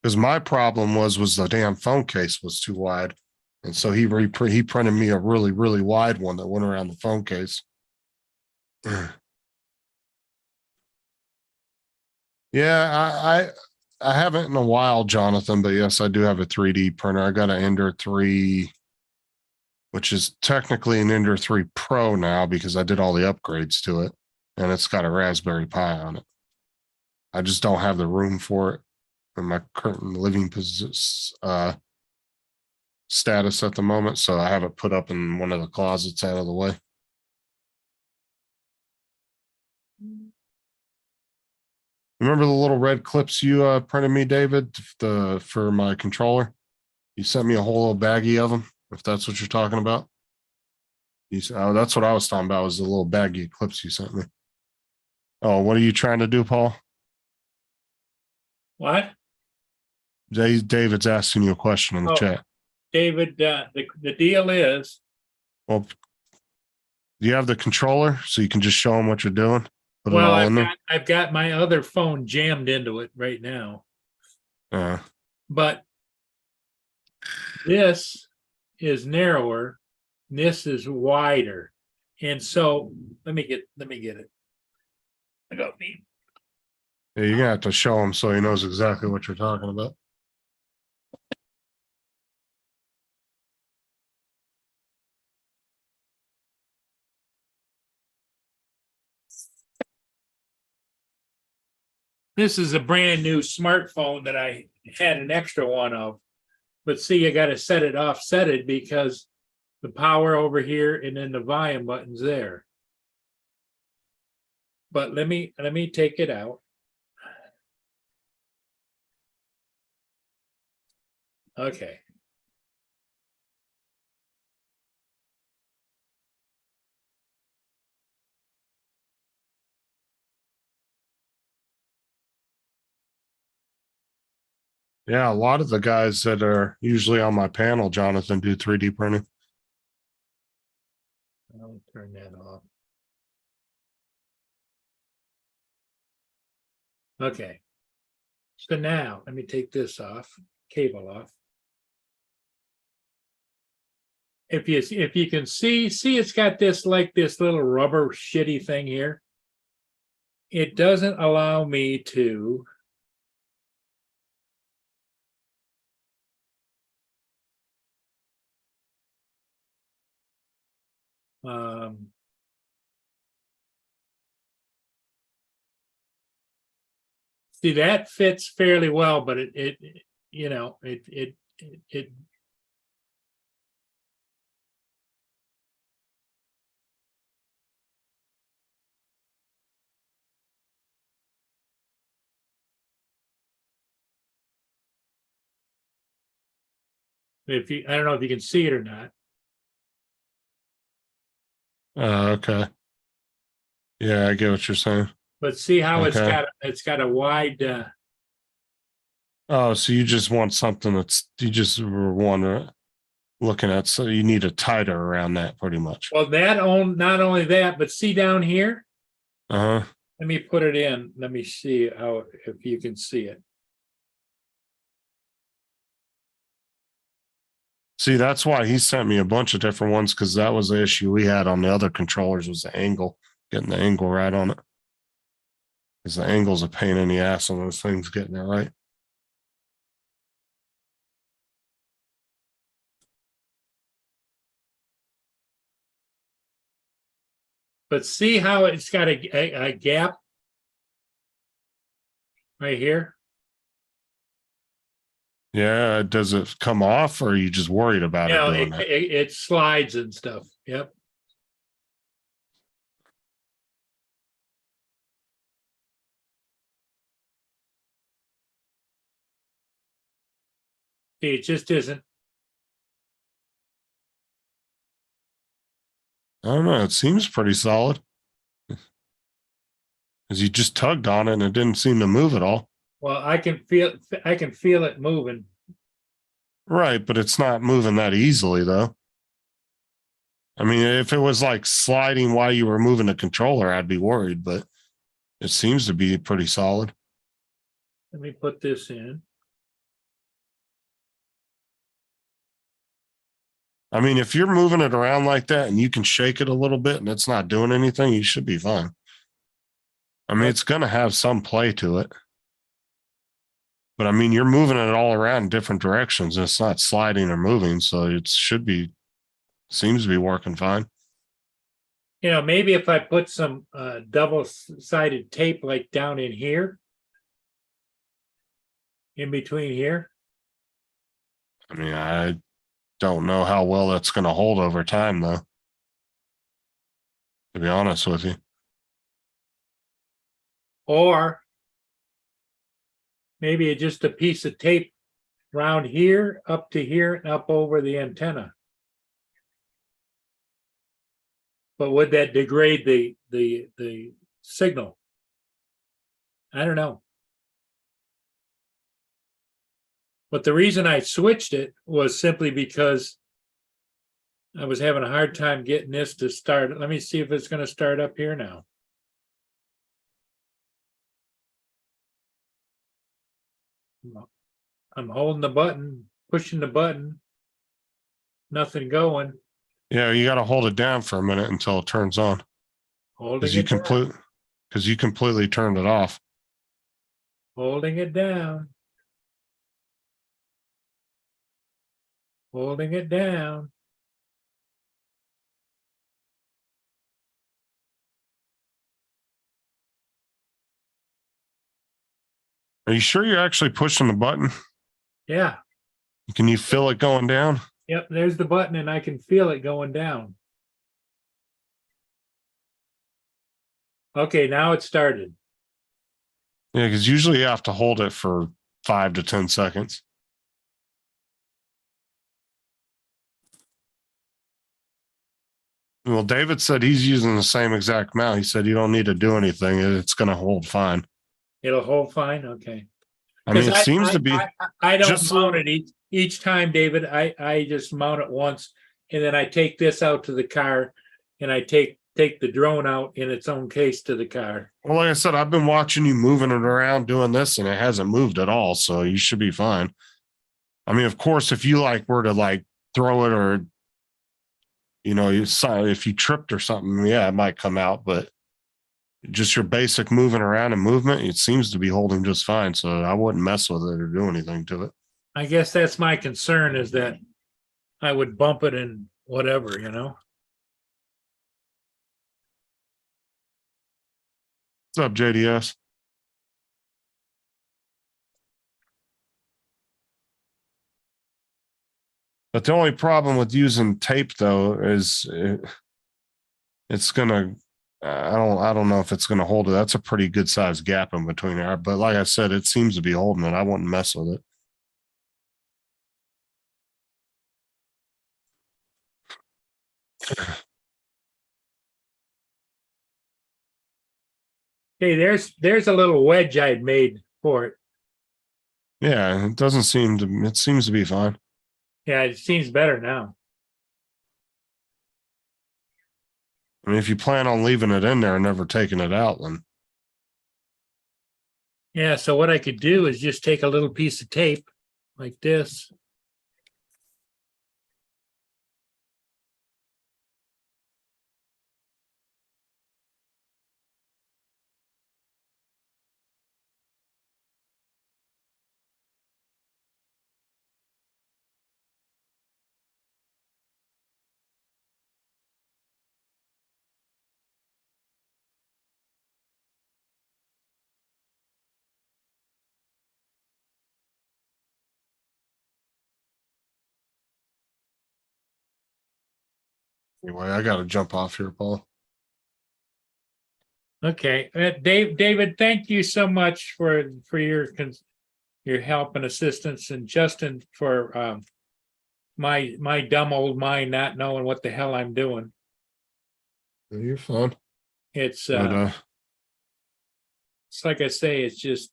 Speaker 3: Because my problem was the damn phone case was too wide, and so he printed me a really wide one that went around the phone case. Yeah, I haven't in a while, Jonathan, but yes, I do have a 3D printer. I got an Ender 3, which is technically an Ender 3 Pro now because I did all the upgrades to it, and it's got a Raspberry Pi on it. I just don't have the room for it in my current living status at the moment, so I have it put up in one of the closets out of the way. Remember the little red clips you printed me, David, for my controller? You sent me a whole little baggie of them, if that's what you're talking about. That's what I was talking about, was the little baggie of clips you sent me. Oh, what are you trying to do, Paul?
Speaker 2: what?
Speaker 3: David's asking you a question in the chat.
Speaker 2: David, the deal is,
Speaker 3: Well, do you have the controller so you can just show him what you're doing? Put it
Speaker 2: well,
Speaker 3: all in there?
Speaker 2: I've got my other phone jammed into it right now, but this is narrower, and this is wider, and so let me get it. I got me.
Speaker 3: Yeah, you're gonna have to show him so he knows exactly what you're talking about.
Speaker 2: This is a brand new smartphone that I had an extra one of. But see, I got to set it offsetted because the power over here and then the volume button's there. But let me take it out. Okay.
Speaker 3: Yeah, a lot of the guys that are usually on my panel, Jonathan, do 3D printing.
Speaker 2: I'll turn that off. Okay. So now, let me take this off, cable off. If you can see it's got this like this little rubber shitty thing here. It doesn't allow me to see, that fits fairly well, but it you know, it if you, I don't know if you can see it or not,
Speaker 3: Okay. Yeah, I get what you're saying.
Speaker 2: but see how
Speaker 3: Okay.
Speaker 2: it's got a wide
Speaker 3: Oh, so you just want something you just were wondering, looking at, so you need a tighter around that pretty much.
Speaker 2: well, not only that, but see down here.
Speaker 3: Uh-huh.
Speaker 2: Let me put it in. Let me see how, if you can see it.
Speaker 3: See, that's why he sent me a bunch of different ones, because that was the issue we had on the other controllers, was the angle, getting the angle right on it. Because the angle's a pain in the ass on those things, getting it right.
Speaker 2: But see how it's got a gap right here?
Speaker 3: Yeah, does it come off, or are you just worried about
Speaker 2: You know,
Speaker 3: it doing that?
Speaker 2: it slides and stuff. Yep. See, it just isn't.
Speaker 3: I don't know. It seems pretty solid. Because you just tugged on it and it didn't seem to move at all.
Speaker 2: Well, I can feel it moving.
Speaker 3: Right, but it's not moving that easily, though. I mean, if it was like sliding while you were moving the controller, I'd be worried, but it seems to be pretty solid.
Speaker 2: Let me put this in.
Speaker 3: I mean, if you're moving it around like that and you can shake it a little bit and it's not doing anything, you should be fine. I mean, it's going to have some play to it. But I mean, you're moving it all around in different directions and it's not sliding or moving. So it seems to be working fine.
Speaker 2: You know, maybe if I put some double-sided tape like down in here, in between here.
Speaker 3: I mean, I don't know how well that's going to hold over time, though, to be honest with you.
Speaker 2: Or maybe just a piece of tape round here, up to here, and up over the antenna. But would that degrade the signal? I don't know. But the reason I switched it was simply because I was having a hard time getting this to start. Let me see if it's going to start up here now. I'm holding the button, pushing the button, nothing going.
Speaker 3: Yeah, you got to hold it down for a minute until it turns on.
Speaker 2: Holding
Speaker 3: Because
Speaker 2: it
Speaker 3: you completely turned it off.
Speaker 2: holding it down. Holding it down.
Speaker 3: Are you sure you're actually pushing the button?
Speaker 2: Yeah.
Speaker 3: Can you feel it going down?
Speaker 2: Yep, there's the button and I can feel it going down. Okay, now it started.
Speaker 3: Yeah, because usually you have to hold it for 5 to 10 seconds. Well, David said he's using the same exact amount. He said you don't need to do anything. It's going to hold fine.
Speaker 2: It'll hold fine, okay.
Speaker 3: I mean, it seems to be.
Speaker 2: I don't
Speaker 3: just-
Speaker 2: mount it each time, David. I just mount it once, and then I take this out to the car, and I take take the drone out in its own case to the car.
Speaker 3: Well, like I said, I've been watching you moving it around doing this and it hasn't moved at all. So you should be fine. I mean, of course, if you like were to like throw it or, you know, if you tripped or something, yeah, it might come out, but just your basic moving around and movement, it seems to be holding just fine. So I wouldn't mess with it or do anything to it.
Speaker 2: I guess that's my concern, is that I would bump it and whatever, you know?
Speaker 3: What's up, JDS? But the only problem with using tape though is it's gonna. I don't know if it's gonna hold it. That's a pretty good sized gap in between there. But like I said, it seems to be holding it. I wouldn't mess with it.
Speaker 2: Hey, there's a little wedge I'd made for it.
Speaker 3: Yeah, it doesn't seem to. It seems to be fine.
Speaker 2: Yeah, it seems better now.
Speaker 3: I mean, if you plan on leaving it in there and never taking it out, then
Speaker 2: Yeah, so what I could do is just take a little piece of tape like this.
Speaker 3: anyway, I got to jump off here, Paul.
Speaker 2: Okay, David, thank you so much for your help and assistance, and Justin for my dumb old mind not knowing what the hell I'm doing.
Speaker 3: You're fine.
Speaker 2: It's
Speaker 3: But,
Speaker 2: it's like I say, it's just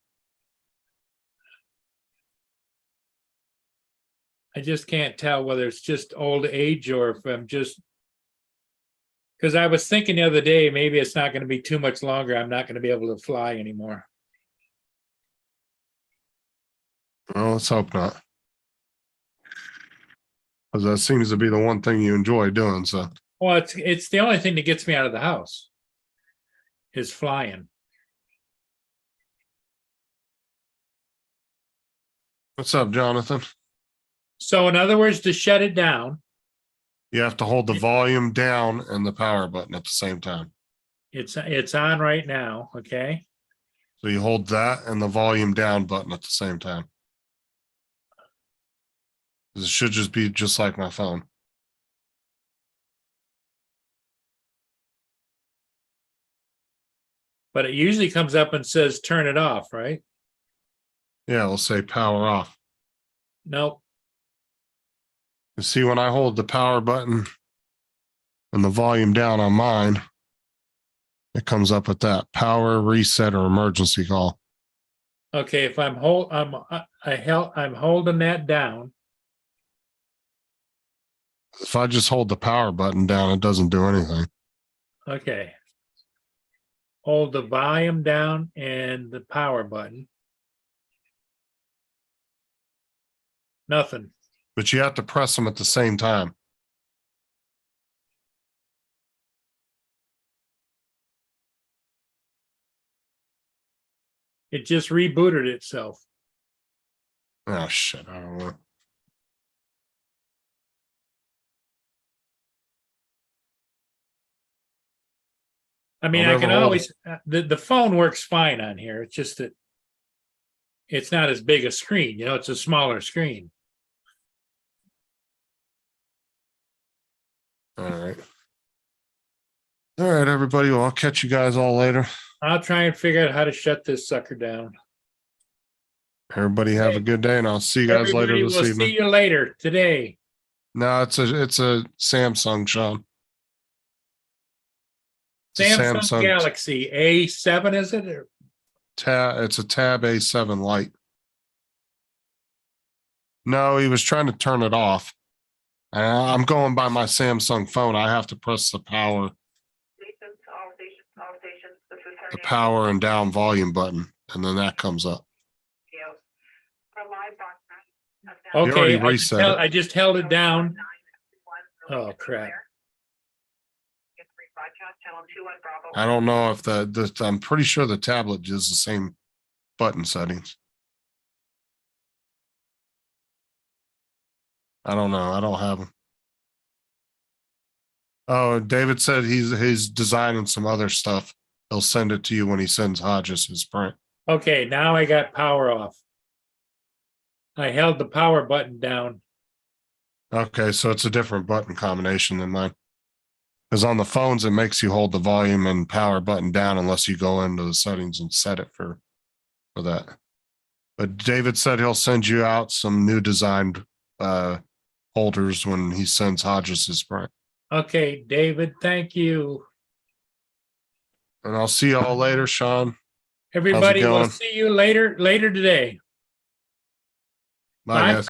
Speaker 2: I just can't tell whether it's just old age or if I'm just, because I was thinking the other day, maybe it's not going to be too much longer. I'm not going to be able to fly anymore.
Speaker 3: well, let's hope not. Because that seems to be the one thing you enjoy doing. So,
Speaker 2: Well, it's the only thing that gets me out of the house is flying.
Speaker 3: what's up, Jonathan?
Speaker 2: So in other words, to shut it down,
Speaker 3: You have to hold the volume down and the power button at the same time.
Speaker 2: it's on right now. Okay.
Speaker 3: So you hold that and the volume down button at the same time. It should just be just like my phone.
Speaker 2: But it usually comes up and says turn it off, right?
Speaker 3: Yeah, it'll say power off.
Speaker 2: Nope.
Speaker 3: You see, when I hold the power button and the volume down on mine, it comes up with that power reset or emergency call.
Speaker 2: Okay, if I'm holding that down.
Speaker 3: If I just hold the power button down, it doesn't do anything.
Speaker 2: Okay. Hold the volume down and the power button. Nothing.
Speaker 3: But you have to press them at the same time.
Speaker 2: It just rebooted itself.
Speaker 3: Oh, shit. I don't know.
Speaker 2: I mean,
Speaker 3: I'll
Speaker 2: I can
Speaker 3: never hold
Speaker 2: always, the phone works fine on here. It's just that it's not as big a screen, you know, it's a smaller screen.
Speaker 3: All right. All right, everybody. Well, I'll catch you guys all later.
Speaker 2: I'll try and figure out how to shut this sucker down.
Speaker 3: Everybody have a good day, and I'll see you guys
Speaker 2: Everybody,
Speaker 3: later this
Speaker 2: we'll
Speaker 3: evening.
Speaker 2: see you later today.
Speaker 3: No, it's a Samsung, Sean. It's a
Speaker 2: Samsung Galaxy A7, is it? Or-
Speaker 3: It's a Tab A7 Lite. No, he was trying to turn it off. I'm going by my Samsung phone. I have to press the power the power and down volume button, and then that comes up. already
Speaker 2: Okay,
Speaker 3: reset it.
Speaker 2: I just held it down. Oh, crap.
Speaker 3: I don't know if I'm pretty sure the tablet does the same button settings. I don't know. I don't have them. Oh, David said he's designing some other stuff. He'll send it to you when he sends Hodges his print.
Speaker 2: Okay, now I got power off. I held the power button down.
Speaker 3: Okay, so it's a different button combination than mine. Because on the phones, it makes you hold the volume and power button down unless you go into the settings and set it for that. But David said he'll send you out some new designed holders when he sends Hodges his print.
Speaker 2: Okay, David, thank you.
Speaker 3: And I'll see y'all later, Sean.
Speaker 2: Everybody, we'll
Speaker 3: going?
Speaker 2: see you later today.
Speaker 3: Bye,
Speaker 2: Bye.
Speaker 3: guys.